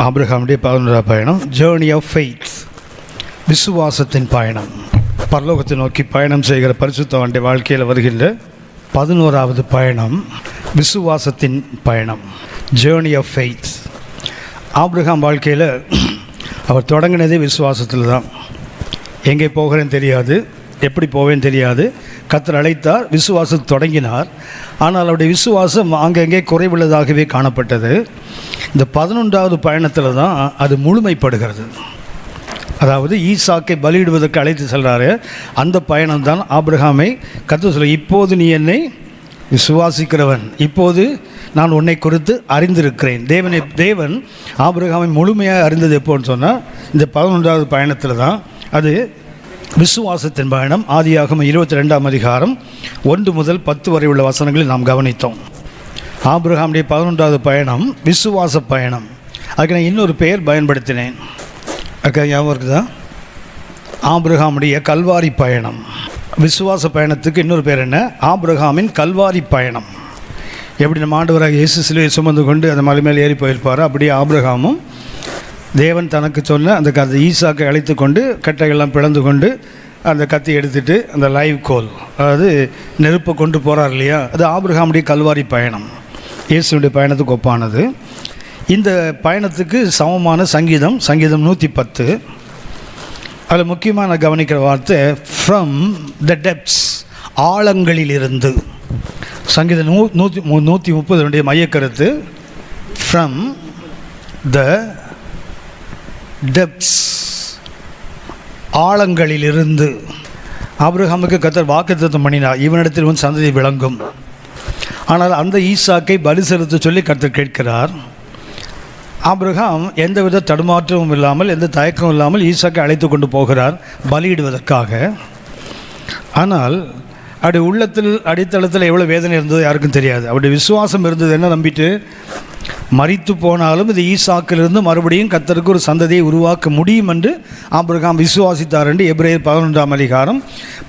ஆபிரகாமுடைய 11ஆம் பயணம், ஜேர்னி ஆஃப் ஃபெய்த், விசுவாசத்தின் பயணம். பரலோகத்தை நோக்கி பயணம் செய்கிற பரிசுத்தவானுடைய வாழ்க்கையில் வருகின்ற 11வது பயணம், விசுவாசத்தின் பயணம், ஜேர்னி ஆஃப் ஃபெய்த். ஆபிரகாம் வாழ்க்கையில் அவர் தொடங்கினதே விசுவாசத்தில் தான். எங்கே போகிறேன்னு தெரியாது, எப்படி போவேன்னு தெரியாது. கர்த்தர் அழைத்தார், விசுவாசத்தை தொடங்கினார். ஆனால் அவருடைய விசுவாசம் அங்கங்கே குறைவுள்ளதாகவே காணப்பட்டது. இந்த 11வது பயணத்தில் தான் அது முழுமைப்படுகிறது. அதாவது ஈசாக்கை பலியிடுவதற்கு அழைத்து செல்கிறாரு. அந்த பயணம் தான் ஆபிரகாமை கர்த்தர் சொல்ல, இப்போது நீ என்னை விசுவாசிக்கிறவன், இப்போது நான் உன்னை குறித்து அறிந்திருக்கிறேன். தேவன் ஆபிரகாமை முழுமையாக அறிந்தது எப்போன்னு சொன்னால் இந்த 11வது பயணத்தில் தான். அது விசுவாசத்தின் பயணம். ஆதியாகமம் 22ஆம் அதிகாரம் 1 முதல் 10 வரை உள்ள வசனங்களை நாம் கவனித்தோம். ஆபிரகாமுடைய 11வது பயணம் விசுவாச பயணம். அதுக்கு நான் இன்னொரு பெயர் பயன்படுத்தினேன். அக்கா ஞாபகம் இருக்குதா? ஆபிரகாமுடைய கல்வாரி பயணம். விசுவாச பயணத்துக்கு இன்னொரு பேர் என்ன? ஆபிரகாமின் கல்வாரி பயணம். எப்படி நம்ம ஆண்டவராக இயேசு சிலுவையை சுமந்து கொண்டு அந்த மலை மேலே ஏறி போயிருப்பார், அப்படியே ஆபிரகாமும் தேவன் தனக்கு சொன்ன அந்த ஈசாக்கை அழைத்து கொண்டு கட்டைகள்லாம் பிளந்து கொண்டு அந்த கத்தி எடுத்துகிட்டு அந்த லைவ் கோல், அதாவது நெருப்பை கொண்டு போகிறார் இல்லையா, அது ஆபிரகாமுடைய கல்வாரி பயணம். இயேசுடைய பயணத்துக்கு ஒப்பானது. இந்த பயணத்துக்கு சமமான சங்கீதம் 110. அதில் முக்கியமாக நான் கவனிக்கிற வார்த்தை ஃப்ரம் த டெப்த்ஸ், ஆழங்களிலிருந்து. சங்கீதம் 130 மையக்கருத்து ஃப்ரம் த டெப்த்ஸ், ஆழங்களிலிருந்து. ஆபிரகாமுக்கு கர்த்தர் வாக்குத்தத்தம் பண்ணினார், இவனிடத்தில் உன் சந்ததி விளங்கும். ஆனால் அந்த ஈசாக்கை பலி செலுத்த சொல்லி கர்த்தர் கேட்கிறார். ஆபிரகாம் எந்தவித தடுமாற்றமும் இல்லாமல், எந்த தயக்கமும் இல்லாமல் ஈசாக்கை அழைத்து கொண்டு போகிறார் பலியிடுவதற்காக. ஆனால் அப்படி உள்ளத்தில் அடித்தளத்தில் எவ்வளோ வேதனை இருந்தது யாருக்கும் தெரியாது. அவருடைய விசுவாசம் இருந்தது என்ன, நம்பிட்டு மரித்து போனாலும் இது ஈசாக்கிலிருந்து மறுபடியும் கர்த்தருக்கு ஒரு சந்ததியை உருவாக்க முடியும் என்று ஆபிரகாம் விசுவாசித்தார் என்று எபிரேயர் 11ஆம் அதிகாரம்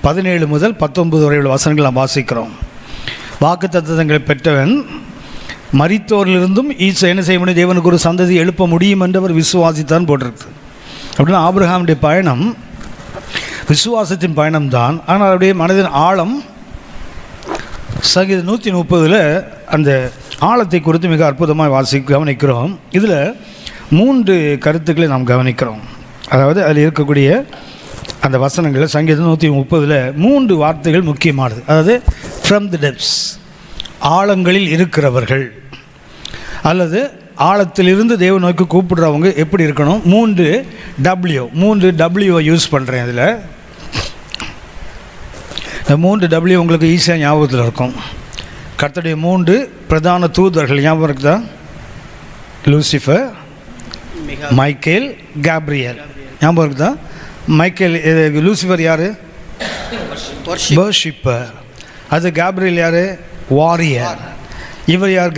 17 முதல் 19 வரை உள்ள வசனங்கள் நாம் வாசிக்கிறோம். வாக்குத்தத்தங்களை பெற்றவன் மரித்தோரிலிருந்தும் ஈசா என்ன செய்ய முடியும், தேவனுக்கு ஒரு சந்ததி எழுப்ப முடியும் என்று அவர் விசுவாசித்தான் போட்டிருக்கு. அப்படின்னா ஆபிரகாமுடைய பயணம் விசுவாசத்தின் பயணம்தான். ஆனால் அவருடைய மனதின் ஆழம் சங்கீதம் 130 அந்த ஆழத்தை குறித்து மிக அற்புதமாக கவனிக்கிறோம். இதில் 3 கருத்துக்களை நாம் கவனிக்கிறோம். அதாவது அதில் இருக்கக்கூடிய அந்த வசனங்களில் சங்கீதம் 130 3 வார்த்தைகள் முக்கியமானது. அதாவது ஃப்ரம் தி டெப்த்ஸ், ஆழங்களில் இருக்கிறவர்கள், அல்லது ஆழத்திலிருந்து தேவ நோக்கி கூப்பிடுறவங்க எப்படி இருக்கணும். 3 W யூஸ் பண்ணுறேன். அதில் இந்த 3 W உங்களுக்கு ஈஸியாக ஞாபகத்தில் இருக்கும். கர்த்தருடைய 3 பிரதான தூதர்கள் ஞாபகம் இருக்குதா? Lucifer, Michael, Gabriel. ஞாபகம் இருக்குதா? மைக்கேல், லூசிஃபர் யார்? வர்ஷிப்பர். அது கேப்ரியல் யார்? வாரியர். இவர் யார்?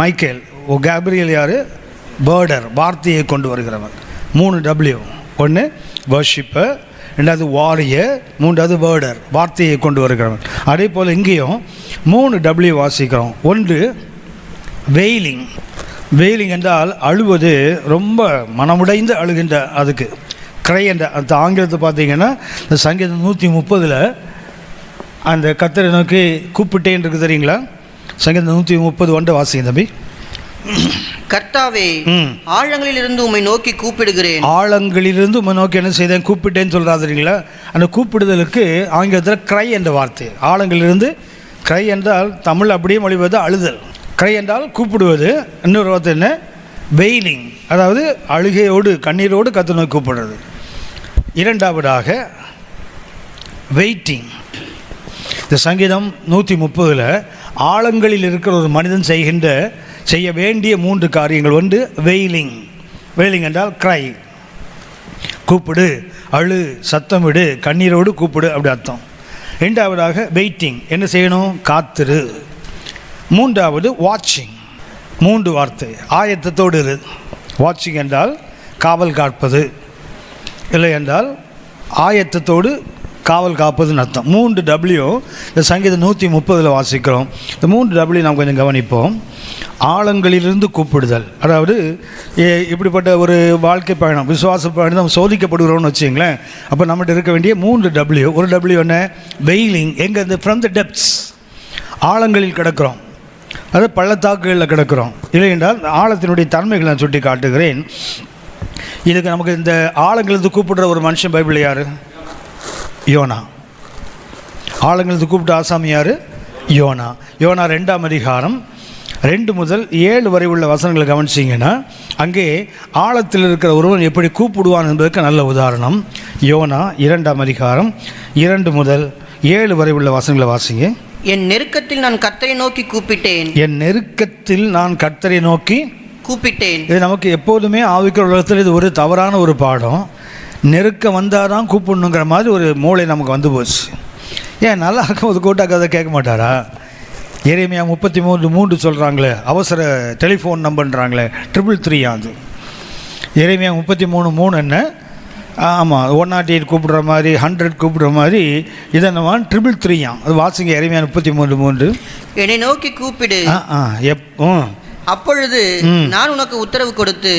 மைக்கேல். கேப்ரியல் யார்? பேர்டர், வார்த்தையை கொண்டு வருகிறவர். 3 W. ஒன்று வர்ஷிப்பர், 2வது வாரியர், 3வது பேர்டர், வார்த்தையை கொண்டு வருகிறவர். அதே போல் இங்கேயும் 3 W வாசிக்கிறோம். ஒன்று வெயிலிங். வெயிலிங் என்றால் அழுவது, ரொம்ப மனமுடைந்து அழுகின்ற, அதுக்கு கிரை என்ற அந்த ஆங்கிலத்தை பார்த்தீங்கன்னா இந்த சங்கீதம் 130 அந்த கர்த்தரை நோக்கி கூப்பிட்டேன் இருக்கு தெரியுங்களா? சங்கீதம் 130 ஒன்றை வாசிங்க தம்பி. கர்த்தாவே, ஆழங்களிலிருந்து உம்மை நோக்கி கூப்பிடுகிறேன். ஆழங்களிலிருந்து உம்மை நோக்கி என்ன செய்தேன்? கூப்பிட்டேன்னு சொல்கிறாருங்களா? அந்த கூப்பிடுதலுக்கு ஆங்கிலத்தில் கிரை என்ற வார்த்தை. ஆழங்களிலிருந்து, கிரை என்றால் தமிழ் அப்படியே மொழிவது அழுதல், கிரை என்றால் கூப்பிடுவது. இன்னொரு வார்த்தை என்ன? வெயிலிங், அதாவது அழுகையோடு கண்ணீரோடு கர்த்தரை நோக்கி கூப்பிடுறது. 2வதாக வெயிட்டிங். இந்த சங்கீதம் 130 ஆழங்களில் இருக்கிற ஒரு மனிதன் செய்ய வேண்டிய 3 காரியங்கள். ஒன்று வெயிலிங். வெயிலிங் என்றால் கிரை, கூப்பிடு, அழு, சத்தமிடு, கண்ணீரோடு கூப்பிடு, அப்படி அர்த்தம். 2வதாக வெயிட்டிங், என்ன செய்யணும்? காத்திரு. 3வது வாட்சிங். 3 வார்த்தை. ஆயத்தத்தோடு இரு. வாட்சிங் என்றால் காவல் காப்பது, இல்லை என்றால் ஆயத்தத்தோடு காவல் காப்பதுன்னு அர்த்தம். 3 W இந்த சங்கீதம் 130 வாசிக்கிறோம். இந்த 3 W நாம் கொஞ்சம் கவனிப்போம். ஆழங்களிலிருந்து கூப்பிடுதல், அதாவது இப்படிப்பட்ட ஒரு வாழ்க்கை பயணம், விசுவாச பயணம் நம்ம சோதிக்கப்படுகிறோம்னு வச்சுங்களேன். அப்போ நம்மகிட்ட இருக்க வேண்டிய 3 W. ஒரு W என்ன? வெயிலிங். எங்கே? இந்த ஃப்ரம் த டெப்த்ஸ், ஆழங்களில் கிடக்கிறோம், அது பள்ளத்தாக்குகளில் கிடக்கிறோம். இல்லை என்றால் ஆழத்தினுடைய தன்மைகளை நான் சுட்டி காட்டுகிறேன். இதுக்கு நமக்கு இந்த ஆழங்களிலிருந்து கூப்பிடுற ஒரு மனுஷன் பைபிள் யார்? யோனா. ஆழங்களிலிருந்து கூப்பிட்ட ஆசாமி யார்? யோனா. யோனா 2ஆம் அதிகாரம் 2 முதல் 7 வரை உள்ள வசனங்களை கவனிச்சிங்கன்னா அங்கே ஆழத்தில் இருக்கிற ஒருவன் எப்படி கூப்பிடுவான் என்பதற்கு நல்ல உதாரணம். யோனா 2ஆம் அதிகாரம் 2 முதல் 7 வரை உள்ள வசனங்களை வாசிங்க. என் நெருக்கத்தில் நான் கர்த்தரை நோக்கி கூப்பிட்டேன். என் நெருக்கத்தில் நான் கர்த்தரை நோக்கி கூப்பிட்டேன். இது நமக்கு எப்போதுமே ஆவிக்கிற உலகத்தில் இது ஒரு தவறான ஒரு பாடம். நெருக்கம் வந்தால் தான் கூப்பிடணுங்கிற மாதிரி ஒரு மூளை நமக்கு வந்து போச்சு. ஏன் நல்லா இருக்கும் ஒரு கூட்டாக்க அதை கேட்க மாட்டாரா? எரேமியா 33:3 சொல்கிறாங்களே, அவசர டெலிஃபோன் நம்பர்ன்றாங்களே, 333 அது. எரேமியா 33:3 என்ன? ஆமாம், 108 கூப்பிடுற மாதிரி, 100 கூப்பிடுற மாதிரி, இதை நம்ம 333 அது வாசிங்க. எரேமியா 33:3. என்னை நோக்கி கூப்பிடு, அப்பொழுது நான் உனக்கு உத்தரவு கொடுத்து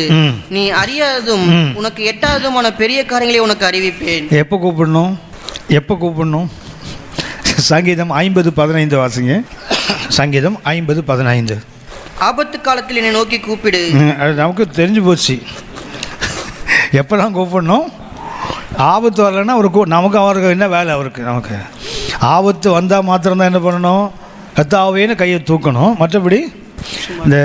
நீ அறியாததும் உனக்கு எட்டாததுமான பெரிய காரியங்களை உனக்கு அறிவிப்பேன். எப்போ கூப்பிடணும்? எப்போ கூப்பிடணும்? சங்கீதம் 50:15 வாசிங்க. சங்கீதம் 50:15. ஆபத்து காலத்தில் என்னை நோக்கி கூப்பிடு. அது நமக்கு தெரிஞ்சு போச்சு. எப்போ தான் கூப்பிடணும்? ஆபத்து வரலைன்னா நமக்கு அவருக்கு என்ன வேலை? அவருக்கு நமக்கு ஆபத்து வந்தால் மாத்திரம்தான் என்ன பண்ணணும்? கத்தாவேன்னு கையை தூக்கணும். மற்றபடி இந்த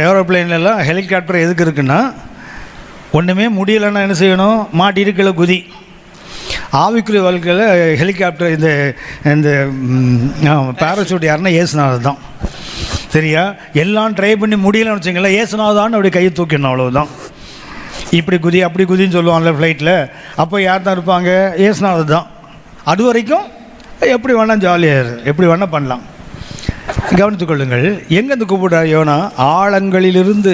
ஏரோப்ளைன்லாம் ஹெலிகாப்டர் எதுக்கு இருக்குன்னா, ஒன்றுமே முடியலைன்னா என்ன செய்யணும்? மாட்டிருக்கல குதி. ஆவிக்குரிய வாழ்க்கையில் ஹெலிகாப்டர் இந்த இந்த பேராசூட் யாருன்னா ஏசுனாது தான். சரியா? எல்லாம் ட்ரை பண்ணி முடியலன்னு வச்சுங்களேன், ஏசுனாதான்னு அப்படி கையை தூக்கிடணும், அவ்வளோதான். இப்படி குதி அப்படி குதின்னு சொல்லுவாங்கள்ல ஃப்ளைட்டில், அப்போ யார் தான் இருப்பாங்க? ஏசுனாது தான். அது வரைக்கும் எப்படி வேணால் ஜாலியாக எப்படி வேணால் பண்ணலாம். கவனித்துக் கொள்ளுங்கள். எங்கேருந்து கூப்பிடுறார் யோனா? ஆழங்களிலிருந்து.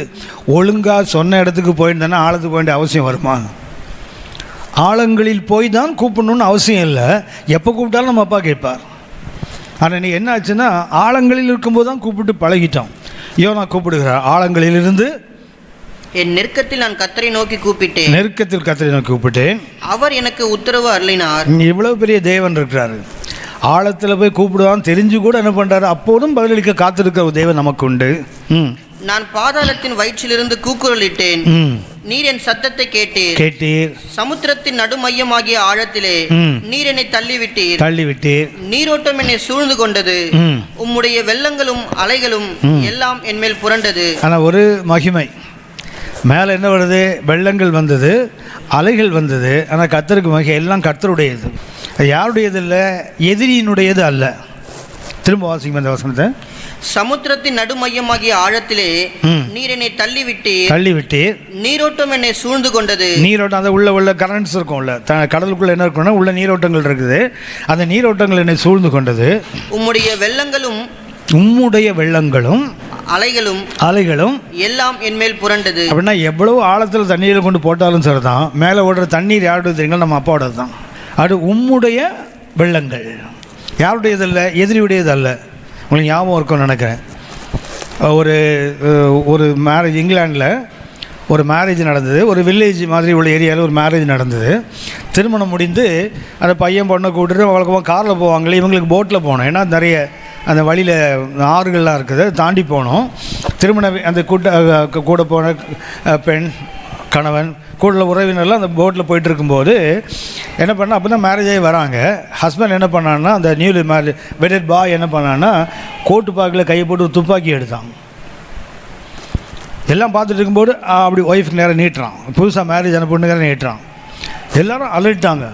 ஒழுங்காக சொன்ன இடத்துக்கு போயிருந்தேன்னா ஆழத்துக்கு போக வேண்டிய அவசியம் வருமா? ஆழங்களில் போய் தான் கூப்பிடணுன்னு அவசியம் இல்லை. எப்போ கூப்பிட்டாலும் நம்ம அப்பா கேட்பார். ஆனால் நீ என்ன ஆச்சுன்னா, ஆழங்களில் இருக்கும்போது தான் கூப்பிட்டு பழகிட்டோம். யோனா கூப்பிடுகிறார் ஆழங்களிலிருந்து. என் நெருக்கத்தில் நான் கர்த்தரை நோக்கி கூப்பிட்டேன். நெருக்கத்தில் கர்த்தரை நோக்கி கூப்பிட்டேன், அவர் எனக்கு உத்தரவு அருளினார். இவ்வளவு பெரிய தேவன் இருக்கிறாரு, ஆழத்தில் போய் கூப்பிடுவான்னு தெரிஞ்சு கூட என்ன பண்ணுறாரு? அப்போதும் பதிலளிக்க காத்திருக்கிற ஒரு தேவன் நமக்கு உண்டு. நான் பாதாளத்தின் வயிற்றிலிருந்து கூக்குரலிட்டேன், நீர் என் சத்தத்தை கேட்டீர். சமுத்திரத்தின் நடுமையமாகிய ஆழத்திலே நீர் என்னை தள்ளிவிட்டீர். நீரோட்டம் என்னை சூழ்ந்து கொண்டது, உம்முடைய வெள்ளங்களும் அலைகளும் எல்லாம் என் மேல் புரண்டது. ஆனால் ஒரு மகிமை, மேலே என்ன வருது? வெள்ளங்கள் வந்தது, அலைகள் வந்தது. ஆனால் கர்த்தருக்கு மகிமை. எல்லாம் கர்த்தருடையது, யாருடையது இல்லை, எதிரியினுடையது அல்ல. திரும்ப வாசிக்கும் அந்த வசனத்தை. சமுத்திரத்தின் நடுமையமாகிய ஆழத்திலே நீர் என்னை தள்ளிவிட்டீர். நீரோட்டம் என்னை சூழ்ந்து கொண்டது. நீரோட்டம், அந்த உள்ள கரண்ட்ஸ் இருக்கும்ல, கடலுக்குள்ள என்ன இருக்குன்னா உள்ள நீரோட்டங்கள் இருக்குது. அந்த நீரோட்டங்கள் என்னை சூழ்ந்து கொண்டது. உம்முடைய வெள்ளங்களும் அலைகளும் எல்லாம் என் மேல் புரண்டது. அப்படின்னா எவ்வளவு ஆழத்தில் தண்ணீரை கொண்டு போட்டாலும் சரிதான், மேலே ஓடுற தண்ணீர் யாருடைய தெரியுங்களா? நம்ம அப்பாவோடது தான். அது உம்முடைய வெள்ளங்கள். யாருடையது இல்லை, எதிரியுடையது அல்ல. உங்களுக்கு ஞாபகம் இருக்கும்னு நினைக்கிறேன், ஒரு மேரேஜ், இங்கிலாண்டில் ஒரு மேரேஜ் நடந்தது. ஒரு வில்லேஜ் மாதிரி உள்ள ஏரியாவில் ஒரு மேரேஜ் நடந்தது. திருமணம் முடிந்து அந்த பையன் பொண்ணை கூப்பிட்டு வழக்கமாக காரில் போவாங்களே, இவங்களுக்கு போட்டில் போனோம். ஏன்னா நிறைய அந்த வழியில் ஆறுகள்லாம் இருக்குது, தாண்டி போனோம். அந்த கூட போன பெண், கணவன், கூட உறவினர்லாம் அந்த போட்டில் போயிட்டு இருக்கும்போது என்ன பண்ணால், அப்போ தான் மேரேஜ் ஆகி வராங்க. ஹஸ்பண்ட் என்ன பண்ணான்னா, அந்த நியூலி வெட்டட் பாய் என்ன பண்ணான்னா, கோட்டு பாக்கில் கையை போட்டு துப்பாக்கி எடுத்தான். எல்லாம் பார்த்துட்டு இருக்கும்போது அப்படி ஒய்ஃபுக்கு நேரம் நீட்டுறான். புதுசாக மேரேஜ் ஆன பொண்ணு நேரம் நீட்டுறான். எல்லோரும் அலட்டாங்க,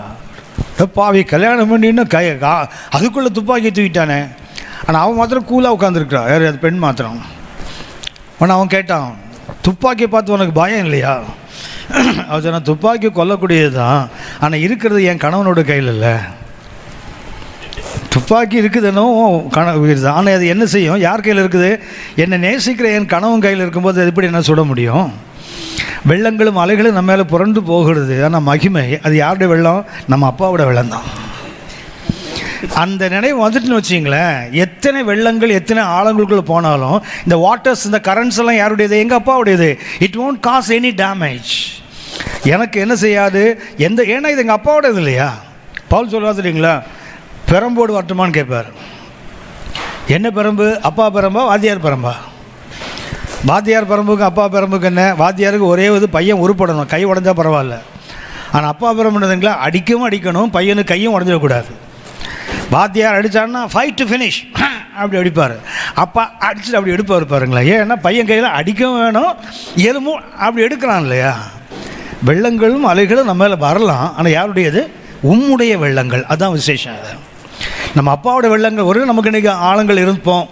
பாவி கல்யாணம் பண்ணின்னு அதுக்குள்ளே துப்பாக்கி தூக்கிட்டானே. ஆனால் அவன் மாத்திரம் கூலாக உட்காந்துருக்குறான், யார்? அது பெண் மாத்திரம். ஆனால் அவன் கேட்டான், துப்பாக்கியை பார்த்து உனக்கு பயம் இல்லையா? அவன் சொன்னான், துப்பாக்கி கொல்லக்கூடியது தான், ஆனால் இருக்கிறது என் கணவனோட கையில் இல்லை. துப்பாக்கி இருக்குதுன்னோ கனவு தான், ஆனால் அது என்ன செய்யும்? யார் கையில் இருக்குது? என்னை நேசிக்கிற என் கணவன் கையில் இருக்கும்போது அது எப்படி என்ன சுட முடியும்? வெள்ளங்களும் அலைகளும் நம்ம மேலே புரண்டு போகிறது. ஆனால் மகிமை அது யாருடைய வெள்ளம்? நம்ம அப்பாவோட வெள்ளம் தான். அந்த நினைவு வந்துட்டுன்னு வச்சிங்களேன், எத்தனை வெள்ளங்கள் எத்தனை ஆழங்களுக்குள்ளே போனாலும் இந்த வாட்டர்ஸ் இந்த கரண்ட்ஸ் எல்லாம் யாருடையது? எங்கள் அப்பாவுடையது. It won't cause any damage. எனக்கு என்ன செய்யாது ஏன்னா இது எங்கள் அப்பாவோடது இல்லையா? பவுல் சொல்லுவா தெரியுங்களா, பெரம்போடு வரட்டுமான்னு கேட்பார். என்ன பெரம்பு? அப்பா பெரம்பா வாத்தியார் பெரம்பா? வாத்தியார் பெரம்புக்கு அப்பா பெரம்புக்கு என்ன? வாத்தியாருக்கு ஒரே இது பையன் உருப்படணும், கை உடஞ்சா பரவாயில்ல. ஆனால் அப்பா பெரம்புனதுங்களா அடிக்கவும் அடிக்கணும், பையனுக்கு கையும் உடஞ்சிடக்கூடாது. வாத்தியார் அடித்தான்னா ஃபைட் டு ஃபினிஷ் அப்படி அடிப்பார். அப்பா அடிச்சுட்டு அப்படி எடுப்பார் பாருங்களா. ஏன்னா பையன் கையில் அடிக்கவும் வேணும், எலும்பும் அப்படி எடுக்கிறான் இல்லையா? வெள்ளங்களும் அலைகளும் நம்ம மேலே வரலாம், ஆனால் யாருடையது? உம்முடைய வெள்ளங்கள். அதுதான் விசேஷம். அது நம்ம அப்பாவோட வெள்ளங்கள். ஒரு நமக்கு இன்றைக்கி ஆழங்கள் இருப்போம்,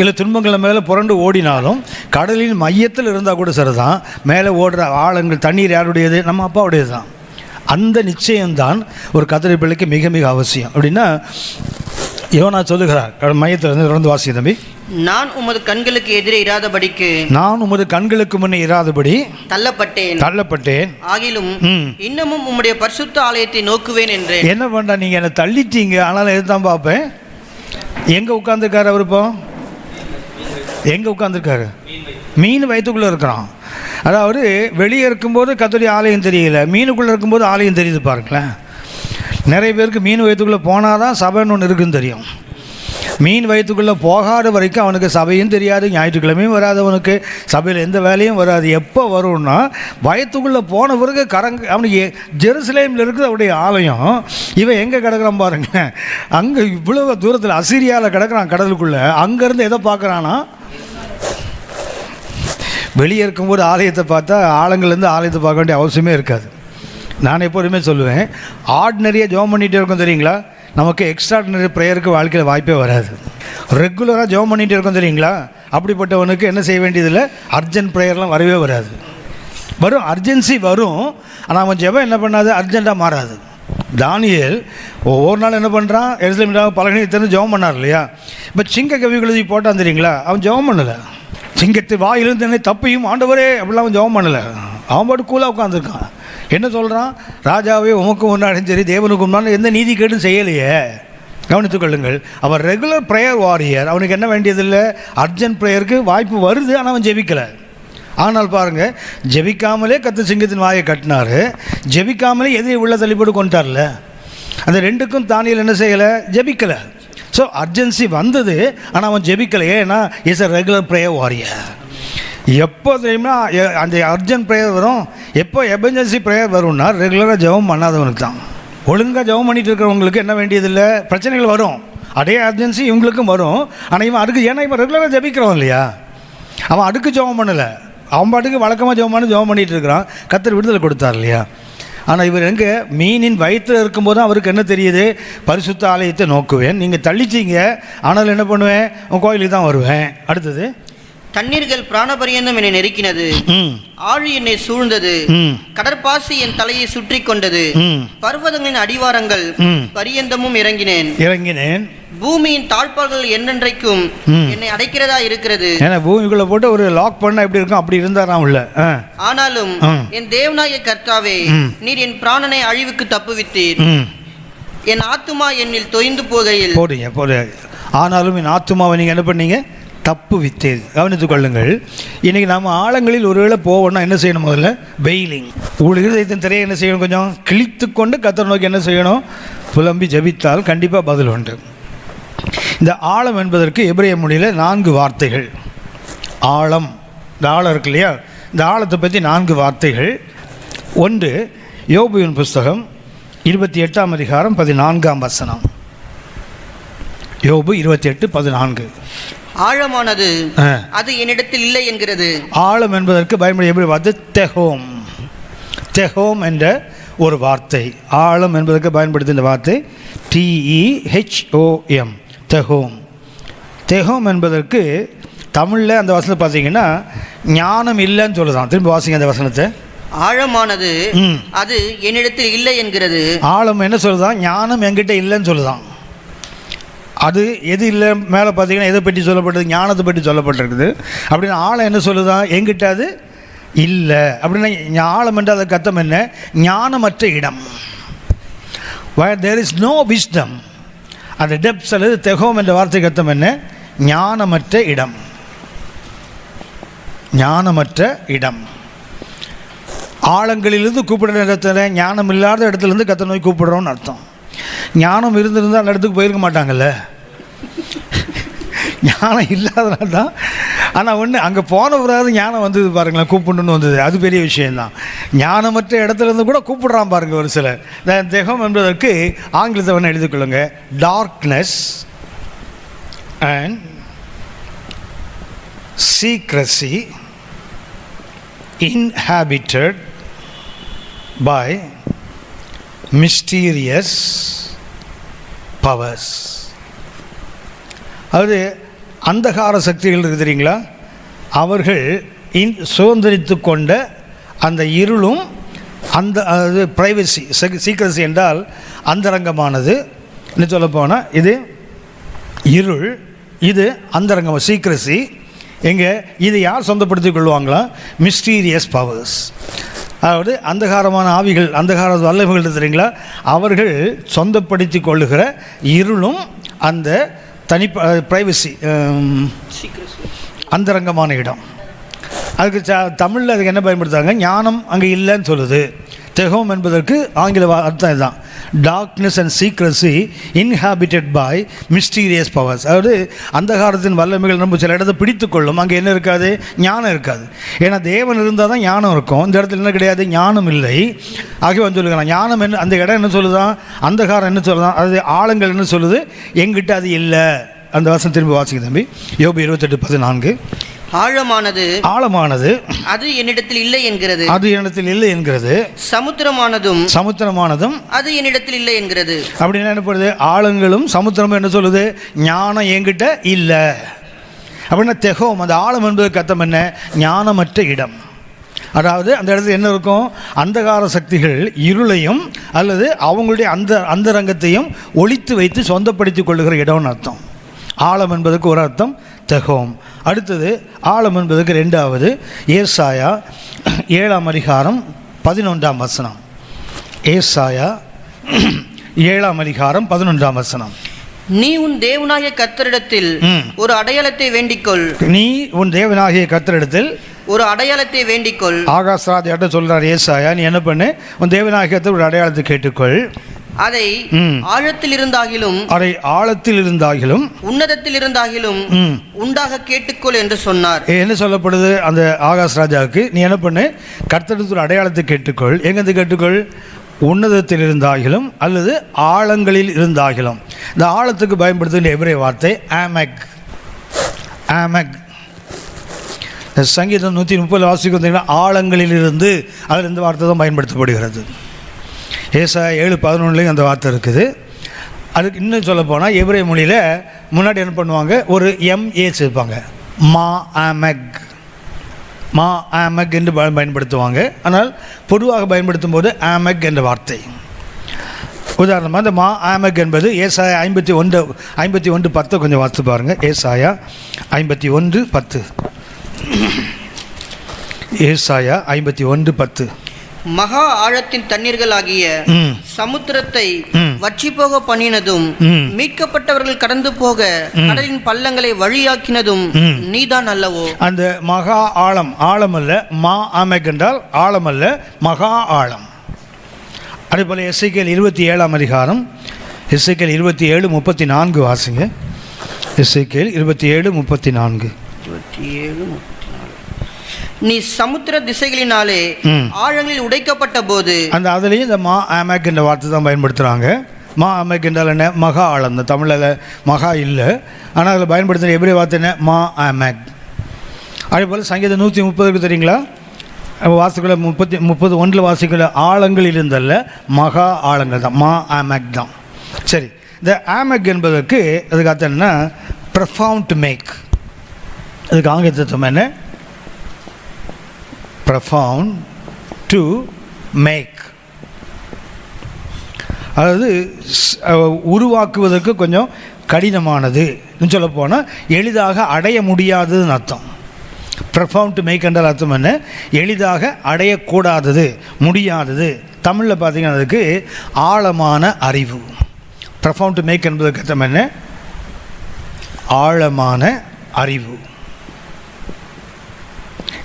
இல்லை துன்பங்கள் மேலே புரண்டு ஓடினாலும் கடலின் மையத்தில் இருந்தால் கூட சரிதான், மேலே ஓடுற ஆழங்கள் தண்ணீர் யாருடையது? நம்ம அப்பாவுடையது தான். அந்த நிச்சயம்தான் ஒரு கர்த்தருடைய பிள்ளைக்கு மிக மிக அவசியம். அப்படின்னா யோனா சொல்லுகிறார், மையத்திலிருந்து தொடர்ந்து வாசி தம்பி. நான் உமது கண்களுக்கு எதிரே இராதபடிக்கு, நான் உமது கண்களுக்கு முன்னே இராதபடி தள்ளப்பட்டேன். ஆகிலும் இன்னமும் உம்முடைய பரிசுத்த ஆலயத்தை நோக்குவேன் என்றேன். என்ன பண்ணா, நீங்க என்ன தள்ளிட்டீங்க, ஆனாலும் எதுதான் பார்ப்பேன். எங்க உட்கார்ந்துருக்காரு அவர்? இப்போ எங்க உட்கார்ந்துருக்காரு? மீன் வயிற்றுக்குள்ளே இருக்கிறான். அதாவது வெளியே இருக்கும்போது கர்த்தருடைய ஆலயம் தெரியல, மீனுக்குள்ளே இருக்கும்போது ஆலயம் தெரியுது பாருங்களேன். நிறைய பேருக்கு மீன் வயிற்றுக்குள்ளே போனால் தான் சபைன்னு ஒன்று இருக்குன்னு தெரியும். மீன் வயிற்றுக்குள்ளே போகாத வரைக்கும் அவனுக்கு சபையும் தெரியாது, ஞாயிற்றுக்கிழமையும் வராது, அவனுக்கு சபையில் எந்த வேலையும் வராது. எப்போ வரும்னா வயிற்றுக்குள்ளே போன பிறகு அவனுக்கு ஜெருசலேமில் இருக்குது அவருடைய ஆலயம். இவன் எங்கே கிடக்கிறான் பாருங்களேன், அங்கே இவ்வளோ தூரத்தில் அசீரியாவில் கிடக்கிறான் கடலுக்குள்ளே. அங்கேருந்து எதை பார்க்குறான்னா, வெளியே இருக்கும்போது ஆலயத்தை பார்த்தா ஆழங்கள்லேருந்து ஆலயத்தை பார்க்க வேண்டிய அவசியமே இருக்காது. நான் எப்போதுமே சொல்லுவேன், ஆர்டினரியாக ஜெபம் பண்ணிகிட்டே இருக்கோம் தெரியுங்களா, நமக்கு எக்ஸ்ட்ராடினரி ப்ரேயருக்கு வாழ்க்கையில் வாய்ப்பே வராது. ரெகுலராக ஜெபம் பண்ணிகிட்டே இருக்கோம் தெரியுங்களா, அப்படிப்பட்டவனுக்கு என்ன செய்ய வேண்டியதில்லை, அர்ஜென்ட் ப்ரேயர்லாம் வரவே வராது. வரும், அர்ஜென்சி வரும், ஆனால் அவன் ஜெபம் என்ன பண்ணாது, அர்ஜெண்ட்டாக மாறாது. தானியேல் ஒவ்வொரு நாள் என்ன பண்ணுறான், எருசலேமில் பலகணி திறந்து ஜெபம் பண்ணார் இல்லையா? இப்போ சிங்க கவிகளுதி போட்டான் தெரியுங்களா, அவன் ஜெபம் பண்ணலை. சிங்கத்து வாயிலிருந்து என்னை தப்பியும் ஆண்டவரே அப்படிலாம் அவன் ஜெபம் பண்ணலை. அவன் பாட்டு கூலாக உட்காந்துருக்கான். என்ன சொல்கிறான், ராஜாவே உமக்கு முன்னாடியும் சரி தேவனுக்கு முன்னாடி எந்த நீதி கேட்டும் செய்யலையே. கவனித்துக் கொள்ளுங்கள், அவர் ரெகுலர் ப்ரேயர் வாரியர். அவனுக்கு என்ன வேண்டியதில்லை, அர்ஜென்ட் ப்ரேயருக்கு வாய்ப்பு வருது, ஆனால் அவன் ஜெபிக்கலை. ஆனால் பாருங்கள், ஜெபிக்காமலே கர்த்தர் சிங்கத்தின் வாயை கட்டினார், ஜெபிக்காமலே எதிரி உள்ள தள்ளிப்போட்டு கொண்டார்ல. அந்த ரெண்டுக்கும் தானியேல் என்ன செய்யலை, ஜெபிக்கலை. ஸோ அர்ஜென்சி வந்தது, ஆனால் அவன் ஜெபிக்கலை. ஏன்னா is a regular prayer warrior. எப்போ தெரியுமா அந்த அர்ஜென்ட் ப்ரேயர் வரும், எப்போ எமர்ஜென்சி ப்ரேயர் வரும்னா ரெகுலராக ஜெபம் பண்ணாதவனுக்கு தான். ஒழுங்காக ஜெபம் பண்ணிட்டு இருக்கிறவங்களுக்கு என்ன வேண்டியதில்லை, பிரச்சனைகள் வரும், அதே அர்ஜென்சி இவங்களுக்கும் வரும். ஆனால் இவன் அதுக்கு, ஏன்னா இவன் ரெகுலராக ஜெபிக்கிறவன் இல்லையா, அவன் அடுக்கு ஜெபம் பண்ணலை, அவன் பாட்டுக்கு வழக்கமாக ஜெபம் பண்ணிட்டு இருக்கிறான். கர்த்தர் விடுதலை கொடுத்தார் இல்லையா? ஆனால் இவர் எங்கே, மீனின் வயிற்றில் இருக்கும்போது தான் அவருக்கு என்ன தெரியுது, பரிசுத்த ஆலயத்தை நோக்குவேன். நீங்கள் தள்ளிச்சிங்க, ஆனால் என்ன பண்ணுவேன், உன் கோயிலுக்கு தான் வருவேன். அடுத்தது, தண்ணீர்கள் பிராணபரியந்தம் என்னை நெருக்கினது, ஆழி என்னை சூழ்ந்தது, கடற்பாசி என் தலையை சுற்றி கொண்டது, பர்வதங்களின் அடிவாரங்கள் பரியந்தமும் இறங்கினேன். பூமியின் தாழ்பால்கள் என்னென்றைக்கும் என்னை அடைக்கிறதா இருக்கிறது. ஏன்னா பூமிக்குள்ள போட்டு ஒரு லாக் பண்ண எப்படி இருக்கும், அப்படி இருந்தாராம் உள்ள. ஆனாலும் என் தேவனாகிய கர்த்தாவே, நீர் என் பிராணனை அழிவுக்கு தப்புவித்தீர். என் ஆத்துமா என்னில் தொய்ந்து போகையில் போடுங்க. ஆனாலும் என் ஆத்துமாவை நீங்கள் என்ன பண்ணீங்க, தப்பு வித்தேன். கவனித்துக் கொள்ளுங்கள், இன்றைக்கி நம்ம ஆழங்களில் ஒருவேளை போவோம்னா என்ன செய்யணும், முதல்ல வெயிலிங். உங்களுக்கு இருதயத்தின் திரையை என்ன செய்யணும், கொஞ்சம் கிழித்து கொண்டு கர்த்தரை நோக்கி என்ன செய்யணும், புலம்பி ஜெபித்தால் கண்டிப்பாக பதில் உண்டு. இந்த ஆழம் என்பதற்கு எபிரேய மொழியில் 4 வார்த்தைகள். ஆழம், இந்த ஆழம் இருக்கு இல்லையா, இந்த ஆழத்தை பற்றி 4 வார்த்தைகள். ஒன்று யோபுவின் புஸ்தகம் 28ஆம் அதிகாரம் 14ஆம் வசனம். யோபு 28:14. ஆழமானது அது என்னிடத்தில் இல்லை என்கிறது. ஆழம் என்பதற்கு பயன்படுத்தி எப்படி வார்த்தை, தெஹோம். தெஹோம் என்ற ஒரு வார்த்தை. ஆழம் என்பதற்கு பயன்படுத்தின வார்த்தை TEHOM, தெஹோம். தெஹோம் என்பதற்கு தமிழில் அந்த வசனத்தை பார்த்தீங்கன்னா ஞானம் இல்லைன்னு சொல்லுதான். திரும்பி வாசிங்க அந்த வசனத்தை. ஆழமானது அது என்னிடத்தில் இல்லை என்கிறது. ஆழம் என்ன சொல்லுதான், ஞானம் என்கிட்ட இல்லைன்னு சொல்லுதான். அது எது இல்லை, மேலே பார்த்தீங்கன்னா எதை பற்றி சொல்லப்பட்டது, ஞானத்தை பற்றி சொல்லப்பட்டிருக்குது. அப்படின்னு ஆழம் என்ன சொல்லுதான், என்கிட்ட அது இல்லை அப்படின்னா ஆழம் என்று அதற்கு அர்த்தம் என்ன? ஞானமற்ற இடம். where there is no wisdom. அந்த டெப்ஸ் அல்லது தெகோம் என்ற வார்த்தைக்கு அர்த்தம் என்ன? ஞானமற்ற இடம். ஞானமற்ற இடம். ஆழங்களிலிருந்து கூப்பிடுற இடத்துல ஞானம் இல்லாத இடத்துலேருந்து கத்த நோய் கூப்பிடுறோன்னு அர்த்தம். ஞானம் இருந்திருந்தால் அந்த இடத்துக்கு போயிருக்க மாட்டாங்கல்ல. ஞானம் இல்லாதனால தான். ஆனால் ஒன்று அங்கே போன பிறகு ஞானம் வந்தது பாருங்களேன், கூப்பிடணுன்னு வந்தது, அது பெரிய விஷயந்தான். ஞானமற்ற இடத்துலேருந்து கூட கூப்பிடுறான் பாருங்கள் ஒரு சிலர். தெகம் என்பதற்கு ஆங்கிலத்தை வேணால் எழுதிக்கொள்ளுங்க, darkness and secrecy inhabited by mysterious powers. அது அந்தகார சக்திகள் இருக்குது தெரியுங்களா, அவர்கள் சுதந்திரித்து கொண்ட அந்த இருளும் அந்த அது ப்ரைவசி. சீக்ரசி என்றால் அந்தரங்கமானது. இன்னும் சொல்லப்போனால் இது இருள், இது அந்தரங்கம், சீக்ரசி. எங்கே இது யார் சொந்தப்படுத்திக் கொள்வாங்களா? Mysterious powers. அதாவது அந்தகாரமான ஆவிகள், அந்தகார வல்லமைகள் தெரியுங்களா, அவர்கள் சொந்தப்படுத்தி கொள்ளுகிற இருளும் அந்த ப்ரைவசி, அந்தரங்கமான இடம். அதுக்கு தமிழில் அதுக்கு என்ன பயன்படுத்துகிறாங்க? ஞானம் அங்கே இல்லைன்னு சொல்லுது. தெகோம் என்பதற்கு ஆங்கில அர்த்தம் இதுதான், darkness and secrecy inhabited by mysterious powers. அதாவது அந்தகாரத்தின் வல்லமைகள் நம்ம சில இடத்தை பிடித்து கொள்ளும். அங்கே என்ன இருக்காது? ஞானம் இருக்காது. ஏன்னா தேவன் இருந்தால் தான் ஞானம் இருக்கும். இந்த இடத்துல என்ன கிடையாது? ஞானம் இல்லை. ஆகிய வந்து சொல்லுங்கள், ஞானம் என்ன, அந்த இடம் என்ன சொல்லுதான்? அந்தகாரம் என்ன சொல்லுதான்? அது ஆழங்கள் என்ன சொல்லுது? எங்கிட்ட அது இல்லை. அந்த வசனம் திரும்பி வாசிக்க தம்பி. யோபு 28:14. ஆழமானது அது என்னிடத்தில் இல்லை என்கிறது. அது என்னிடத்தில் இல்லை என்கிறது. சமுத்திரமானதும் அது என்னிடத்தில் இல்லை என்கிறது. அப்படின்னு என்ன பண்ணுது? ஆழங்களும் சமுத்திரமும் என்ன சொல்லுது? ஞானம் என்கிட்ட இல்லை. அப்படின்னா தெகோம், அந்த ஆழம் என்பது அர்த்தம் என்ன? ஞானமற்ற இடம். அதாவது அந்த இடத்துல என்ன இருக்கும்? அந்தகார சக்திகள் இருளையும் அல்லது அவங்களுடைய அந்தரங்கத்தையும் ஒழித்து வைத்து சொந்தப்படுத்திக் கொள்ளுகிற இடம்னு அர்த்தம். ஆழம் என்பதற்கு ஒரு அர்த்தம் தெகோம். அடுத்தது ஆழம் என்பதற்கு ரெண்டாவது ஏசாயா 7:11. ஏசாயா 7:11. நீ உன் தேவனாகிய கர்த்தரிடத்தில் ஒரு அடையாளத்தை வேண்டிக்கொள். நீ உன் தேவனாகிய கர்த்தரிடத்தில் ஒரு அடையாளத்தை வேண்டிக்கொள். ஆகாசராஜ்ட்ட சொல்றார் ஏசாயா, நீ என்ன பண்ணு? உன் தேவனாகிய ஒரு அடையாளத்தை கேட்டுக்கொள். அதை ஆழத்தில் இருந்தாகிலும் உன்னதத்தில் இருந்தாகிலும் உண்டாக கேட்டுக்கொள் என்று சொன்னார். என்ன சொல்லப்படுது அந்த ஆகாஷ் ராஜாவுக்கு? நீ என்ன பண்ணு? கர்த்தரிடத்தில் அடையாளத்தை கேட்டுக்கொள். எங்கிருந்து கேட்டுக்கொள்? உன்னதத்தில் இருந்தாகிலும் அல்லது ஆழங்களில் இருந்தாகிலும். இந்த ஆழத்துக்கு பயன்படுத்துகின்ற எபிரேய வார்த்தை ஆமெக். சங்கீதம் 130 வாசிக்க ஆழங்களில் இருந்து, அதில் இந்த வார்த்தை தான் பயன்படுத்தப்படுகிறது. ஏசாயா 7:11 அந்த வார்த்தை இருக்குது. அதுக்கு இன்னும் சொல்ல போனால் எபிரேய மொழியில் முன்னாடி என்ன பண்ணுவாங்க? ஒரு MA சேர்ப்பாங்க, மா ஆமெக் என்று பயன்படுத்துவாங்க. ஆனால் பொதுவாக பயன்படுத்தும் போது ஆமெக் என்ற வார்த்தை. உதாரணமாக இந்த மா ஆமெக் என்பது ஏசாயா 51:10 கொஞ்சம் வாசித்து பாருங்கள். ஏசாயா 51:10. ஏசாயா 51:10. மகா ஆழத்தின் தண்ணீர்களாகிய சமுத்திரத்தை வற்றி போக பண்ணினதும் மீட்கப்பட்டவர்கள் கடந்து போக கடலின் பள்ளங்களை வழியாக்கினதும் நீதான் அல்லவோ. அந்த மகா ஆழம் அல்ல, மா ஆமெக் என்றால் ஆழம் அல்ல, மகா ஆழம். அதே போல எசேக்கியேல் 27:34. எசேக்கியேல் 27:34 வாசிங்க. எசேக்கியேல் 27:34. நீ சமுத்திர திசைகளினாலே ஆழங்களில் உடைக்கப்பட்ட போது, அந்த அதுலேயும் இந்த மா ஆமெக் என்ற வார்த்தை தான் பயன்படுத்துகிறாங்க. மா ஆமெக் என்றால் என்ன? மகா ஆழம். இந்த தமிழில் மகா இல்லை, ஆனால் அதில் பயன்படுத்துகிற எபிரேய வார்த்தை என்ன? மா ஆமெக். அதே போல் சங்கீதம் 130 தெரியுங்களா? வாசிக்கல 31 வாசிக்கல ஆழங்கள் இருந்தல்ல, மகா ஆழங்கள் தான், மா ஆமெக் தான். சரி, இந்த ஆமெக் என்பதற்கு அதுக்கு அர்த்தம் என்ன? Profound to make. அதுக்கு ஆங்கிலத்தம் என்ன? profound to make. அதாவது உருவாக்குவதற்கு கொஞ்சம் கடினமானது சொல்ல போனால் எளிதாக அடைய முடியாததுன்னு அர்த்தம். ப்ரொஃபவுண்ட் டு மேக் என்ற அர்த்தம் என்ன? எளிதாக அடையக்கூடாதது, முடியாதது. தமிழில் பார்த்தீங்கன்னா அதுக்கு ஆழமான அறிவு. ப்ரொஃபவுண்ட் டு மேக் என்பதற்கு அர்த்தம் என்ன? ஆழமான அறிவு.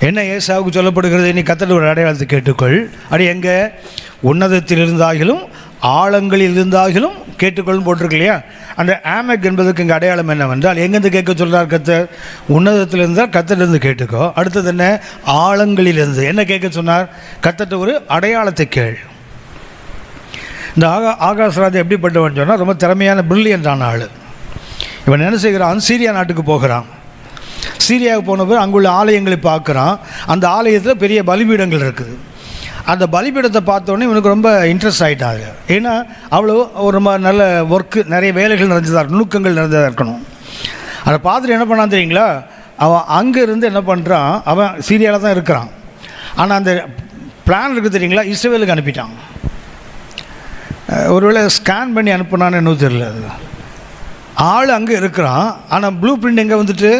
என்ன ஏசாவுக்கு சொல்லப்படுகிறது? நீ கர்த்தருடைய ஒரு அடையாளத்தை கேட்டுக்கொள். அது எங்கே? உன்னதத்தில் இருந்தாகிலும் ஆழங்களில் இருந்தாகிலும் கேட்டுக்கொள்ளும் போட்டிருக்கு இல்லையா? அந்த ஆமெக் என்பதற்கு இங்கே அடையாளம் என்னவென்றால், எங்கேருந்து கேட்க சொல்கிறார் கர்த்தர்? உன்னதத்தில் இருந்தால் கர்த்தரிலிருந்து கேட்டுக்கோ. அடுத்தது என்ன? ஆழங்களிலிருந்து. என்ன கேட்க சொன்னார்? கர்த்தர்ட்ட ஒரு அடையாளத்தை கேள். இந்த ஆகாஷ்ராஜ் எப்படிப்பட்டவன் சொன்னால், ரொம்ப திறமையான பிரில்லியண்டான ஆள். இவன் என்ன செய்கிறான்? சீரியா நாட்டுக்கு போகிறான். சீரியாவுக்கு போன போது அங்குள்ள ஆலயங்களை பார்க்குறான். அந்த ஆலயத்தில் பெரிய பலிபீடங்கள் இருக்குது. அந்த பலிபீடத்தை பார்த்தோன்னே இவனுக்கு ரொம்ப இன்ட்ரெஸ்ட் ஆகிட்டாங்க. ஏன்னா அவ்வளோ ஒரு ரொம்ப நல்ல ஒர்க்கு, நிறைய வேலைகள் நிறைஞ்சதாக இருக்கணும், நுணுக்கங்கள் நிறைஞ்சதாக இருக்கணும். அதை பார்த்துட்டு என்ன பண்ணான் தெரியுங்களா? அவன் அங்கே இருந்து என்ன பண்ணுறான்? அவன் சீரியாவில் தான் இருக்கிறான். ஆனால் அந்த பிளான் இருக்குது தெரியுங்களா? இஸ்ரேலுக்கு அனுப்பிட்டான். ஒருவேளை ஸ்கேன் பண்ணி அனுப்புனான்னு இன்னும் தெரியல. ஆள் அங்கே இருக்கிறான். ஆனால் ப்ளூ பிரிண்ட் எங்கே வந்துட்டு?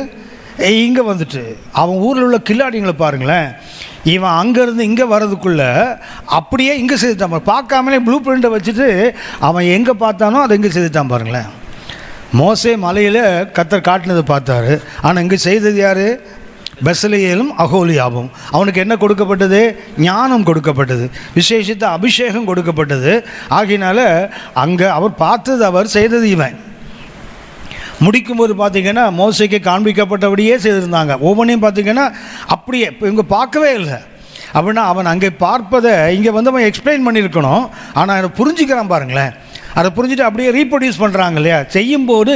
இங்கே வந்துட்டு. அவன் ஊரில் உள்ள கில்லாடிங்களை பாருங்களேன். இவன் அங்கேருந்து இங்கே வர்றதுக்குள்ளே அப்படியே இங்கே செய்துட்டான். பார்க்காமலே ப்ளூ பிரிண்ட்டை வச்சுட்டு அவன் எங்கே பார்த்தானோ அதை இங்கே செய்துட்டான் பாருங்களேன். மோசே மலையில் கர்த்தர் காட்டினதை பார்த்தாரு. ஆனால் இங்கே செய்தது யார்? பெசலேயேலும் அகோலியாவும். அவனுக்கு என்ன கொடுக்கப்பட்டது? ஞானம் கொடுக்கப்பட்டது, விசேஷித்த அபிஷேகம் கொடுக்கப்பட்டது. ஆகினால அங்கே அவர் பார்த்தது, அவர் செய்தது இவன். முடிக்கும்போது பார்த்திங்கன்னா மோசைக்கு காண்பிக்கப்பட்டபடியே செய்திருந்தாங்க. ஒவ்வொன்றையும் பார்த்திங்கன்னா அப்படியே இப்போ இவங்க பார்க்கவே இல்லை. அப்படின்னா அவன் அங்கே பார்ப்பதை இங்கே வந்து அவன் எக்ஸ்பிளைன் பண்ணியிருக்கணும். ஆனால் அதை புரிஞ்சுக்கிறான் பாருங்களேன். அதை புரிஞ்சுட்டு அப்படியே ரீப்ரொடியூஸ் பண்ணுறாங்க இல்லையா? செய்யும்போது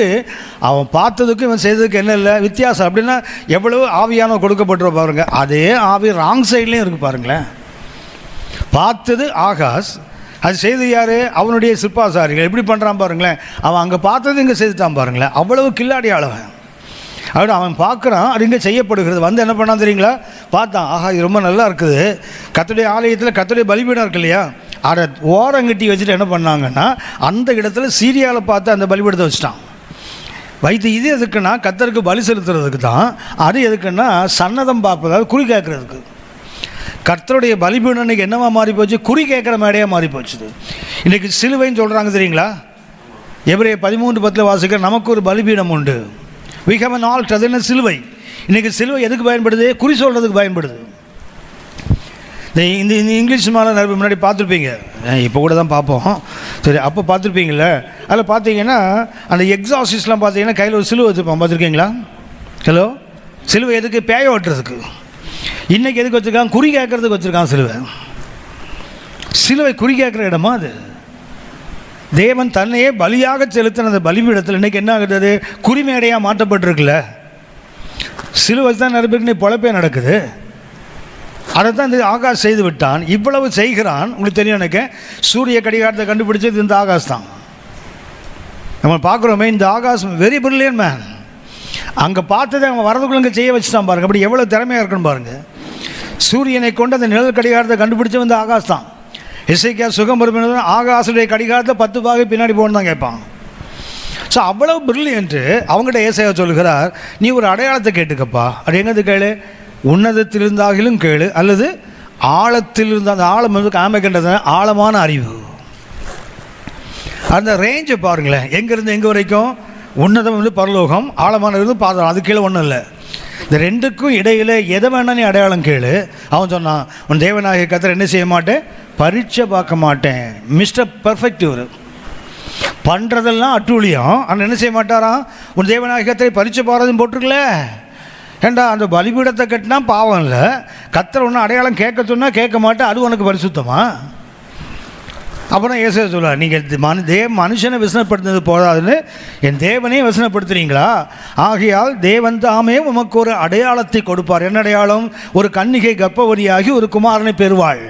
அவன் பார்த்ததுக்கும் இவன் செய்ததுக்கு என்ன இல்லை வித்தியாசம். அப்படின்னா எவ்வளவு ஆவியானோ கொடுக்கப்பட்டுருவ பாருங்க. அதே ஆவி ராங் சைட்லேயும் இருக்குது பாருங்களேன். பார்த்தது ஆகாஷ், அது செய்து யார்? அவனுடைய சிற்பாசாரிகள். எப்படி பண்ணுறான் பாருங்களேன். அவன் அங்கே பார்த்தது இங்கே செய்துட்டான் பாருங்களேன். அவ்வளவு கில்லாடி ஆளவன். அப்படி அவன் பார்க்குறான், அது இங்கே செய்யப்படுகிறது. வந்து என்ன பண்ணான் தெரியுங்களா? பார்த்தான், ஆஹா இது ரொம்ப நல்லா இருக்குது. கர்த்தருடைய ஆலயத்தில் கர்த்தருடைய பலிபீடம் இருக்கு இல்லையா? அதை ஓரங்கட்டி வச்சுட்டு என்ன பண்ணாங்கன்னா, அந்த இடத்துல சீரியாவில் பார்த்து அந்த பலிபீடத்தை வச்சுட்டான். வைத்து இது எதுக்குன்னா கர்த்தருக்கு பலி செலுத்துறதுக்கு தான். அது எதுக்குன்னா சன்னதம் பார்ப்பதாவது குறி கேட்கறதுக்கு. கர்த்தருடைய பலிபீடம் இன்றைக்கி என்னவா மாறி போச்சு? குறி கேட்குற மேடையாக மாறி போச்சுது. இன்றைக்கி சிலுவைன்னு சொல்கிறாங்க தெரியுங்களா? எபிரேயர் 13:10 வாசிக்கிற நமக்கு ஒரு பலிபீடம் உண்டு. we have an altar. அது என்ன? சிலுவை. இன்றைக்கி சிலுவை எதுக்கு பயன்படுது? குறி சொல்கிறதுக்கு பயன்படுது. இந்த இங்கிலீஷ் மேலே நிறைய முன்னாடி பார்த்துருப்பீங்க, இப்போ கூட தான் பார்ப்போம். சரி, அப்போ பார்த்துருப்பீங்கள. அதில் பார்த்தீங்கன்னா அந்த எக்ஸாசிஸ்லாம் பார்த்தீங்கன்னா கையில் ஒரு சிலுவை வச்சுருப்பான். பார்த்துருக்கீங்களா? ஹலோ, சிலுவை எதுக்கு? பேய ஓட்டுறதுக்கு. இன்றைக்கி எதுக்கு வச்சுருக்கான்? குறி கேட்கறதுக்கு வச்சுருக்கான் சிலுவை. சிலுவை குறி கேட்குற இடமா அது? தேவன் தன்னையே பலியாக செலுத்தின அந்த பலிபீடத்தில் இன்றைக்கி என்ன ஆகுது? குறிமேடையாக மாற்றப்பட்டிருக்குல்ல. சிலுவை தான் நிறைய பேருக்கு இன்னைக்கு பொழப்பே நடக்குது. அதை தான் இந்த ஆகாஷ் செய்து விட்டான். இவ்வளவு செய்கிறான். உங்களுக்கு தெரியும், எனக்கு சூரிய கடிகாரத்தை கண்டுபிடிச்சது இந்த ஆகாஷ் தான். நம்ம பார்க்குறோமே, இந்த ஆகாஷ் வெரி பிரில்லியன்ட் மேன். அங்கே பார்த்ததை அவன் வரதுக்குள்ள இங்கே செய்ய வச்சுட்டான் பாருங்க. அப்படி எவ்வளோ திறமையாக இருக்கணும் பாருங்க. சூரியனை கொண்டு அந்த நிழல் கடிகாரத்தை கண்டுபிடிச்ச இந்த ஆகாஷ் தான். இசைக்கா சுகம் பெறும் ஆகாசுடைய கடிகாரத்தை 10 பாகை பின்னாடி போகணும் தான் கேட்பான். ஸோ அவ்வளவு பிரில்லியன்ட்டு. அவங்ககிட்ட ஏசாயா சொல்லுகிறார், நீ ஒரு அடையாளத்தை கேட்டுக்கப்பா. அது எங்கேருந்து கேளு? உன்னதத்தில் இருந்தாகிலும் கேளு, அல்லது ஆழத்தில் இருந்த அந்த ஆழம் வந்து காமிக்கின்றது ஆழமான அறிவு. அந்த ரேஞ்சை பாருங்களேன். எங்கேருந்து எங்கே வரைக்கும்? உன்னதம் வந்து பரலோகம், ஆழமான இருந்து பாதம். அது கீழே ஒன்றும் இல்லை. இந்த ரெண்டுக்கும் இடையில் எதை வேணா நீ அடையாளம் கேளு. அவன் சொன்னான், உன் தேவனாகிய கர்த்தர் என்ன செய்ய மாட்டேன்? பரீட்சை பார்க்க மாட்டேன். Mister perfect. இவர் பண்ணுறதெல்லாம் அட்டூழியம். ஆனால் என்ன செய்ய மாட்டாராம்? உன் தேவனாகிய கர்த்தரை பரீட்சை பாரதும் போட்டிருக்கல. ஏண்டா, அந்த பலிபீடத்தை கட்டினா பாவம் இல்லை. கர்த்தர் ஒன்று அடையாளம் கேட்க சொன்னால் கேட்க மாட்டேன், அது உனக்கு பரிசுத்தமா? அப்புறம் ஏசாயா சொல்லுவார், நீங்கள் மனுஷனை வசனப்படுத்தினது போதாதுன்னு என் தேவனையே வசனப்படுத்துறீங்களா? ஆகையால் தேவன் தாமே உமக்கு ஒரு அடையாளத்தை கொடுப்பார். என்ன அடையாளம்? ஒரு கன்னிகை கர்ப்பவதியாகி ஒரு குமாரனை பெறுவாள்.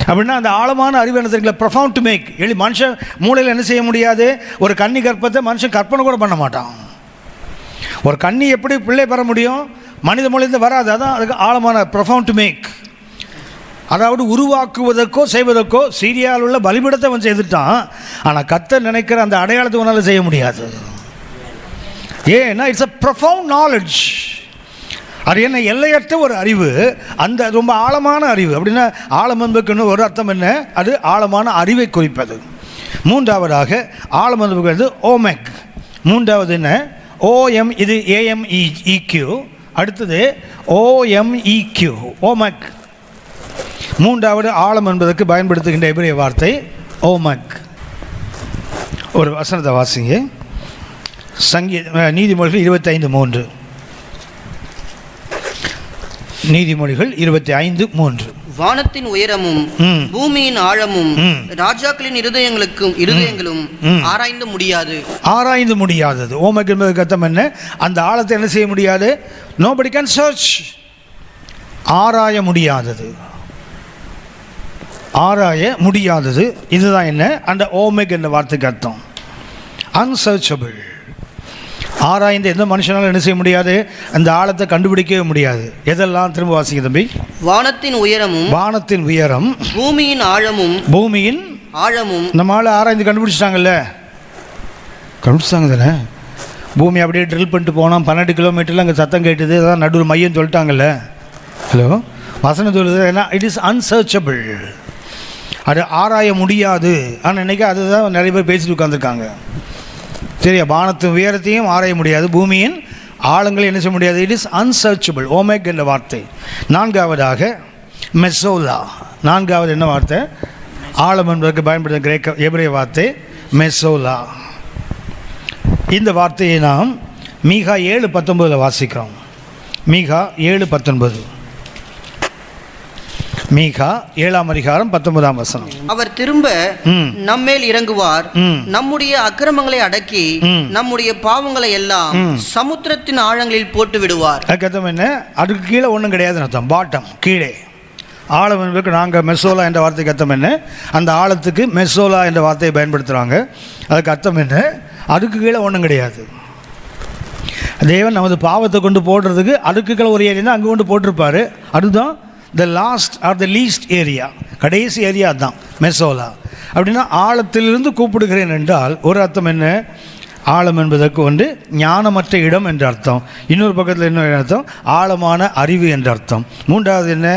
அப்படின்னா அந்த ஆழமான அறிவு என்ன தெரியுங்களா? Profound to make. மனுஷன் மூளையில் என்ன செய்ய முடியாது? ஒரு கன்னி கர்ப்பத்தை மனுஷன் கற்பனை கூட பண்ண மாட்டான். ஒரு கன்னி எப்படி பிள்ளை பெற முடியும்? மனித மூலையிலிருந்து வராது. அதான் அதுக்கு ஆழமான ப்ரொஃபவுண்ட் டு மேக். அதாவது உருவாக்குவதற்கோ செய்வதற்கோ சீரியாவில் உள்ள பலிபீடத்தை அவன் செய்துட்டான். ஆனால் கர்த்தர் நினைக்கிற அந்த அடையாளத்தை உன்னால் செய்ய முடியாது. ஏன்னா இட்ஸ் அ ப்ரொஃபவுண்ட் நாலேஜ். அது என்ன? எல்லையற்ற ஒரு அறிவு, அந்த ரொம்ப ஆழமான அறிவு. அப்படின்னா ஆழம் என்பதுக்கு ஒரு அர்த்தம் என்ன? அது ஆழமான அறிவை குறிப்பது. மூன்றாவதாக ஆழம் என்பது ஓமெக். மூன்றாவது என்ன? ஓஎம், இது ஏஎம்இக்யூ. அடுத்தது ஓஎம்இக்யூ, ஓமக். மூன்றாவது ஆழம் என்பதற்கு பயன்படுத்துகின்ற எபிரேய வார்த்தை ஓமக். ஒரு வசனத்தை வாசிங்க. நீதிமொழிகள் 25:3. நீதிமொழிகள் 25:3. வானத்தின் உயரமும் பூமியின் ஆழமும் ராஜாக்களின் இருதயங்களும் ஆராய்ந்து முடியாது. ஆராய்ந்து முடியாதது. ஓமக் என்பதற்கு அர்த்தம் என்ன? அந்த ஆழத்தை என்ன செய்ய முடியாது? nobody can search. ஆராய முடியாதது, ஆராய முடியாதது. இதுதான் என்ன அந்த ஓமெக் என்ற வார்த்தைக்கு அர்த்தம். அன்சர்ச்சபிள். ஆராய்ந்து எந்த மனுஷனாலும் என்ன செய்ய முடியாது? அந்த ஆழத்தை கண்டுபிடிக்கவே முடியாது. எதெல்லாம்? திரும்ப வாசிக்க தம்பி. வானத்தின் உயரமும், வானத்தின் உயரம், பூமியின் ஆழமும், பூமியின் ஆழமும். நம்ம ஆளை ஆராய்ந்து கண்டுபிடிச்சிட்டாங்கல்ல, கண்டுபிடிச்சாங்க தானே. பூமி அப்படியே ட்ரில் பண்ணிட்டு போனால் 12 கிலோமீட்டரில் அங்கே சத்தம் கேட்டுது, அதான் நடுவில் மையம் சொல்லிட்டாங்கல்ல. ஹலோ, வசனம் சொல்லுது ஏன்னா இட் இஸ் அன்சர்ச்சபிள். அது ஆராய முடியாது. ஆனால் இன்றைக்கி அதுதான் நிறைய பேர் பேசிட்டு உட்காந்துருக்காங்க. சரியா? வானத்தின் உயரத்தையும் ஆராய முடியாது, பூமியின் ஆழங்களை என்ன செய்ய முடியாது. இட் இஸ் அன்சர்ச்சபிள், ஓமெக் என்ற வார்த்தை. நான்காவதாக மெசோலா. நான்காவது என்ன வார்த்தை? ஆழம் என்பதற்கு பயன்படுத்த கிரேக்க எபிரேய வார்த்தை மெசோலா. இந்த வார்த்தையை நாம் மீகா 7:19 வாசிக்கிறோம். மீகா 7:19. மீகா 7ஆம் அதிகாரம் 19ஆம் வசனம். அவர் திரும்ப நம்மேல் இறங்குவார், நம்முடைய அக்கிரமங்களை அடக்கி நம்முடைய பாவங்களை எல்லாம் சமுத்திரத்தின் ஆழங்களில் போட்டு விடுவார். அதுக்கு என்ன? அதுக்கு கீழே ஒன்றும் கிடையாது அர்த்தம். பாட்டம், கீழே. ஆழம் என்பதற்கு நாங்கள் மெசோலா என்ற வார்த்தைக்கு அர்த்தம் என்ன? அந்த ஆழத்துக்கு மெசோலா என்ற வார்த்தையை பயன்படுத்துகிறாங்க. அதுக்கு அர்த்தம் என்ன? அதுக்கு கீழே ஒன்றும் கிடையாது. தேவன் நமது பாவத்தை கொண்டு போடுறதுக்கு அதுக்கு கீழே ஒரு ஏரியா தான் அங்கே கொண்டு போட்டிருப்பார். அதுதான் the last R the least area, கடைசி ஏரியா தான் மெசோலா. அப்படின்னா ஆழத்திலிருந்து கூப்பிடுகிறேன் என்றால் ஒரு அர்த்தம் என்ன? ஆழம் என்பதற்கு ஒன்று ஞானமற்ற இடம் என்ற அர்த்தம். இன்னொரு பக்கத்தில் என்ன அர்த்தம்? ஆழமான அறிவு என்ற அர்த்தம். மூன்றாவது என்ன?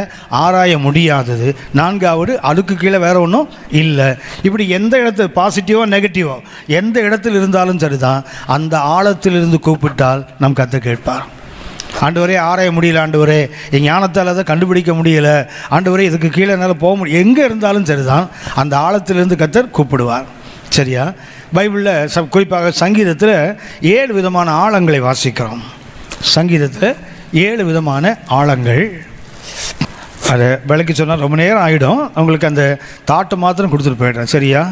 ஆராய முடியாதது. நான்காவது அதுக்கு கீழே வேறு ஒன்றும் இல்லை. இப்படி எந்த இடத்துல பாசிட்டிவோ நெகட்டிவோ எந்த இடத்தில் இருந்தாலும் சரிதான், அந்த ஆழத்திலிருந்து கூப்பிட்டால் நம் கத்தை கேட்பார். ஆண்டவரே ஆராய முடியல, ஆண்டவரே என் ஞானத்தால் அதை கண்டுபிடிக்க முடியலை, ஆண்டவரே இதுக்கு கீழே என்னால் போக முடியும், எங்கே இருந்தாலும் சரிதான் அந்த ஆழத்திலிருந்து கர்த்தர் கூப்பிடுவார். சரியா? பைபிளில் குறிப்பாக சங்கீதத்தில் 7 விதமான ஆழங்களை வாசிக்கிறோம். சங்கீதத்தில் 7 விதமான ஆழங்கள். அதை விளக்கி சொன்னால் ரொம்ப நேரம் ஆகிடும். அவங்களுக்கு அந்த தாட்டை மாத்திரம் கொடுத்துட்டு போய்ட்றேன். சரியா?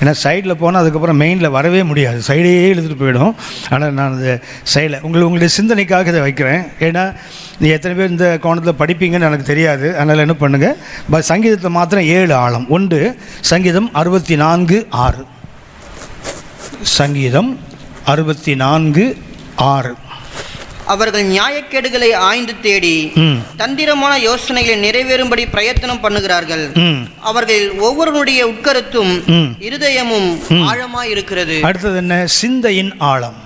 ஏன்னா சைடில் போனால் அதுக்கப்புறம் மெயினில் வரவே முடியாது, சைடே இழுத்துட்டு போயிடும். ஆனால் நான் அந்த சைடில் உங்களுடைய சிந்தனைக்காக இதை வைக்கிறேன். ஏன்னா நீ எத்தனை பேர் இந்த கோணத்தில் படிப்பீங்கன்னு எனக்கு தெரியாது. அதனால் என்ன பண்ணுங்கள், சங்கீதத்தில் மாத்திரம் 7 ஆழம். ஒன்று சங்கீதம் 64:6. சங்கீதம் 64:6. அவர்கள் நியாயக்கேடுகளை ஆய்ந்து தேடி தந்திரமான யோசனைகளை நிறைவேறும்படி பிரயத்தனம் பண்ணுகிறார்கள். அவர்கள் ஒவ்வொருவருடைய உட்கருத்தும் இருதயமும் ஆழமாய் இருக்கிறது. அடுத்தது என்ன? சிந்தையின் ஆழம்.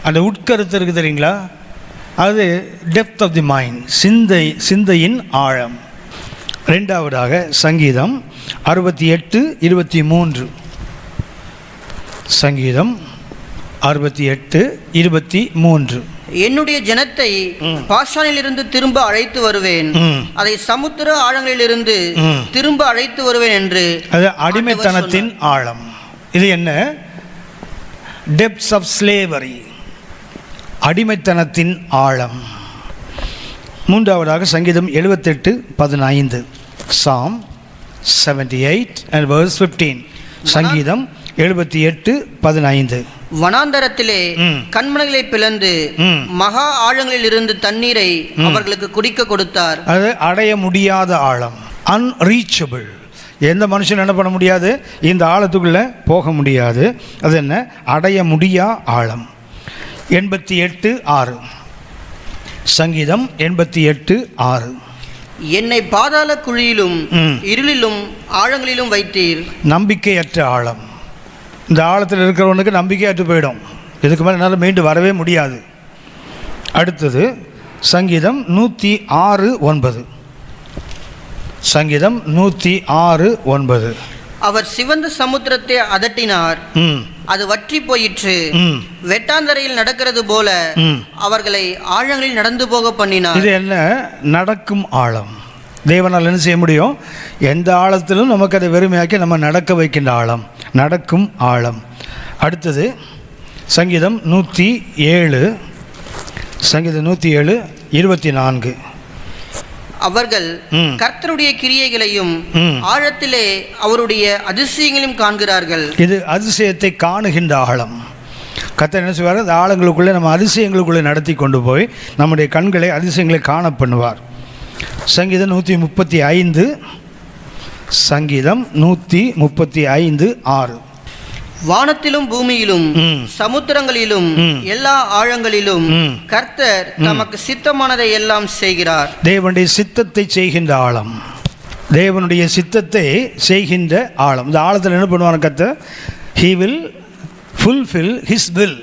அந்த உட்கருத்து இருக்கு தெரியுங்களா, அது டெப்த் ஆஃப் தி மைண்ட், சிந்தையின் ஆழம். ரெண்டாவதாக சங்கீதம் 68:23. சங்கீதம் 68:23. என்னுடைய ஜனத்தை பாசானில் இருந்து திரும்ப அழைத்து வருவேன், அதை சமுத்திர ஆழங்களிலிருந்து திரும்ப அழைத்து வருவேன் என்று. அது அடிமைத்தனத்தின் ஆழம். இது என்ன? டெப்த்ஸ் ஆஃப் ஸ்லேவரி, அடிமைத்தனத்தின் ஆழம். மூன்றாவதாக சங்கீதம் 78:15. Psalm 78:15. சங்கீதம் 78:15. வனாந்தரத்திலே கண்மலைகளை பிளந்து மகா ஆழங்களில் இருந்து தண்ணீரை அவர்களுக்கு குடிக்க கொடுத்தார். அது அடைய முடியாத ஆழம், அன்ரீச்சபிள். எந்த மனுஷன் என்ன பண்ண முடியாது? இந்த ஆழத்துக்குள்ளே போக முடியாது. அது என்ன? அடைய முடியா ஆழம். 88:6. சங்கீதம் 88:6. என்னை பாதாள குழியிலும் இருளிலும் ஆழங்களிலும் வைத்தீர். நம்பிக்கையற்ற ஆழம். இந்த ஆழத்தில் இருக்கிறவனுக்கு நம்பிக்கையற்று போயிடும். இதுக்கு மேலே என்னால் மீண்டு வரவே முடியாது. அடுத்தது சங்கீதம் 106:9. சங்கீதம் 106:9. அவர் சிவந்த சமுத்திரத்தை அதட்டினார், அது வற்றி போயிற்று. வெட்டாந்தரையில் நடக்கிறது போல அவர்களை ஆழங்களில் நடந்து போக பண்ணினார். இது என்ன? நடக்கும் ஆழம். தேவனால் என்ன செய்ய முடியும்? எந்த ஆழத்திலும் நமக்கு அதை வெறுமையாக்கி நம்ம நடக்க வைக்கின்ற ஆழம், நடக்கும் ஆழம். அடுத்தது சங்கீதம் 107. சங்கீதம் 107:24. அவர்கள் கர்த்தருடைய கிரியைகளையும் ஆழத்திலே அவருடைய அதிசயங்களையும் காண்கிறார்கள். இது அதிசயத்தை காணுகின்ற ஆழம். கர்த்தர் என்ன செய்வார்? அந்த ஆழங்களுக்குள்ளே நம்ம அதிசயங்களுக்குள்ளே நடத்தி கொண்டு போய் நம்முடைய கண்களை அதிசயங்களை காண பண்ணுவார். சங்கீதம் 135. சங்கீதம் 135:6. வானத்திலும் பூமியிலும் சமுத்திரங்களிலும் எல்லா ஆழங்களிலும் கர்த்தர் தமக்கு சித்தமானதை எல்லாம் செய்கிறார். தேவனுடைய சித்தத்தை செய்கின்ற ஆழம், தேவனுடைய சித்தத்தை செய்கின்ற ஆழம். இந்த ஆழத்தில் என்ன பண்ணுவாங்க கர்த்தர்? He will fulfill his will.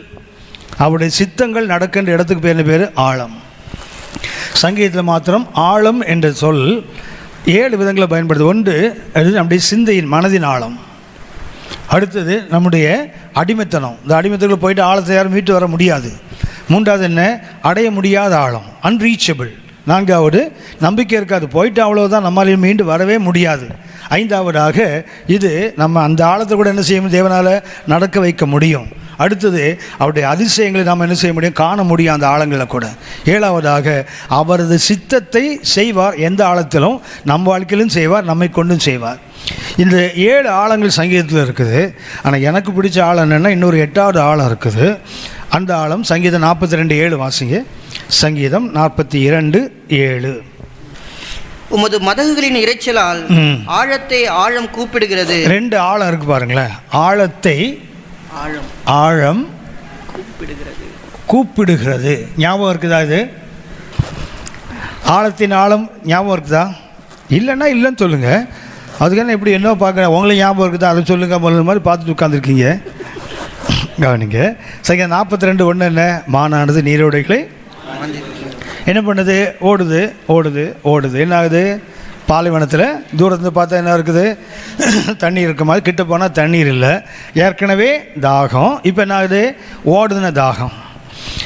அவருடைய சித்தங்கள் நடக்கின்ற இடத்துக்கு பேர் என்ன பேர்? ஆழம். சங்கீதத்தில் மாத்திரம் ஆழம் என்ற சொல் 7 விதங்களை பயன்படுது. ஒன்று, அது நம்முடைய சிந்தையின் மனதின் ஆழம். அடுத்தது நம்முடைய அடிமைத்தனம். இந்த அடிமைத்தனத்தில் போயிட்டு ஆழத்தை யாரும் மீட்டு வர முடியாது. மூன்றாவது என்ன? அடைய முடியாத ஆழம், அன்ரீச்சபிள். நான்காவது, நம்பிக்கை இருக்காது, போயிட்டு அவ்வளோதான், நம்மளால் மீண்டு வரவே முடியாது. ஐந்தாவதாக, இது நம்ம அந்த ஆழத்தை கூட என்ன செய்ய முடியும்? தேவனால் நடக்க வைக்க முடியும். அடுத்தது, அவருடைய அதிசயங்களை நாம் என்ன செய்ய முடியும்? காண முடியும் அந்த ஆழங்களில் கூட. ஏழாவதாக, அவரது சித்தத்தை செய்வார். எந்த ஆழத்திலும் நம் வாழ்க்கையிலும் செய்வார், நம்மை கொண்டும் செய்வார். இந்த 7 ஆழங்கள் சங்கீதத்தில் இருக்குது. ஆனால் எனக்கு பிடிச்ச ஆழம் என்னென்னா, இன்னொரு 8வது ஆழம் இருக்குது. அந்த ஆழம் சங்கீதம் 42:7 வாசிங்க. சங்கீதம் 42:7. உமது மதகுகளின் இறைச்சலால் ஆழத்தை ஆழம் கூப்பிடுகிறது. 2 ஆழம் இருக்கு பாருங்களேன். ஆழத்தை ஆழம் கூப்பிடுகிறது. ஞாபகம் இருக்குதா? இது ஆழத்தின் ஆழம் ஞாபகம் இருக்குதா? இல்லைன்னா இல்லைன்னு சொல்லுங்கள். அதுக்கான எப்படி என்ன பார்க்குறேன்? உங்களுக்கு ஞாபகம் இருக்குதா? அதை சொல்லுங்கள். முதல்ல மாதிரி பார்த்துட்டு உட்காந்துருக்கீங்க. கவனிங்க. சங்கீதம் 42:1 என்ன? மானானது நீரோடைகளை என்ன பண்ணுது? ஓடுது ஓடுது ஓடுது. என்ன ஆகுது? பாலைவனத்தில் தூரத்தில் பார்த்தா என்ன இருக்குது? தண்ணீர் இருக்க மாதிரி. கிட்ட போனால் தண்ணீர் இல்லை. ஏற்கனவே தாகம். இப்போ என்ன ஆகுது? ஓடுதுன்னா தாகம்.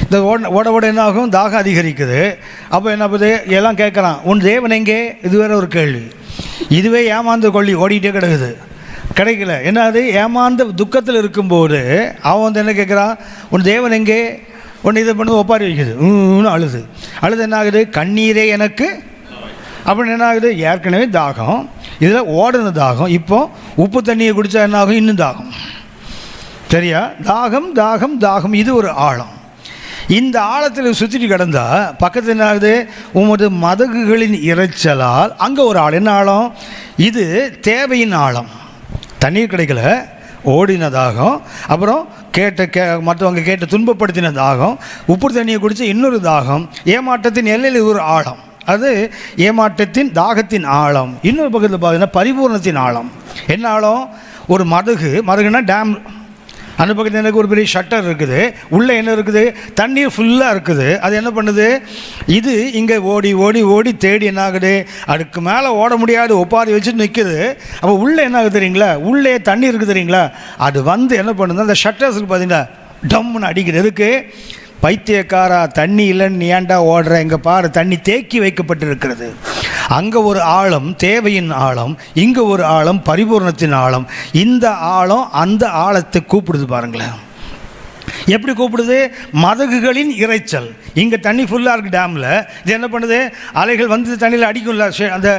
இந்த ஓட ஓட என்ன ஆகும்? தாகம் அதிகரிக்குது. அப்போ என்ன ஆகுது? எல்லாம் கேட்குறான், உன் தேவன் எங்கே? இது வேற ஒரு கேள்வி. இதுவே ஏமாந்து கொள்ளி ஓடிக்கிட்டே கிடக்குது, கிடைக்கல. என்ன அது? ஏமாந்த துக்கத்தில் இருக்கும்போது அவன் வந்து என்ன கேட்குறான்? உன் தேவன் எங்கே? ஒன்று இதை பண்ணி ஒப்பாரி வைக்குது. அழுது அழுது என்ன ஆகுது? கண்ணீரே எனக்கு அப்படின்னு என்ன ஆகுது? ஏற்கனவே தாகம், இதில் ஓடுன தாகம். இப்போ உப்பு தண்ணியை குடித்தா என்ன ஆகும்? இன்னும் தாகம். சரியா? தாகம் தாகம் தாகம். இது ஒரு ஆழம். இந்த ஆழத்தில் சுற்றிட்டு கிடந்தால் பக்கத்தில் என்ன ஆகுது? உமது மதகுகளின் இறைச்சலால் அங்கே ஒரு ஆழம். என்ன ஆழம் இது? தேவையின் ஆழம். தண்ணீர் கிடைக்கல, ஓடின தாகம். அப்புறம் மற்றவங்க கேட்ட துன்பப்படுத்தின தாகம். உப்பு தண்ணியை குடித்து இன்னொரு தாகம். ஏமாற்றத்தின் எல்லையில் ஒரு ஆழம். அது ஏமாற்றத்தின் தாகத்தின் ஆழம். இன்னொரு பக்கத்தில் பார்த்தீங்கன்னா பரிபூர்ணத்தின் ஆழம். என்ன ஆழம்? ஒரு மதகுனா டேம். அந்த பக்கத்தில் எனக்கு ஒரு பெரிய ஷட்டர் இருக்குது. உள்ளே என்ன இருக்குது? தண்ணீர் ஃபுல்லாக இருக்குது. அது என்ன பண்ணுது? இது இங்கே ஓடி ஓடி ஓடி தேடி என்ன ஆகுது? அதுக்கு மேலே ஓட முடியாது, ஒப்பாரி வச்சுட்டு நிற்குது. அப்போ உள்ளே என்ன ஆகுது தெரியுங்களா? உள்ளே தண்ணி இருக்குது தெரியுங்களா? அது வந்து என்ன பண்ணுது? அந்த ஷட்டர்ஸுக்கு பார்த்தீங்கன்னா டம்முன்னு அடிக்குது. எதுக்கு? பைத்தியக்காரா, தண்ணி இல்லைன்னு ஏன்டா ஓடுற? இங்கே பாரு, தண்ணி தேக்கி வைக்கப்பட்டிருக்கிறது. அங்கே ஒரு ஆழம் தேவையின் ஆழம், இங்கே ஒரு ஆழம் பரிபூர்ணத்தின் ஆழம். இந்த ஆழம் அந்த ஆழத்தை கூப்பிடுது பாருங்களேன். எப்படி கூப்பிடுது? மதகுகளின் இறைச்சல். இங்கே தண்ணி ஃபுல்லாக இருக்குது டேமில். இது என்ன பண்ணுது? அலைகள் வந்து தண்ணியில் அடிக்கும்ல, அந்த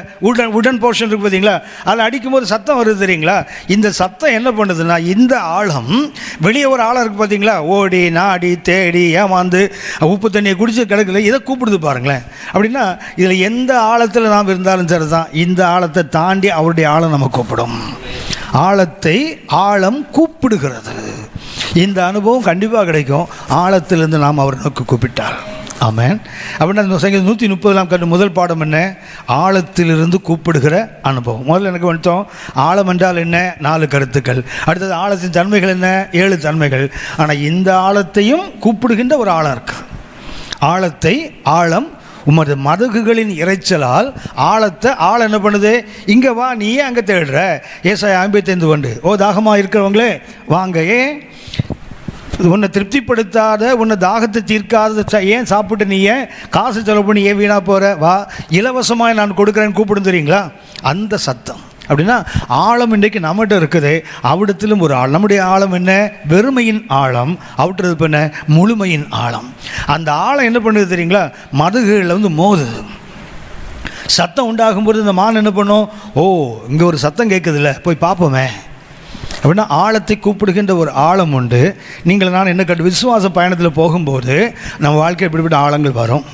உடன் போர்ஷன் இருக்குது பார்த்தீங்களா? அதில் அடிக்கும்போது சத்தம் வருது தெரியுங்களா? இந்த சத்தம் என்ன பண்ணுதுன்னா, இந்த ஆழம் வெளியே ஒரு ஆழம் இருக்குது பார்த்தீங்களா? ஓடி நாடி தேடி ஏமாந்து உப்பு தண்ணியை குடிச்சு கிடக்கல, இதை கூப்பிடுது பாருங்களேன். அப்படின்னா இதில் எந்த ஆழத்தில் நாம் இருந்தாலும் சரி தான், இந்த ஆழத்தை தாண்டி அவருடைய ஆழம் நம்ம கூப்பிடும். ஆழத்தை ஆழம் கூப்பிடுகிறது. இந்த அனுபவம் கண்டிப்பாக கிடைக்கும் ஆழத்திலிருந்து நாம் அவர் நோக்கி கூப்பிட்டார். ஆமென். அப்படின்னா இந்த சங்கீதம் 130 கண்டு முதல் பாடம் என்ன? ஆழத்திலிருந்து கூப்பிடுகிற அனுபவம். முதல்ல எனக்கு வந்துட்டோம், ஆழம் என்றால் என்ன? 4 கருத்துக்கள். அடுத்தது ஆழத்தின் தன்மைகள் என்ன? 7 தன்மைகள். ஆனால் இந்த ஆழத்தையும் கூப்பிடுகின்ற ஒரு ஆழம் இருக்கு. ஆழத்தை ஆழம் உமது மதகுகளின் இறைச்சலால் ஆழ என்ன பண்ணுது? இங்கே வா, நீ ஏன் அங்கே தேடுற? ஏசாயா 55:1. ஓ தாகமாக இருக்கிறவங்களே வாங்க. ஏன் உன்னை திருப்திப்படுத்தாத, உன்னை தாகத்தை தீர்க்காத ஏன் சாப்பிட்டு நீ ஏன் காசு செலவு பண்ணி ஏன் வீணாக போகிற? வா, இலவசமாக நான் கொடுக்குறேன்னு கூப்பிடும் தெரியுங்களா? அந்த சத்தம். அப்படின்னா ஆழம் இன்றைக்கு நம்மகிட்ட இருக்குது, அவிடத்திலும் ஒரு ஆழம். நம்முடைய ஆழம் என்ன? வெறுமையின் ஆழம். அவற்றது இப்போ என்ன? முழுமையின் ஆழம். அந்த ஆழம் என்ன பண்ணுது தெரியுங்களா? மதகுகளில் மோதுது. சத்தம் உண்டாகும்போது இந்த மான் என்ன பண்ணும்? ஓ, இங்கே ஒரு சத்தம் கேட்குதுல்ல, போய் பார்ப்போமே அப்படின்னா ஆழத்தை கூப்பிடுகின்ற ஒரு ஆழம் உண்டு. நீங்கள் நான் என்ன கட்டு விசுவாச பயணத்தில் போகும்போது நம்ம வாழ்க்கை இப்படிப்பட்ட ஆழங்கள் வரும்.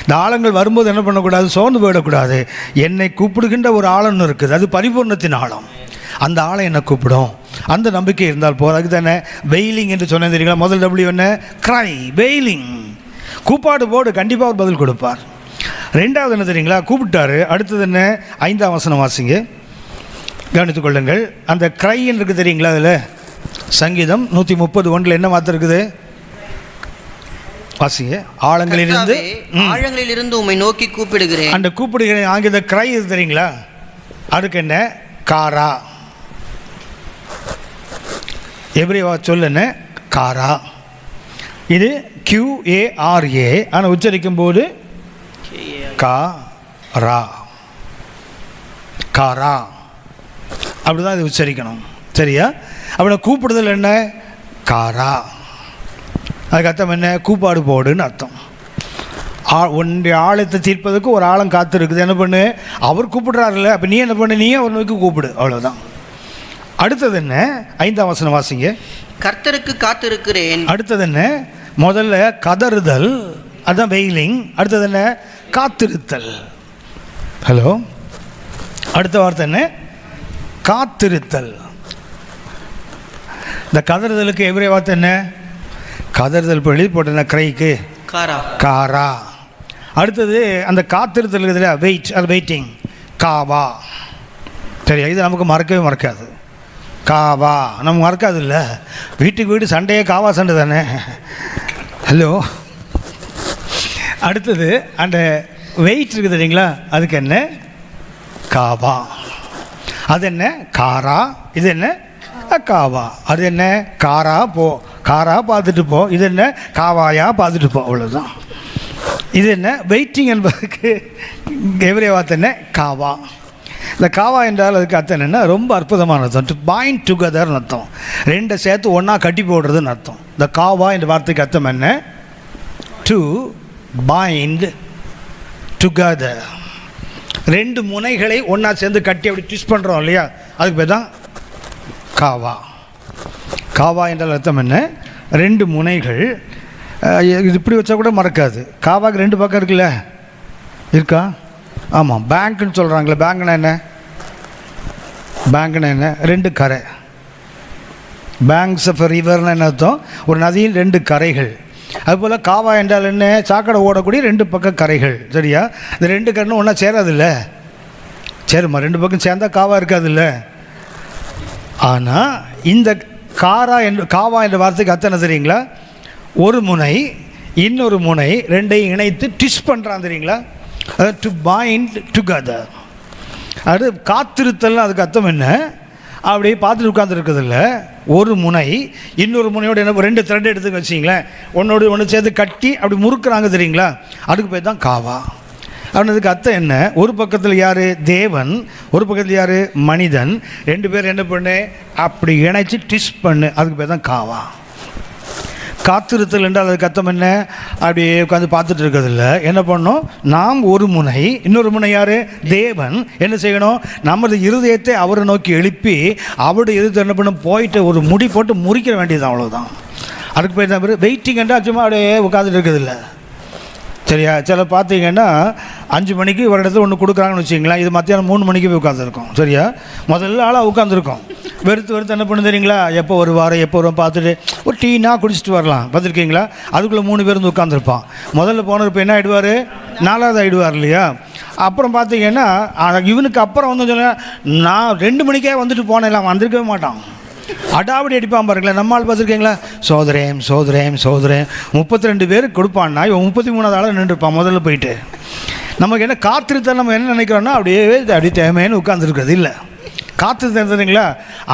இந்த ஆழங்கள் வரும்போது என்ன பண்ணக்கூடாது? சோர்ந்து போயிடக்கூடாது. என்னை கூப்பிடுகின்ற ஒரு ஆழம்னு இருக்குது, அது பரிபூர்ணத்தின் ஆழம். அந்த ஆழம் என்னை கூப்பிடும். அந்த நம்பிக்கை இருந்தால் போதும். அதுக்கு தானே வெயிலிங் என்று சொன்னேன் தெரியுங்களா? முதல் டபிள்யூ என்ன? Cry, wailing. கூப்பாடு போடு, கண்டிப்பாக அவர் பதில் கொடுப்பார். ரெண்டாவது என்ன தெரியுங்களா? கூப்பிட்டாரு. அடுத்தது என்ன? 5ஆம் வசனம் வாசிங்க, கவனித்துக் கொள்ளுங்கள். அந்த க்ரைன்னு இருக்குது தெரியுங்களா? அதில் சங்கீதம் 130:1 என்ன வார்த்தை இருக்குது? வாசிங்க. ஆழங்களிலிருந்து உம்மை நோக்கி கூப்பிடுகிறேன். அந்த கூப்பிடுகிறேன் ஆங்கில க்ரை இது தெரியுங்களா? அதுக்கு என்ன? காரா. எபிரேய சொல் என்ன? காரா. இது QARA. ஆனால் உச்சரிக்கும் போது காரா, காரா அப்படிதான் இது உச்சரிக்கணும். சரியா? அப்படின்னா கூப்பிடுதல் என்ன? காரா. அதுக்கு அர்த்தம் என்ன? கூப்பாடு போடுன்னு அர்த்தம். ஒன்றைய ஆழத்தை தீர்ப்பதற்கு ஒரு ஆழம் காத்து இருக்குது. என்ன பண்ணு? அவர் கூப்பிடுறாருல்ல, அப்போ நீ என்ன பண்ணு? நீயே அவர் நோக்கி கூப்பிடு, அவ்வளோதான். அடுத்தது என்ன? 5ஆம் வசனம் வாசிங்க. கர்த்தருக்கு காத்திருக்கிறேன். அடுத்தது என்ன? முதல்ல கதறுதல், அதுதான் வெயிலிங். அடுத்தது என்ன? காத்திருத்தல். ஹலோ, அடுத்த வார்த்தை என்ன? காத்திருத்தல். இந்த கதறுதலுக்கு எவரே வார்த்தை என்ன? கதறுதல் பள்ளி போட்ட க்ரைக்கு காரா, காரா. அடுத்தது அந்த காத்திருத்தல் இருக்குதுல்ல, வெயிட், அது வெயிட்டிங், காவா. சரியா? இது நமக்கு மறக்கவே மறக்காது. காவா நமக்கு மறக்காது இல்லை? வீட்டுக்கு வீடு சண்டையே காவா சண்டை தானே. ஹலோ, அடுத்தது அந்த வெயிட் இருக்குது இல்லைங்களா? அதுக்கு என்ன? காவா. அது என்ன? காரா. இது என்ன? காவா. அது என்ன? காரா போ, காரா பார்த்துட்டு போ. இது என்ன? காவாயா பார்த்துட்டு போ, அவ்வளோதான். இது என்ன? வெயிட்டிங் என்பதுக்கு எவரே வார்த்தை என்ன? காவா. இந்த காவா என்றால் அதுக்கு அர்த்தம் என்னென்னா ரொம்ப அற்புதமான அர்த்தம். டு பைண்ட் டுகெதர்னு அர்த்தம். ரெண்டை சேர்த்து ஒன்றா கட்டி போடுறதுன்னு அர்த்தம். இந்த காவா என்ற வார்த்தைக்கு அர்த்தம் என்ன? To bind together. ரெண்டு முனைகளை ஒன்றா சேர்ந்து கட்டி அப்படி ட்விஸ்ட் பண்ணுறோம் இல்லையா? அதுக்கு பேர் தான் காவா. காவா என்றால் அர்த்தம் என்ன? ரெண்டு முனைகள். இது இப்படி வச்சா கூட மறக்காது. காவாக்கு ரெண்டு பக்கம் இருக்குல்ல, இருக்கா? ஆமாம், பேங்க்குன்னு சொல்கிறாங்களே. பேங்க்னா என்ன? பேங்க்னா என்ன? ரெண்டு கரை. பேங்க்ஸ் ஆஃப் ரிவர்னு என்ன அர்த்தம்? ஒரு நதியின் ரெண்டு கரைகள். அதுபோல் காவா என்றால் என்ன? சாக்கடை ஓடக்கூடிய ரெண்டு பக்கம் கரைகள். சரியா? இந்த ரெண்டு கரைன்னு ஒன்றா சேராதில்ல? சரிம்மா, ரெண்டு பக்கம் சேர்ந்தால் காவா இருக்காதுல்ல? ஆனால் இந்த காவா என்ற வார்த்தைக்கு அர்த்தம் என்ன தெரியுங்களா? ஒரு முனை இன்னொரு முனை ரெண்டையும் இணைத்து ட்விஸ்ட் பண்ணுறான் தெரியுங்களா? அதாவது டு பைண்ட் டுகெதர். அது காத்திருத்தல். அதுக்கு அர்த்தம் என்ன? அப்படியே பார்த்துட்டு உட்காந்துருக்குதில்ல, ஒரு முனை இன்னொரு முனையோடு என்ன, ரெண்டு த்ரெட் எடுத்து வச்சிங்களேன், ஒன்றோடு ஒன்று சேர்த்து கட்டி அப்படி முறுக்குறாங்க தெரியுங்களா? அதுக்கு பேர் தான் காவா. அவனதுக்கு அர்த்தம் என்ன? ஒரு பக்கத்தில் யார்? தேவன். ஒரு பக்கத்தில் யார்? மனிதன். ரெண்டு பேர் என்ன பண்ணு? அப்படி இணைச்சி ட்விஸ்ட் பண்ணு. அதுக்கு பேர் தான் காவா. காத்திருத்தல் என்றால் அதுக்கு அர்த்தம் என்ன? அப்படியே உட்காந்து பார்த்துட்டு இருக்கிறதில்ல. என்ன பண்ணணும்? நாம் ஒரு முனை, இன்னொரு முனை யார்? தேவன். என்ன செய்யணும்? நமது இருதயத்தை அவரை நோக்கி எழுப்பி அவருடைய இருதயத்தை என்ன பண்ணணும்? போயிட்டு ஒரு முடி போட்டு முறிக்கிற வேண்டியது, அவ்வளோதான். அதுக்கு பேர் தான் வெயிட்டிங் என்றால் சும்மா அப்படியே உட்காந்துட்டு இருக்கிறதில்ல. சரியா? சில பார்த்தீங்கன்னா 5 மணிக்கு ஒரு இடத்துல ஒன்று கொடுக்குறாங்கன்னு வச்சிங்களேன், இது மத்தியானம் 3 மணிக்கு போய் உட்காந்துருக்கோம். சரியா? முதல்ல ஆளாக உட்காந்துருக்கோம். வெறுத்து என்ன பண்ணு தெரியுங்களா? எப்போ வருவார் எப்போ வரும் பார்த்துட்டு ஒரு டீனா குடிச்சிட்டு வரலாம். பார்த்துருக்கீங்களா? அதுக்குள்ளே 3 பேர் வந்து உட்காந்துருப்பான். முதல்ல போனது இப்போ என்ன ஆகிடுவார்? 4வது ஆகிடுவார் இல்லையா? அப்புறம் பார்த்தீங்கன்னா இவனுக்கு அப்புறம் வந்து சொன்னால் நான் 2 மணிக்கே வந்துட்டு போனேன், அவன் வந்திருக்கவே மாட்டான். அடாவடி அடிப்பான் பாருங்களேன். நம்மால் பார்த்துருக்கீங்களா? சோதரேன் 32 பேருக்கு கொடுப்பான்னா இவன் 33வது ஆளாக நின்றுப்பான் முதல்ல போயிட்டு. நமக்கு என்ன காத்திருத்தல், நம்ம என்ன நினைக்கிறோன்னா அப்படியே தேமைன்னு உட்காந்துருக்குறது இல்லை. காத்திருத்தல் தெரியுங்களா?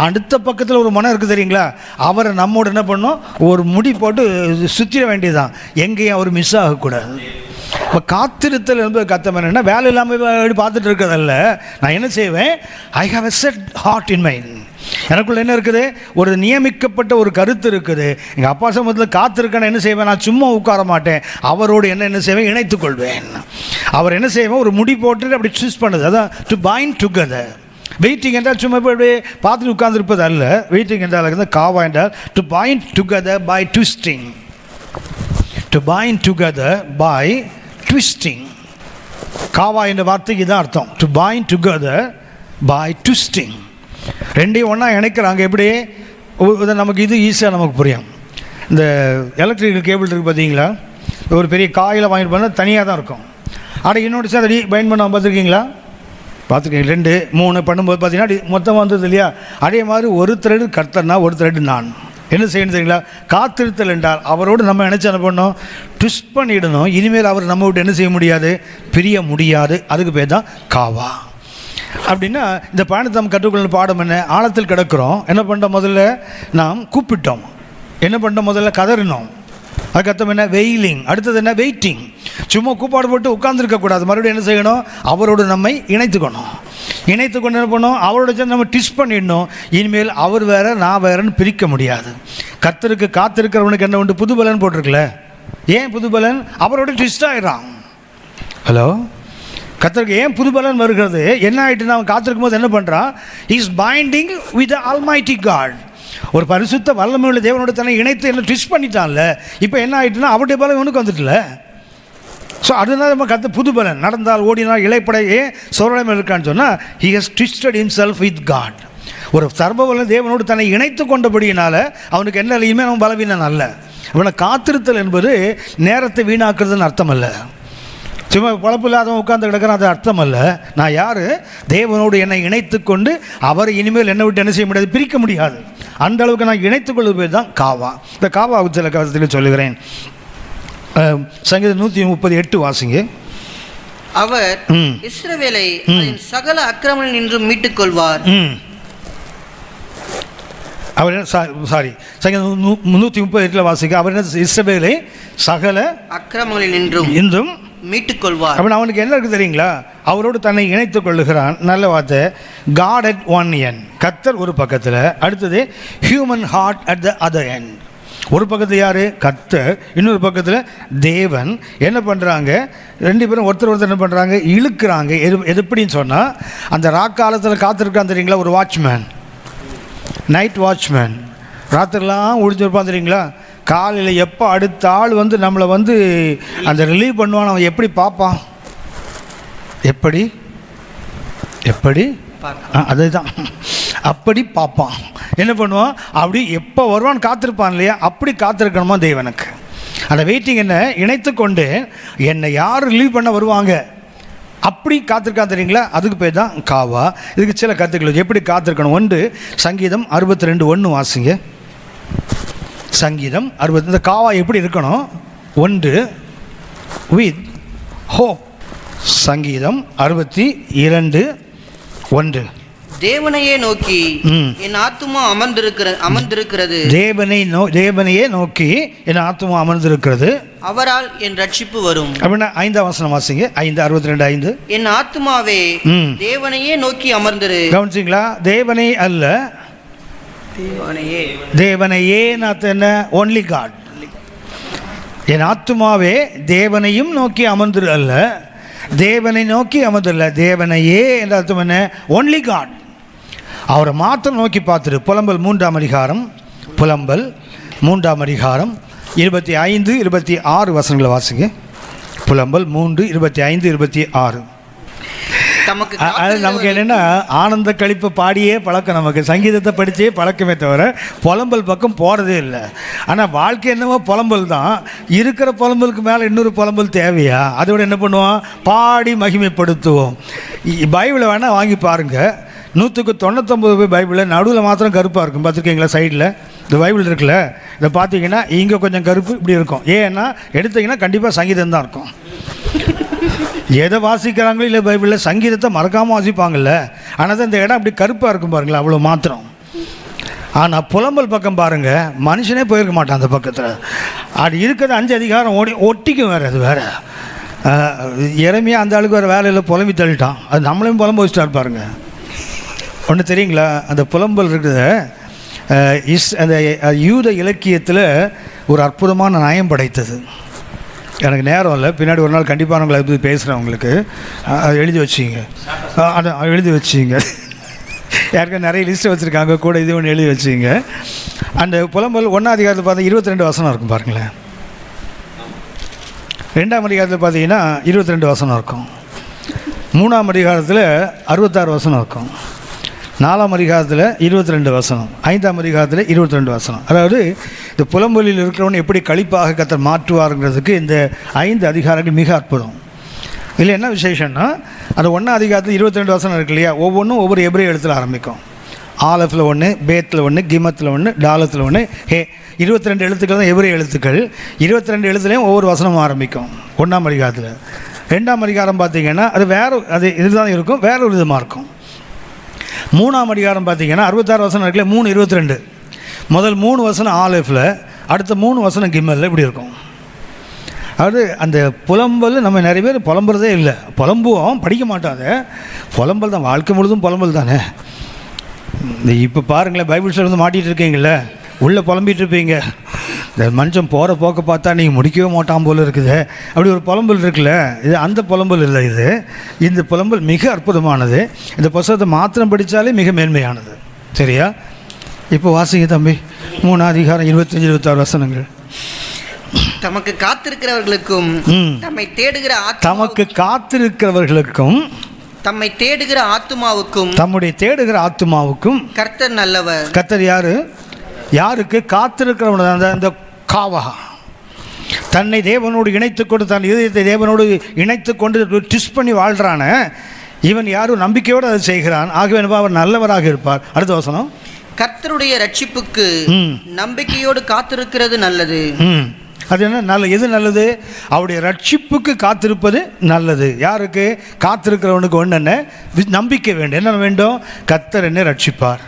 அடுத்த பக்கத்தில் ஒரு மனம் இருக்குது தெரியுங்களா? அவரை நம்மோடு என்ன பண்ணோம், ஒரு முடி போட்டு சுற்றிட வேண்டியதுதான், எங்கேயும் அவர் மிஸ் ஆகக்கூடாது. இப்போ காத்திருத்தல் என்பது கத்தம் என்ன, வேலை இல்லாமல் பார்த்துட்டு இருக்கிறதல்ல. நான் என்ன செய்வேன், I have a set heart in mind. எனக்குள்ள என்ன இருக்குது, ஒரு நியமிக்கப்பட்ட ஒரு கருத்து இருக்குது. எங்கள் அப்பா சமூகத்தில் காத்திருக்கேன்னு என்ன செய்வேன், நான் சும்மா உட்கார மாட்டேன், அவரோடு என்ன செய்வேன், இணைத்துக் கொள்வேன். அவர் என்ன செய்வேன், ஒரு முடி போட்டு அப்படி சூஸ் பண்ணுது, அதான் டு பைண்ட் டுகெதர். வெயிட்டிங் என்றால் சும்மா இப்போ அப்படியே பார்த்துட்டு உட்கார்ந்துருப்பது அல்ல. வெயிட்டிங் என்றால் காவா என்றால் to bind together by twisting. To bind together by twisting. காவா என்ற வார்த்தைக்கு தான் அர்த்தம், to bind together by twisting. ரெண்டையும் ஒன்றா இணைக்கிறாங்க. எப்படி நமக்கு இது ஈஸியாக நமக்கு புரியும். இந்த எலக்ட்ரிக்கல் கேபிள் இருக்குது பார்த்தீங்களா, ஒரு பெரிய காயில் வாங்கிட்டு போனால் தனியாக தான் இருக்கும். ஆனால் இன்னொரு சார் அடி பைண்ட் பண்ண பார்த்துருக்கீங்களா? பார்த்துருக்கீங்க. 2 3 பண்ணும்போது பார்த்தீங்கன்னா மொத்தமாக வந்தது இல்லையா? அதே மாதிரி ஒரு த்ரெட்டு கர்த்தர்னா ஒரு த்ரெட்டு நான். என்ன செய்யணும் தெரியுங்களா? காத்திருத்தல் என்றால் அவரோடு நம்ம நினச்சி என்ன பண்ணோம், ட்விஸ்ட் பண்ணிடணும். இனிமேல் அவர் நம்ம விட்டு என்ன செய்ய முடியாது, பிரிய முடியாது. அதுக்கு பேர் தான் காவா. அப்படின்னா இந்த பயணத்தை நம்ம கற்றுக்கொள்ள பாடம் என்ன, ஆழத்தில் கிடக்கிறோம். என்ன பண்ணுறோம், முதல்ல நாம் கூப்பிட்டோம். என்ன பண்ணுறோம், முதல்ல கதறினோம். அதுக்கப்புறம் என்ன, வெயிலிங். அடுத்தது என்ன, வெயிட்டிங். சும்மா கூப்பாடு போட்டு உட்கார்ந்துருக்கக்கூடாது. மறுபடியும் என்ன செய்யணும், அவரோடு நம்மை இணைத்துக்கணும். இணைத்துக்கொண்டு என்ன பண்ணோம், அவரோட சேர்ந்து நம்ம டிஸ்ட் பண்ணிடணும். இனிமேல் அவர் வேறு நான் வேறுன்னு பிரிக்க முடியாது. கர்த்தருக்கு காத்திருக்கிறவனுக்கு என்ன உண்டு, புது பலன் போட்டிருக்குல்ல. ஏன் புது பலன், அவரோட ட்விஸ்ட் ஆகிடறான். ஹலோ, கர்த்தருக்கு ஏன் புது பலன் வருகிறது, என்ன ஆகிட்டுன்னா அவன் காத்திருக்கும் போது என்ன பண்ணுறான், is binding with almighty God. ஒரு பரிசுத்த வல்லமையுள்ள தேவனோட தன்னை இணைத்து என்ன ட்விஸ்ட் பண்ணிட்டான்ல. இப்போ என்ன ஆகிட்டுன்னா அவருடைய பலன் இவனுக்கு வந்துட்டுல. ஸோ அதனால நம்ம கற்று புது பலன், நடந்தால் ஓடினால் இலைப்படையே சோழமை இருக்கான்னு சொன்னால் he has twisted himself with God. ஒரு சர்வவல்ல தேவனோடு தன்னை இணைத்து கொண்டபடியினால அவனுக்கு என்ன இல்லையுமே அவன் பலவீனன் அல்ல. இவனை காத்திருத்தல் என்பது நேரத்தை வீணாக்குறதுன்னு அர்த்தம் அல்ல. சும்மா குழப்பு இல்லாதவன் உட்கார்ந்து கிடக்கிறான், அது அர்த்தம் அல்ல. நான் யார், தேவனோடு என்னை இணைத்து கொண்டு அவரை இனிமேல் என்னை விட்டு என்ன செய்ய முடியாது, பிரிக்க முடியாது. அந்த அளவுக்கு நான் இணைத்துக் கொள்வது பேர் தான் காவா. இந்த காவாவுக்கு சில கருத்தில் சொல்லுகிறேன். சங்கீதம் 138 வாசிங்க. அவர் இஸ்ரவேலை சகல அக்கிரமங்களில் நின்று மீட்டுக் கொள்வார். அவர் சங்கீதம் 138 வாசிக்க, அவர் என்ன, இஸ்ரவேலை சகல அக்கிரமங்களில் நின்றும் மீட்டுக் கொள்வார். அப்போ அவனுக்கு என்ன இருக்குது தெரியுங்களா, அவரோடு தன்னை இணைத்துக் கொள்ளுகிறான். நல்ல வார்த்தை. காட் அட் ஒன் எண்ட், கர்த்தர் ஒரு பக்கத்தில், அடுத்தது human heart at the other end. ஒரு பக்கத்தில் யார், கர்த்தர், இன்னொரு பக்கத்தில் தேவன். என்ன பண்ணுறாங்க, ரெண்டு பேரும் ஒருத்தர் என்ன பண்ணுறாங்க, இழுக்கிறாங்க. எப்படின்னு சொன்னால், அந்த ராக்காலத்தில் காத்திருக்கான் தெரியுங்களா, ஒரு வாட்ச்மேன், நைட் வாட்ச்மேன், ராத்திரிலாம் ஒழிஞ்சிருப்பான் தெரியுங்களா. காலையில் எப்போ அடுத்த ஆள் வந்து நம்மளை வந்து அந்த ரிலீவ் பண்ணுவான், அவன் எப்படி பார்ப்பான், எப்படி அதுதான் அப்படி பார்ப்பான். என்ன பண்ணுவான், அப்படி எப்போ வருவான் காத்திருப்பான் இல்லையா, அப்படி காத்திருக்கணுமா தேவனுக்கு. அந்த வெயிட்டிங் என்ன, இணைத்து கொண்டு என்னை யார் ரிலீவ் பண்ண வருவாங்க அப்படி காத்திருக்கான் தெரியுங்களா, அதுக்கு பேர் தான் காவா. இதுக்கு சில கருத்துக்கள் எப்படி காத்திருக்கணும். ஒன்று சங்கீதம் 62:1 வாசிங்க. சங்கீதம் 60. இந்த காவா எப்படி இருக்கணும், ஒன்று வித் ஹோப். சங்கீதம் 62:1. தேவனையே நோக்கி என் ஆத்துமா அமர்ந்திருக்கிறது. தேவனையே நோக்கி என் ஆத்துமா அமர்ந்திருக்கிறது, அவரால் என் ரட்சிப்பு வரும். அப்படின்னா 5ஆம் வசனம் வாசிங்க. 5:62. என் ஆத்துமாவே தேவனையே நோக்கி அமர்ந்திரு. கவனிச்சிங்களா, தேவனை அல்ல, தேவனையே என்ன, ஒன்லி காட். என் ஆத்துமாவே தேவனையும் நோக்கி அமர்ந்திரு அல்ல, தேவனை நோக்கி அமர்ந்தில்ல, தேவனையே என்ற அர்த்தம் என்ன, ஒன்லி காட். அவரை மாத்திரம் நோக்கி பார்த்துரு. புலம்பல் 3ஆம் அதிகாரம், புலம்பல் 3ஆம் அதிகாரம் 25, 26 வசனங்களை வாசிங்க. புலம்பல் 3, 25, 26. நமக்கு என்னென்னா ஆனந்த கழிப்பு பாடியே பழக்கம், நமக்கு சங்கீதத்தை படித்தே பழக்கமே தவிர புலம்பல் பக்கம் போகிறதே இல்லை. ஆனால் வாழ்க்கை என்னவோ புலம்பல் தான். இருக்கிற புலம்பலுக்கு மேலே இன்னொரு புலம்பல் தேவையா, அதோட என்ன பண்ணுவோம், பாடி மகிமைப்படுத்துவோம். பைபிளை வேணால் வாங்கி பாருங்கள். 199 பைபிளில் நடுவில் மாத்திரம் கருப்பாக இருக்கும். பார்த்துருக்கீங்களா? சைடில் இந்த பைபிள் இருக்குல்ல, இதை பார்த்தீங்கன்னா இங்கே கொஞ்சம் கருப்பு இப்படி இருக்கும். ஏன்னா எடுத்தீங்கன்னா கண்டிப்பாக சங்கீதம் தான் இருக்கும். எதை வாசிக்கிறாங்களோ இல்லை பைபிளில் சங்கீதத்தை மறக்காமல் வாசிப்பாங்கல்ல, ஆனால் தான் இந்த இடம் அப்படி கருப்பாக இருக்கும் பாருங்களேன், அவ்வளோ மாத்திரம். ஆனால் புலம்பல் பக்கம் பாருங்கள், மனுஷனே போயிருக்க மாட்டான் அந்த பக்கத்தில். அது இருக்கிறது 5 அதிகாரம் ஒட்டிக்கும் வேறு. அது வேறு இறமையாக அந்த ஆளுக்கு வேறு வேலையில் புலம்பி தள்ளிட்டான். அது நம்மளையும் புலம்ப வச்சுட்டா இருப்பாருங்க. ஒன்று தெரியுங்களா? அந்த புலம்பல் இருக்குது அந்த யூத இலக்கியத்தில் ஒரு அற்புதமான நயம் படைத்தது. எனக்கு நேரம் இல்லை, பின்னாடி ஒரு நாள் கண்டிப்பாக உங்களை அதை பற்றி பேசுகிறேன். உங்களுக்கு அதை எழுதி வச்சிங்க, அதை எழுதி வச்சிங்க. யாருக்கும் நிறைய லிஸ்ட்டை வச்சுருக்காங்க கூட, இது ஒன்று எழுதி வச்சுங்க. அந்த புலம்பல் 1ஆம் அதிகாரத்தில் பார்த்தா 22 வசனம் இருக்கும் பாருங்களேன். 2ஆம் அதிகாரத்தில் பார்த்தீங்கன்னா 22 வசனம் இருக்கும். 3ஆம் அதிகாரத்தில் 66 வசனம் இருக்கும். 4ஆம் அதிகாரத்தில் 22 வசனம். 5ஆம் அதிகாரத்தில் 22 வசனம். அதாவது இந்த புலம்பலில் இருக்கிறவன் எப்படி களிப்பாக கர்த்தர் மாற்றுவாருங்கிறதுக்கு இந்த 5 அதிகாரங்கள் மிக அற்புதம். இதில் என்ன விசேஷம்னா, அந்த 1ஆம் அதிகாரத்தில் 22 வசனம் இருக்கு இல்லையா, ஒவ்வொன்றும் ஒவ்வொரு எபிரேய எழுத்தில் ஆரம்பிக்கும். ஆலஃபில் 1, பேத்தில் 1, கிமத்தில் 1, டாலத்தில் 1, ஹே. 22 எழுத்துக்கள் தான் எபிரேய எழுத்துக்கள். 22 எழுத்துலேயும் ஒவ்வொரு வசனமும் ஆரம்பிக்கும் 1ஆம் அதிகாரத்தில். 2ஆம் அதிகாரம் பார்த்தீங்கன்னா அது வேறு, அது இதுதான் இருக்கும், வேற ஒரு விதமாக இருக்கும். 3ஆம் அதிகாரம் பார்த்தீங்கன்னா 66 வசனம் இருக்குல்ல, 3:22. முதல் 3 வசனம் ஆலஃபில், அடுத்த 3 வசனம் கிம்மலில் இப்படி இருக்கும். அதாவது அந்த புலம்பல் நம்ம நிறைய பேர் புலம்புறதே இல்லை. புலம்புவோம், படிக்க மாட்டாங்க. புலம்பல் தான் வாழ்க்கை முழுதும் புலம்பல் தானே. இந்த இப்போ பாருங்களேன், பைபிள் ஸ்டோர் வந்து மாட்டிகிட்டு இருக்கீங்களே, உள்ளே புலம்பிகிட்டு இருப்பீங்க. இந்த மனுஷன் போகிற போக்க பார்த்தா நீங்கள் முடிக்கவே மாட்டான் போல் இருக்குது, அப்படி ஒரு புலம்பல் இருக்குல்ல. இது அந்த புலம்பல் இல்லை. இந்த புலம்பல் மிக அற்புதமானது. இந்த புத்தகத்தை மாத்திரம் படித்தாலே மிக மேன்மையானது. சரியா? இப்போ வாசிங்க தம்பி. 3ஆம் அதிகாரம் 25-26 வசனங்கள். தமக்கு காத்திருக்கிறவர்களுக்கும் தம்மை தேடுகிற தமக்கு காத்திருக்கிறவர்களுக்கும் தம்மை தேடுகிற ஆத்துமாவுக்கும் தம்முடைய தேடுகிற ஆத்துமாவுக்கும் கர்த்தர் நல்லவர். கர்த்தர் யாரு? யாருக்கு? காத்திருக்கிறவன். அந்த காவா தன்னை தேவனோடு இணைத்து கொண்டு, தன் இதயத்தை தேவனோடு இணைத்து கொண்டு ட்விஸ்ட் பண்ணி வாழ்கிறான இவன் யாரும் நம்பிக்கையோடு அதை செய்கிறான். ஆகவே அவர் நல்லவராக இருப்பார். அடுத்த வசனம், கர்த்தருடைய ரட்சிப்புக்கு நம்பிக்கையோடு காத்திருக்கிறது நல்லது. அது என்ன நல்ல? எது நல்லது? அவருடைய ரட்சிப்புக்கு காத்திருப்பது நல்லது. யாருக்கு? காத்திருக்கிறவனுக்கு ஒன்று என்ன? நம்பிக்கை வேண்டும். என்ன வேண்டும்? கர்த்தர் என்னை ரட்சிப்பார்,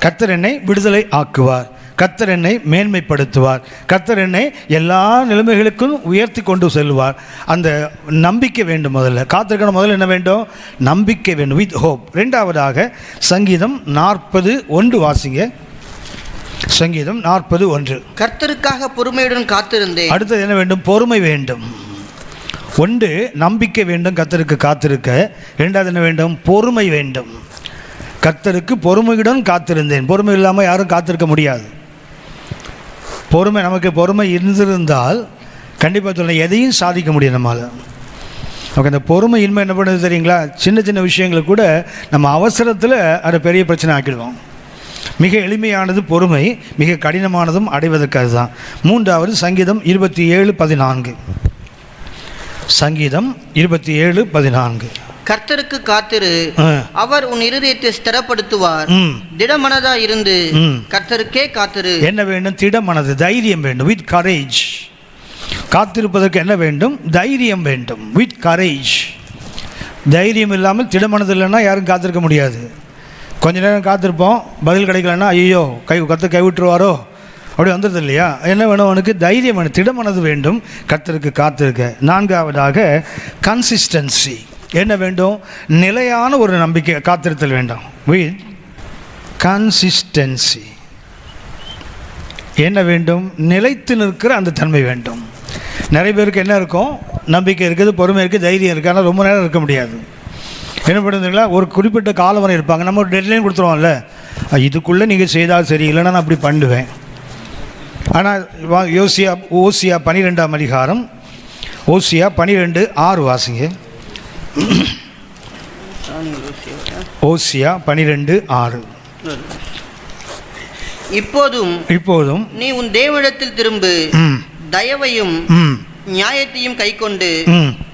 கர்த்தர் என்னை விடுதலை ஆக்குவார், கர்த்தர் என்னை மேன்மைப்படுத்துவார், கர்த்தர் என்னை எல்லா நிலைமைகளுக்கும் உயர்த்தி கொண்டு செல்வார். அந்த நம்பிக்கை வேண்டும். முதல்ல காத்திருக்கணும். முதல்ல என்ன வேண்டும்? நம்பிக்கை வேண்டும், வித் ஹோப். 2ஆவதாக சங்கீதம் 40:1 வாசிங்க. சங்கீதம் 40:1. கர்த்தருக்காக பொறுமையுடன் காத்திருந்தேன். அடுத்தது என்ன வேண்டும்? பொறுமை வேண்டும். 1 நம்பிக்கை வேண்டும், கர்த்தருக்கு காத்திருக்க. 2வது என்ன வேண்டும்? பொறுமை வேண்டும். கர்த்தருக்கு பொறுமையுடன் காத்திருந்தேன். பொறுமை இல்லாமல் யாரும் காத்திருக்க முடியாது. பொறுமை, நமக்கு பொறுமை இருந்திருந்தால் கண்டிப்பாக சொல்ல எதையும் சாதிக்க முடியும் நம்மளால். நமக்கு அந்த பொறுமை இன்மை என்ன பண்ணுறது தெரியுங்களா? சின்ன சின்ன விஷயங்களை கூட நம்ம அவசரத்தில் அதை பெரிய பிரச்சனை ஆக்கிடுவோம். மிக எளிமையானது பொறுமை, மிக கடினமானதும் அடைவதற்கு அதுதான். 3வது சங்கீதம் 27:14. சங்கீதம் 27:14. கர்த்தருக்கு காத்திரு, அவர் உன் இருதயத்தை ஸ்திரப்படுத்துவார். திடமனதா இருந்து கர்த்தருக்கே காத்திரு. என்ன வேண்டும்? திடமனது, தைரியம் வேண்டும், வித் கரேஜ். காத்திருப்பதற்கு என்ன வேண்டும்? தைரியம் வேண்டும், வித் கரேஜ். தைரியம் இல்லாமல் திடமனது இல்லைன்னா யாரும் காத்திருக்க முடியாது. கொஞ்ச நேரம் காத்திருப்போம், பதில் கிடைக்கலன்னா ஐயோ கர்த்தர் கைவிட்டுருவாரோ அப்படி வந்துடுது இல்லையா? என்ன வேணும்? அவனுக்கு தைரியம் வேணும், திடமனது வேண்டும், கர்த்தருக்கு காத்திருக்க. 4ஆவதாக கன்சிஸ்டன்சி. என்ன வேண்டும்? நிலையான ஒரு நம்பிக்கை, காத்திருத்தல் வேண்டும், வித் கன்சிஸ்டன்சி. என்ன வேண்டும்? நிலைத்து நிற்கிற அந்த தன்மை வேண்டும். நிறைய பேருக்கு என்ன இருக்கும்? நம்பிக்கை இருக்குது, பொறுமை இருக்குது, தைரியம் இருக்குது, ஆனால் ரொம்ப நேரம் இருக்க முடியாது. என்ன பண்ணுறதுங்களா? ஒரு குறிப்பிட்ட காலம் வரை இருப்பாங்க. நம்ம ஒரு டெட்லைன் கொடுத்துருவோம்ல, இதுக்குள்ளே நீங்கள் செய்தால் சரி, இல்லைன்னா நான் அப்படி பண்ணுவேன். ஆனால் ஓசியா 12ஆம் அதிகாரம், ஓசியா 12:6 வாசிங்க. ஓசியா 12:6. இப்போதும் நீ உன் தேவனிடத்தில் திரும்பு, தயவையும் நியாயத்தையும் கைக்கொண்டு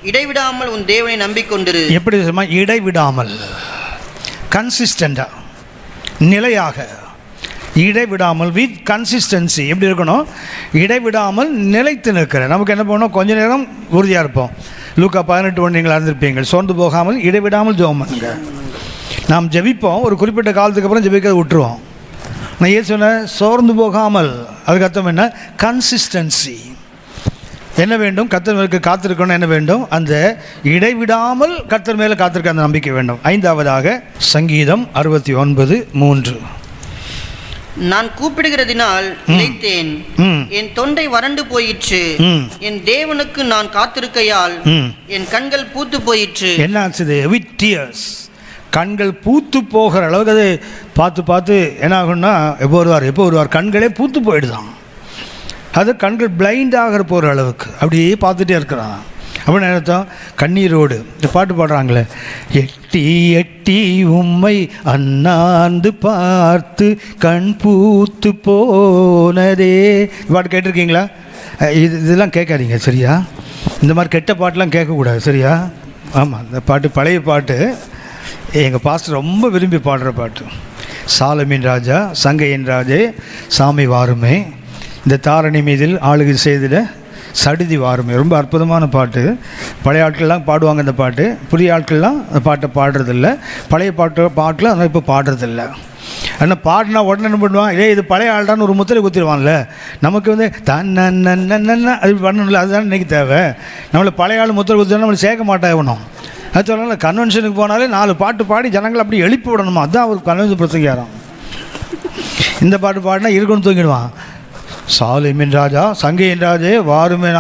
இடைவிடாமல் உன் தேவனை நம்பிக்கொண்டிரு. எப்படி இடைவிடாமல்? கன்சிஸ்டண்டாக, நிலையாக, இடைவிடாமல், வித் கன்சிஸ்டன்சி. எப்படி இருக்கணும்? இடைவிடாமல் நிலைத்து நிற்கிற. நமக்கு என்ன பண்ணணும்? கொஞ்ச நேரம் உறுதியாக இருப்போம். லூக்கா 18:1 நீங்கள் அறிந்திருப்பீங்கள். சோர்ந்து போகாமல் இடைவிடாமல் ஜெபம் பண்ணுங்க. நாம் ஜெபிப்போம், ஒரு குறிப்பிட்ட காலத்துக்கு அப்புறம் ஜெபிக்கிறத விட்டுருவோம். நான் ஏன் சொன்னேன்? சோர்ந்து போகாமல். அதுக்கு அர்த்தம் என்ன? கன்சிஸ்டன்சி. என்ன வேண்டும்? கர்த்தர் மேலுக்கு காத்திருக்கணும். என்ன வேண்டும்? அந்த இடைவிடாமல் கர்த்தர் மேலே காத்திருக்க அந்த நம்பிக்கை வேண்டும். 5ஆவதாக சங்கீதம் 69:3. நான் கூப்பிடுகிறதினால் இளைத்தேன், என் தொண்டை வறண்டு போயிற்று, என் தேவனுக்கு நான் காத்திருக்கையால் என் கண்கள் பூத்து போயிற்று. என்ன ஆச்சு? With tears. கண்கள் பூத்து போகிற அளவுக்கு அது பார்த்து பார்த்து என்ன ஆகும்னா, எப்போ வருவார் கண்களே பூத்து போயிடுதான். அது கண்கள் பிளைண்ட் ஆகிற போகிற அளவுக்கு அப்படியே பார்த்துட்டே இருக்கிறான். அப்படின்னு அர்த்தம்? கண்ணீரோடு இந்த பாட்டு பாடுறாங்களே, எட்டி எட்டி உம்மை அண்ணாந்து பார்த்து கண் பூத்து போனதே. பாட்டு கேட்டிருக்கீங்களா? இதெல்லாம் கேட்காதீங்க சரியா? இந்த மாதிரி கெட்ட பாட்டெலாம் கேட்கக்கூடாது சரியா? ஆமாம், இந்த பாட்டு பழைய பாட்டு, எங்கள் பாஸ்டர் ரொம்ப விரும்பி பாடுற பாட்டு. சாலமின் ராஜா சங்கையின் ராஜே சாமி வாருமே, இந்த தாரணி மீதில் ஆளுகை செய்திட சடுதி வாருமே. ரொம்ப அற்புதமான பாட்டு. பழைய ஆட்கள்லாம் பாடுவாங்க இந்த பாட்டு. புதிய ஆட்கள்லாம் அந்த பாட்டை பாடுறதில்ல. பழைய பாட்டில் அதனால் இப்போ பாடுறதில்ல. ஆனால் பாடினா உடனே என்ன பண்ணுவான்? இது பழைய ஆள்டான்னு ஒரு முத்திரை குத்திடுவான்ல. நமக்கு வந்து தன்ன அது பண்ணணும்ல, அதுதான் இன்றைக்கி தேவை. நம்மளை பழைய ஆள் முத்திரை குத்தினா நம்மளை சேர்க்க மாட்டாகணும். அது சொல்லலாம். கன்வென்ஷனுக்கு போனாலே 4 பாட்டு பாடி ஜனங்களை அப்படி எழுப்பி விடணுமா, அதுதான் அவர் கன்வென்ஷன் பிரசங்கியாராம். இந்த பாட்டு பாடினா இருக்கணும் தூங்கிடுவான். சாலிமின் ராஜா சங்கையின் ராஜே வாருமே.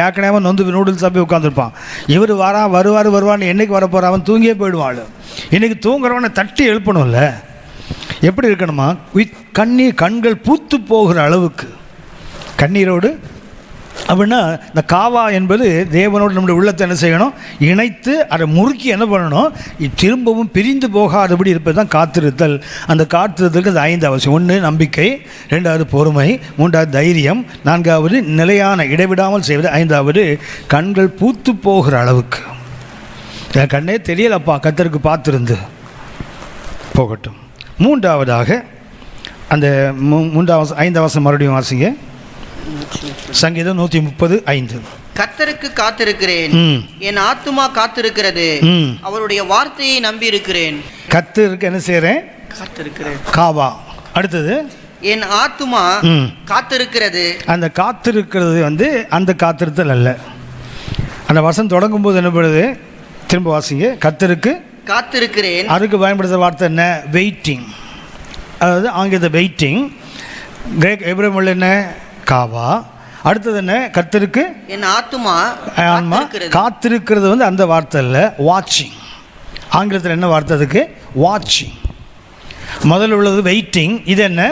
ஏற்கனவே நொந்து நூடுல்ஸ் சாப்பி உட்காந்துருப்பான். இவர் வருவான்னு என்னைக்கு வர போகிற அவன் தூங்கியே போயிடுவாள். இன்றைக்கி தூங்குறவனை தட்டி எழுப்பணும்ல. எப்படி இருக்கணுமா? வித் கண்கள் பூத்து போகிற அளவுக்கு கண்ணீரோடு. அப்படின்னா இந்த காவா என்பது தேவனோடு நம்முடைய உள்ளத்தை என்ன செய்யணும்? இணைத்து அதை முறுக்கி என்ன பண்ணணும்? திரும்பவும் பிரிந்து போகாதபடி இருப்பது தான் காத்திருத்தல். அந்த காத்திருத்தலுக்கு அது 5 அவசியம். 1 நம்பிக்கை, 2வது பொறுமை, 3வது தைரியம், 4வது நிலையான இடைவிடாமல் செய்வது, 5வது கண்கள் பூத்து போகிற அளவுக்கு. என் கண்ணே தெரியலப்பா கர்த்தருக்கு பார்த்துருந்து போகட்டும். 3ஆவதாக அந்த 5 அவசரம் மறுபடியும் வாசிங்க. சங்கீதம் 130:5. கர்த்தருக்கு காத்திருக்கிறேன், என் ஆத்துமா காத்திருக்கிறது, அவருடைய வார்த்தையை நம்பி இருக்கிறேன். கர்த்தருக்கு என்ன செய்றேன்? காத்திருக்கிறேன். காவா. அடுத்தது என் ஆத்துமா காத்திருக்கிறது. அந்த காத்திருக்கிறது வந்து அந்த காத்திருத்தல் அல்ல. அந்த வசனம் தொடங்கும் போது என்ன பண்ணுது? திரும்ப வாசிங்க. கர்த்தருக்கு காத்திருக்கிறேன். அதுக்கு பயன்படுத்துகிற வார்த்தை என்ன? வெயிட்டிங். அதாவது ஆங்கிலத்தை வெயிட்டிங், கிரேக் எபிரேயமில் என்ன? காவா. அடுத்தது என்ன? கர்த்தருக்கு என் ஆத்துமா காத்திருக்கிறது வந்து அந்த வார்த்தை இல்லை, வாட்சிங். ஆங்கிலத்தில் என்ன வார்த்தை அதுக்கு? வாட்சிங். முதல்ல உள்ளது வெயிட்டிங், இது என்ன?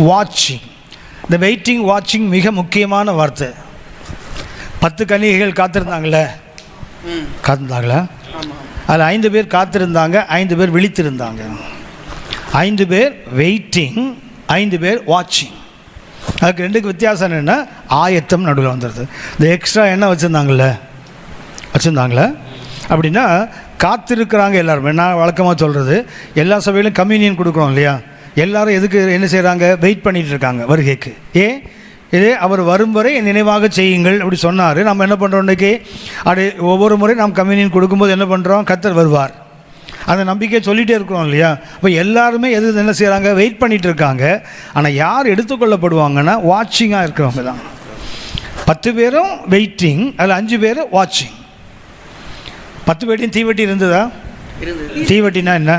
வாட்சிங். இந்த வெயிட்டிங் வாட்சிங் மிக முக்கியமான வார்த்தை. 10 கன்னிகைகள் காத்திருந்தாங்களே, அதில் 5 பேர் காத்திருந்தாங்க, 5 பேர் விழித்திருந்தாங்க. 5 பேர் வெயிட்டிங், 5 பேர் வாட்சிங். அதுக்கு 2க்கு வித்தியாசம் என்னென்னா ஆயத்தம் நடுவில் வந்துடுது. இந்த எக்ஸ்ட்ரா என்ன வச்சுருந்தாங்களே அப்படின்னா காத்திருக்கிறாங்க எல்லாருமே. நான் வழக்கமாக சொல்கிறது, எல்லா சபையிலும் கம்யூனியன் கொடுக்குறோம் இல்லையா? எல்லோரும் எதுக்கு என்ன செய்கிறாங்க? வெயிட் பண்ணிகிட்டு இருக்காங்க வருகைக்கு. இதே அவர் வரும் வரை நினைவாக செய்யுங்கள் அப்படி சொன்னார். நம்ம என்ன பண்ணுறோம்? இன்றைக்கி அப்படி ஒவ்வொரு முறை நாம் கம்யூனியன் கொடுக்கும்போது என்ன பண்ணுறோம்? கர்த்தர் வருவார், அந்த நம்பிக்கையை சொல்லிகிட்டே இருக்கிறோம் இல்லையா? அப்போ எல்லாருமே என்ன செய்கிறாங்க? வெயிட் பண்ணிகிட்டு இருக்காங்க. ஆனால் யார் எடுத்துக்கொள்ளப்படுவாங்கன்னா வாட்சிங்காக இருக்கிறவங்க தான். 10 பேரும் வெயிட்டிங், அதில் 5 பேர் வாட்சிங். 10 பேர்ட்டையும் தீவட்டி இருந்ததா? தீவட்டினா என்ன?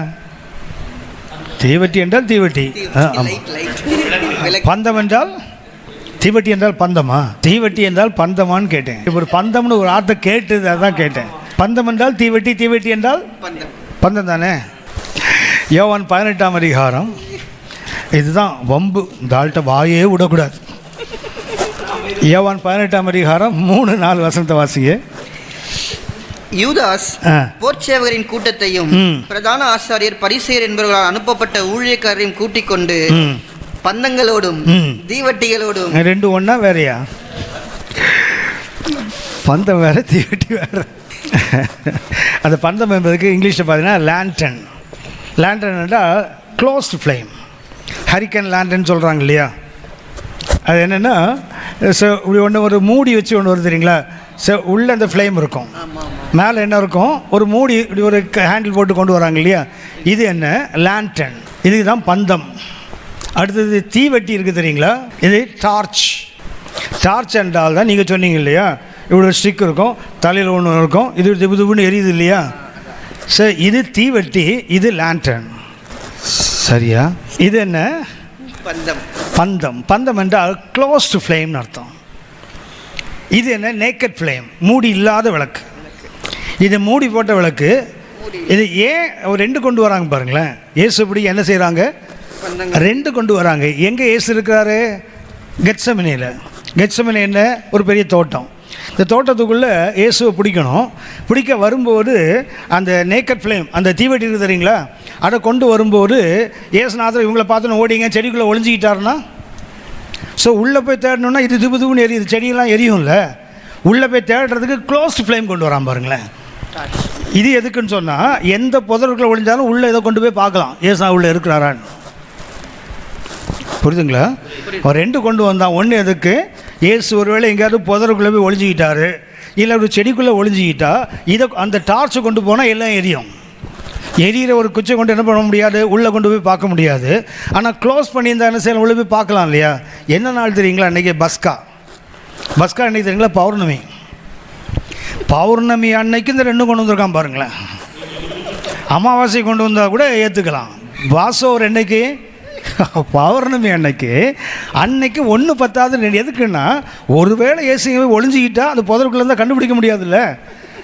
தீவட்டி என்றால் தீவட்டி. பந்தம் என்றால் தீவட்டி என்றால் பந்தமா? தீவட்டி என்றால் பந்தமான்னு கேட்டேன். இப்போ ஒரு பந்தம்னு ஒரு வார்த்தை கேட்டது, அதான் கேட்டேன். பந்தம் என்றால் தீவட்டி, தீவட்டி என்றால் பந்தம் தானே. யோவான் 18ஆம் அதிகாரம். இதுதான் வம்பு, இந்த ஆள்கிட்ட வாயே விடக்கூடாது. யோவான் 18ஆம் அதிகாரம் 3-4 வசனத்தை வாசிங்க. யூதாஸ் போர்ச்சேவகரின் கூட்டத்தையும் பிரதான ஆசாரியர் பரிசேயர் என்பவர்களால் அனுப்பப்பட்ட ஊழியக்காரரையும் கூட்டிக் கொண்டு பந்தங்களோடும் தீவட்டிகளோடும். 2 ஒண்ணா வேறையா? பந்தம் வேற, தீவட்டி வேற. அந்த பந்தம் என்பதுக்கு இங்கிலீஷில் பார்த்தீங்கன்னா லேண்டன். லேண்டர்னா closed flame. ஹரிக்கன் லேண்டர்ன்னு சொல்கிறாங்க இல்லையா, அது என்னென்னா இப்படி ஒன்று ஒரு மூடி வச்சு ஒன்று வருது தெரியுங்களா, உள்ளே அந்த ஃப்ளேம் இருக்கும், மேலே என்ன இருக்கும், ஒரு மூடி இப்படி ஒரு ஹேண்டில் போட்டு கொண்டு வராங்க இல்லையா, இது என்ன லேண்டன். இதுக்கு தான் பந்தம். அடுத்தது தீவெட்டி இருக்குது தெரியுங்களா, இது டார்ச். டார்ச் என்றால் தான் நீங்கள் சொன்னீங்க இல்லையா, இவ்வளோ ஸ்டிக் இருக்கும், தலையில் ஒன்று இருக்கும், இது திபுன்னு எரியுது இல்லையா. சரி, இது தீவெட்டி, இது லேண்டன். சரியா? இது என்ன பந்தம். பந்தம். பந்தம் என்றால் க்ளோஸ்டு ஃப்ளேம்னு அர்த்தம். இது என்ன நேக்கட் ஃப்ளேம், மூடி இல்லாத விளக்கு. இது மூடி போட்ட விளக்கு. இது ஏன் ரெண்டு கொண்டு வராங்க பாருங்களேன். இயேசு இப்படி என்ன செய்கிறாங்க, ரெண்டு கொண்டு வராங்க. எங்கே இயேசு இருக்கிறாரு? கெத்செமனேல. கெத்செமனே என்ன, ஒரு பெரிய தோட்டம். இந்த தோட்டத்துக்குள்ளே இயேசுவை பிடிக்கணும். பிடிக்க வரும்போது அந்த நேக்கட் ஃப்ளேம், அந்த தீவெட்டி இருக்குது தெரியுங்களா, அதை கொண்டு வரும்போது இயேசுநாதர் இவங்களை பார்த்துன்னு ஓடிங்க செடிக்குள்ளே ஒளிஞ்சிக்கிட்டாருன்னா, ஸோ உள்ளே போய் தேடணுன்னா இது திபுன்னு எரியுது, செடியெல்லாம் எரியும்ல. உள்ளே போய் தேடுறதுக்கு க்ளோஸ்ட் ஃப்ளேம் கொண்டு வரான் பாருங்களேன். இது எதுக்குன்னு சொன்னால், எந்த புதருக்குள்ளே ஒளிஞ்சாலும் உள்ளே இதை கொண்டு போய் பார்க்கலாம் ஏசா உள்ளே இருக்கிறாரான்னு. புரியுதுங்களா? அவர் ரெண்டு கொண்டு வந்தான். ஒன்று எதுக்கு, ஏசு ஒருவேளை எங்கேயாவது புதருக்குள்ளே போய் ஒளிஞ்சிக்கிட்டாரு, இல்லை ஒரு செடிக்குள்ளே ஒளிஞ்சிக்கிட்டா இதை அந்த டார்ச்சை கொண்டு போனால் எல்லாம் எரியும். எரியிற ஒரு குச்சை கொண்டு என்ன பண்ண முடியாது, உள்ளே கொண்டு போய் பார்க்க முடியாது. ஆனால் க்ளோஸ் பண்ணியிருந்தா என்ன செய்யலாம், உள்ளே போய் பார்க்கலாம் இல்லையா. என்ன நாள் தெரியுங்களா, அன்றைக்கி பஸ்கா. பஸ்கா அன்றைக்கி தெரியுங்களா, பௌர்ணமி. பௌர்ணமி அன்னைக்கு இந்த ரெண்டும் கொண்டு வந்திருக்கான் பாருங்களேன். அமாவாசை கொண்டு வந்தால் கூட ஏற்றுக்கலாம். பாசோர் என்னைக்கு, பௌர்ணமி அன்னைக்கு ஒன்று பத்தாவது. எதுக்குன்னா, ஒருவேளை ஏசுங்க ஒளிஞ்சிக்கிட்டா அந்த புதருக்குள்ளே இருந்தால் கண்டுபிடிக்க முடியாதுல்ல.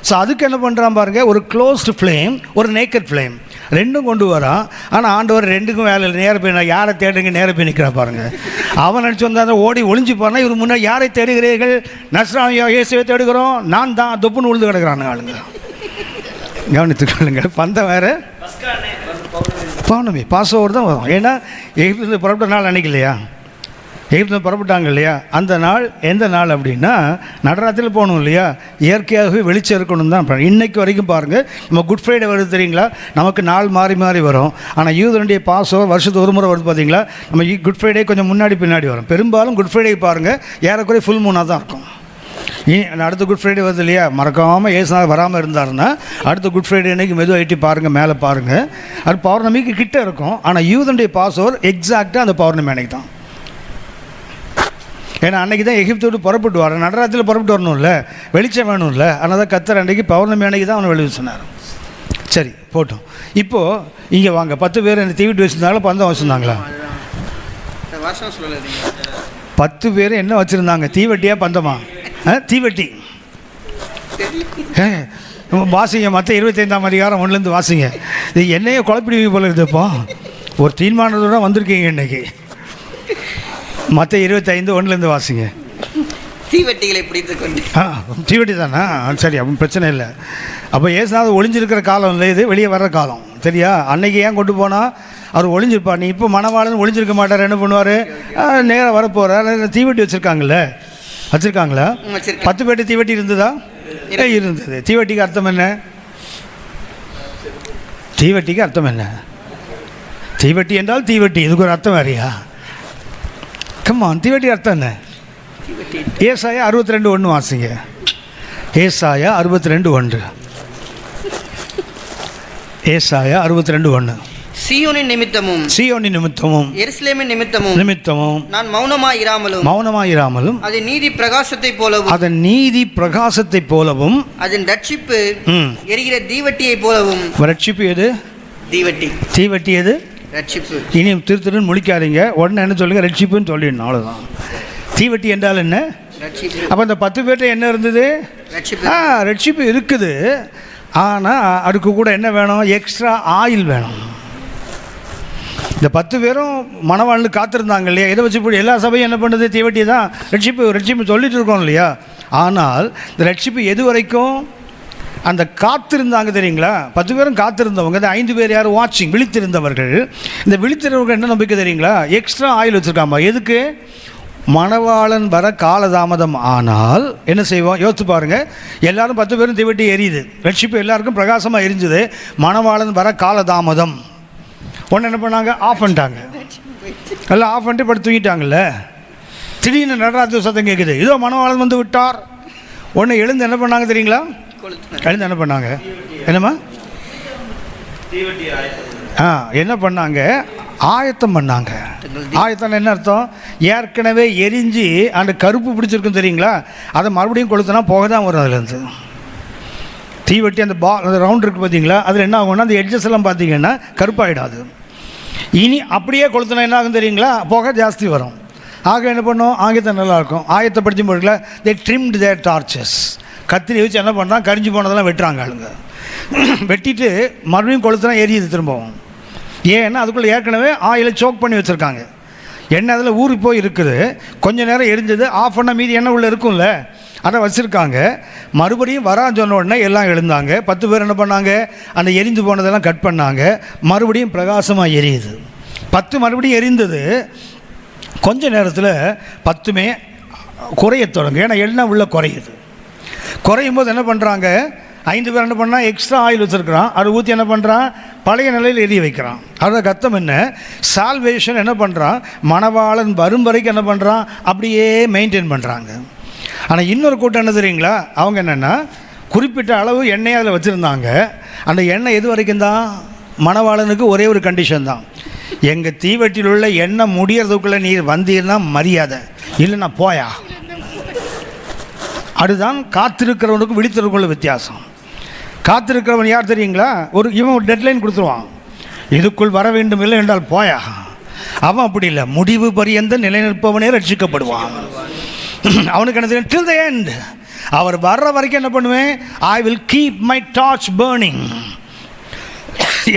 ஸோ அதுக்கு என்ன பண்ணுறான் பாருங்க, ஒரு க்ளோஸ்டு ஃப்ளேம், ஒரு நேக்கட் ஃப்ளேம், ரெண்டும் கொண்டு வரான். ஆனால் ஆண்டவர் ரெண்டுக்கும் வேலை இல்லை. நேர போய் நான் யாரை தேடுங்க, நேர போய் நிற்கிறா பாருங்க. அவன் நினச்சி வந்தால் ஓடி ஒளிஞ்சுப்பானா, இவர் முன்னாடி யாரை தேடுகிறீர்கள், நஸ்ரானியா இயேசுவை தேடுகிறோம், நான் தான் தொப்புன்னு உழுந்து கிடக்கிறான் ஆளுங்க. கவனித்துக்கொள்ளுங்க. பந்தம் வேறு, பௌர்ணமி பாசோவர் தான் வரும். ஏன்னா எகிப்துலேருந்து புறப்பட்ட நாள் அன்றைக்கி இல்லையா, எகிப்து புறப்பட்டாங்க இல்லையா, அந்த நாள் எந்த நாள் அப்படின்னா நடராத்திரியில் போகணும் இல்லையா, இயற்கையாகவே வெளிச்சம் இருக்கணும் தான். இன்றைக்கு வரைக்கும் பாருங்கள், நம்ம குட் ஃப்ரைடே வருது தெரியுங்களா, நமக்கு நாள் மாறி மாறி வரும். ஆனால் யூதனுடைய பாசோவர் வருஷத்துக்கு ஒரு முறை வருது பார்த்தீங்களா. நம்ம குட் ஃப்ரைடே கொஞ்சம் முன்னாடி பின்னாடி வரும். பெரும்பாலும் குட் ஃப்ரைடே பாருங்கள் ஏறக்குறைய ஃபுல் மூணாக தான் இருக்கும். அடுத்த குட் ஃப்ரைடே வருது இல்லையா, மறக்காமல் ஏசுநாதர் வராமல் இருந்தாருன்னா அடுத்த குட் ஃப்ரைடே அன்றைக்கி மெதுவாக ஐட்டி பாருங்கள், மேலே பாருங்கள். அது பௌர்ணமிக்கு கிட்டே இருக்கும். ஆனால் யூதனுடைய பாசோவர் எக்ஸாக்டாக அந்த பௌர்ணமி அன்னைக்கு தான். ஏன்னா அன்றைக்கி தான் எகிப்தோடு புறப்பட்டு வர, நடராத்திரியில் புறப்பட்டு வரணும்ல, வெளிச்சம் வேணும்ல. அதனால் தான் கத்தர் அன்றைக்கி பௌர்ணமி அன்றைக்கி தான் அவனை வெளியே சொன்னார். சரி போட்டோம். இப்போது இங்கே வாங்க, 10 பேர் என்ன தீவெட்டி வச்சுருந்தாங்களா, பந்தம் வச்சுருந்தாங்களா? 10 பேர் என்ன வச்சுருந்தாங்க, தீவெட்டியா பந்தமா? தீவெட்டி. வாசிங்க, மற்ற 25ஆம் அதிகாரம் 1லேருந்து வாசிங்க. இது என்னையே குழப்பிடுவீங்க போல இருக்குதுப்போ. ஒரு தீர்மானத்தோடு வந்திருக்கீங்க இன்றைக்கி. மற்ற 25 1லேருந்து வாசிங்க. தீவெட்டிகளை பிடித்து கொண்டு. தீவெட்டி தானா? சரி, அப்போ பிரச்சனை இல்லை. அப்போ ஏசுநாதர் ஒளிஞ்சிருக்கிற காலம் இல்லை, இது வெளியே வர்ற காலம். சரியா? அன்னைக்கு ஏன் கொண்டு போனால் அவர் ஒளிஞ்சிருப்பார். நீ இப்போ மணவாளன் ஒளிஞ்சிருக்க மாட்டார், என்ன பண்ணுவார், நேராக வரப்போகிறார். தீவெட்டி வச்சுருக்காங்கல்ல, வச்சுருக்காங்களா? 10 பேட்டு தீவெட்டி இருந்ததா? இருந்தது. தீவெட்டிக்கு அர்த்தம் என்ன? தீவெட்டிக்கு அர்த்தம் என்ன? தீவெட்டி என்றால் தீவெட்டி, இதுக்கு ஒரு அர்த்தம் வேறையா? கம்மான், தீவெட்டி அர்த்தம் என்ன? ஏசாயா 62:1 வாசிங்க. ஏசாயா 62:1. ஏசாயா 62:1. சீயோனின் நிமித்தமும் எருசலேமின் நிமித்தமும் நான் மௌனமாயிராமலும் அதன் நீதி பிரகாசத்தை போலவும் அதன் ரட்சிப்பு எரிகிற தீவெட்டியை போலவும். ரட்சிப்பு எது? தீவெட்டி எது? ரட்சிப்பு. இனி திருன்னு முழிக்காதீங்க, உடனே என்ன சொல்லுங்க, ரட்சிப்புன்னு சொல்லிடணும், அவ்வளோதான். தீவெட்டி என்றால் என்ன? அப்போ இந்த 10 பேர்ட்ட என்ன இருந்தது? ரட்சிப்பு இருக்குது. ஆனால் அதுக்கு கூட என்ன வேணும்? எக்ஸ்ட்ரா ஆயில் வேணும். இந்த 10 பேரும் மணவாழ்னு காத்திருந்தாங்க இல்லையா, இதை வச்சு போய் எல்லா சபையும் என்ன பண்ணுது? தீவெட்டி தான். ரட்சிப்பு சொல்லிட்டு இருக்கோம் இல்லையா. ஆனால் இந்த ரட்சிப்பு எது வரைக்கும்? அந்த காத்திருந்தாங்க தெரியுங்களா, 10 பேரும் காத்திருந்தவங்க. இந்த 5 பேர் யார்? வாட்சிங், விழித்திருந்தவர்கள். இந்த விழித்திருந்தவர்கள் என்ன நம்பிக்கை தெரியுங்களா? எக்ஸ்ட்ரா ஆயில் வச்சுருக்காமா. எதுக்கு? மணவாளன் வர காலதாமதம் ஆனால் என்ன செய்வோம்? யோசித்து பாருங்கள். எல்லாரும் 10 பேரும் தீவெட்டி எரியுது, ரட்சிப்பு எல்லாருக்கும் பிரகாசமாக எரிஞ்சுது. மணவாளன் வர காலதாமதம், உடனே என்ன பண்ணாங்க, ஆஃப் பண்ணிட்டாங்க. எல்லாம் ஆஃப் பண்ணிட்டு படுத்து தூங்கிட்டாங்கல்ல. திடீர்னு நடராஜ சத்தம் கேட்குது, இதோ மணவாளன் வந்து விட்டார். உடனே எழுந்து என்ன பண்ணாங்க தெரியுங்களா? எழுந்து என்ன பண்ணாங்க? என்னம்மா? என்ன பண்ணாங்க? ஆயத்தம் பண்ணாங்க. ஆயத்தம் என்ன அர்த்தம்? ஏற்கனவே எரிஞ்சு அந்த கருப்பு பிடிச்சிருக்கும் தெரியுங்களா, அதை மறுபடியும் கொளுத்தினா போக தான் வரும். அதுலேருந்து தீவெட்டி அந்த அந்த ரவுண்ட் இருக்குது பார்த்தீங்களா, அதில் என்ன ஆகும்னா அந்த எட்ஜஸ் எல்லாம் பார்த்தீங்கன்னா கருப்பாயிடாது. இனி அப்படியே கொளுத்தினா என்ன ஆகும் தெரியுங்களா, புகை ஜாஸ்தி வரும். ஆக என்ன பண்ணும், ஆயத்தம் நல்லாயிருக்கும். ஆயத்தப்படுத்தி போடல, தே ட்ரிம்டு தேர் டார்ச்சஸ். கத்திரி வச்சு என்ன பண்ணுறான், கரிஞ்சு போனதெல்லாம் வெட்டுறாங்க ஆளுங்க. வெட்டிட்டு மறுபடியும் கொளுத்துனா எரியுது திரும்பவும். ஏன்னா அதுக்குள்ளே ஏற்கனவே ஆயிலை சோக் பண்ணி வச்சுருக்காங்க. எண்ணெய் அதில் ஊறி போய் இருக்குது. கொஞ்சம் நேரம் எரிஞ்சது, ஆஃப் பண்ண மீதி எண்ணெய் உள்ளே இருக்கும்ல, அதை வச்சுருக்காங்க. மறுபடியும் வரான்னு சொன்ன உடனே எல்லாம் எழுந்தாங்க. 10 பேர் என்ன பண்ணாங்க, அந்த எரிந்து போனதெல்லாம் கட் பண்ணாங்க. மறுபடியும் பிரகாசமாக எரியுது. 10 மறுபடியும் எரிந்தது. கொஞ்ச நேரத்தில் 10மே குறைய தொடங்கும். ஏன்னா எண்ணெய் உள்ள குறையுது. குறையும் போது என்ன பண்ணுறாங்க, 5 பேர் என்ன பண்ணால் எக்ஸ்ட்ரா ஆயில் வச்சுருக்கிறான், அதை ஊற்றி என்ன பண்ணுறான், பழைய நிலையில் எரிய வைக்கிறான். அதோட கத்தம் என்ன, சால்வேஷன் என்ன பண்ணுறான், மணவாளன் வரும் வரைக்கும் என்ன பண்ணுறான், அப்படியே மெயின்டைன் பண்ணுறாங்க. ஆனால் இன்னொரு கூட்டம் என்ன தெரியுங்களா, அவங்க என்னென்னா குறிப்பிட்ட அளவு எண்ணெயை அதில் வச்சுருந்தாங்க. அந்த எண்ணெய் எது வரைக்கும் தான், மணவாளனுக்கு ஒரே ஒரு கண்டிஷன் தான், எங்கள் தீவெட்டியில் உள்ள எண்ணெய் முடியறதுக்குள்ளே நீர் வந்தீர்னா மரியாதை, இல்லைன்னா போயா. அதுதான் காத்திருக்கிறவனுக்கும் விழித்திருக்குள்ள வித்தியாசம். காத்திருக்கிறவன் யார் தெரியுங்களா, இவன் ஒரு டெட்லைன் கொடுத்துருவான், இதுக்குள் வர வேண்டும், இல்லை என்றால் போயா. அவன் அப்படி இல்லை, முடிவு பரியந்த நிலைநிற்பவனே ரட்சிக்கப்படுவான். அவனுக்கு என்ன தெரியும், டில் த எண்ட். அவர் வர்ற வரைக்கும் என்ன பண்ணுவேன், I will keep my torch burning.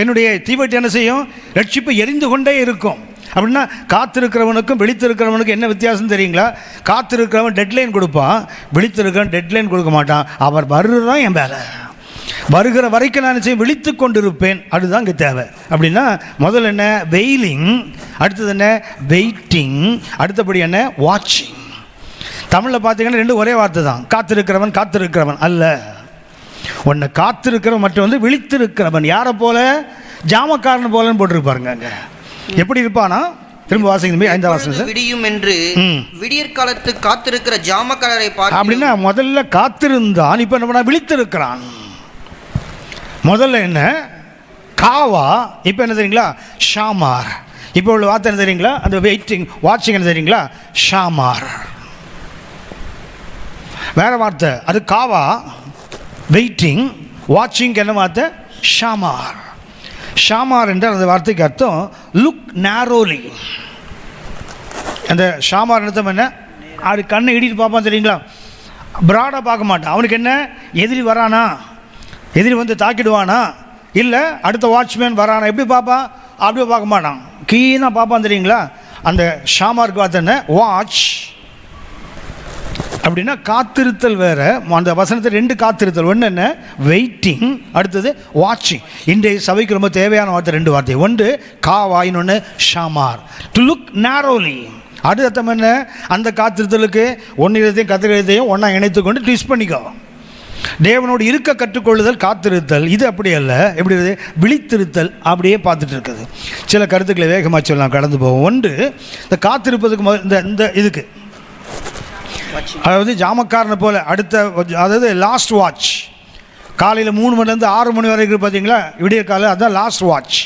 என்னுடைய தீவெட்டி என்ன செய்யும், ரட்சிப்பு எரிந்து கொண்டே இருக்கும். அப்படின்னா காத்திருக்கிறவனுக்கும் விழித்திருக்கிறவனுக்கும் என்ன வித்தியாசம் தெரியுங்களா, காத்திருக்கிறவன் டெட்லைன் கொடுப்பான், விழித்திருக்கிறவன் டெட்லைன் கொடுக்க மாட்டான். அவர் வருதான் என் வேலை, வருகிற வரைக்கும் நான் செய்ய விழித்து கொண்டிருப்பேன். அதுதான் இங்கே தேவை. அப்படின்னா முதல்ல என்ன, வெயிலிங், அடுத்தது என்ன, வெயிட்டிங், அடுத்தபடி என்ன, வாட்சிங். தமிழில் பார்த்தீங்கன்னா 2 ஒரே வார்த்தை தான், காத்திருக்கிறவன் காத்திருக்கிறவன் அல்ல. உன்னை காத்திருக்கிறவன் மற்றும் வந்து விழித்திருக்கிறவன். யாரை போல, ஜாமக்காரன் போலன்னு போட்டிருப்பாருங்க. அங்கே எப்படி இருப்பானா, திரும்ப வாசிங்க 5ஆம் வசனம். விடியும் என்று விடியற் காலத்து காத்திருக்கிற ஜாமக்காரரை பார்த்து, அப்படின்னா முதல்ல காத்திருந்தான், இப்போ என்ன பண்ணா, விழித்திருக்கிறான். முதல்ல என்ன, காவா, இப்போ என்ன தெரியுங்களா, ஷாமார். இப்போ உள்ள வார்த்தை என்ன தெரியுங்களா, அந்த வெயிட்டிங் வாட்சிங் என்ன தெரியுங்களா, ஷாமார். வேற வார்த்தை, அது காவா, வெயிட்டிங், வாட்சிங் என்ன வார்த்தை, ஷாமார். ஷாமார் என்ற அந்த வார்த்தைக்கு அர்த்தம் லுக் நேரோலி. அந்த ஷாமார் அர்த்தம் என்ன, அது கண்ணை இடிட்டு பார்ப்பான் தெரியுங்களா, பிராடாக பார்க்க மாட்டான். அவனுக்கு என்ன, எதிரி வரானா, எதிரி வந்து தாக்கிடுவானா, இல்லை அடுத்த வாட்ச்மேன் வரானா, எப்படி பார்ப்பான், அப்படியே பார்க்க மாட்டான், கீழாக பார்ப்பான் தெரியுங்களா. அந்த ஷாமாருக்கு வார்த்தை என்ன, வாட்ச். அப்படின்னா காத்திருத்தல் வேறு. அந்த வசனத்தில் 2 காத்திருத்தல், ஒன்று என்ன, வெயிட்டிங், அடுத்தது வாட்சிங். இன்றைய சபைக்கு ரொம்ப தேவையான வார்த்தை 2 வார்த்தை, ஒன்று காவா, இன்னொன்று ஷாமார், டு லுக் நேரோலி. அடுத்த என்ன, அந்த காத்திருத்தலுக்கு ஒன்றியத்தையும் கத்திரத்தையும் ஒன்றா இணைத்து கொண்டு ட்விஸ்ட் பண்ணிக்கோ. தேவனோடு இருக்க கற்றுக்கொள்ளுதல் காத்திருத்தல். இது அப்படி அல்ல, எப்படி இருக்குது, விழித்திருத்தல். அப்படியே பார்த்துட்டு இருக்குது. சில கருத்துக்களை வேகமாக சொல்லலாம், கடந்து போவோம். ஒன்று, இந்த காத்திருப்பதுக்கு இந்த இதுக்கு, அதாவது ஜாமக்காரனை போல அடுத்த, அதாவது லாஸ்ட் வாட்ச், காலையில் 3 மணிலேருந்து 6 மணி வரைக்கும் பார்த்தீங்களா, விடிய காலையில், அதுதான் லாஸ்ட் வாட்ச்,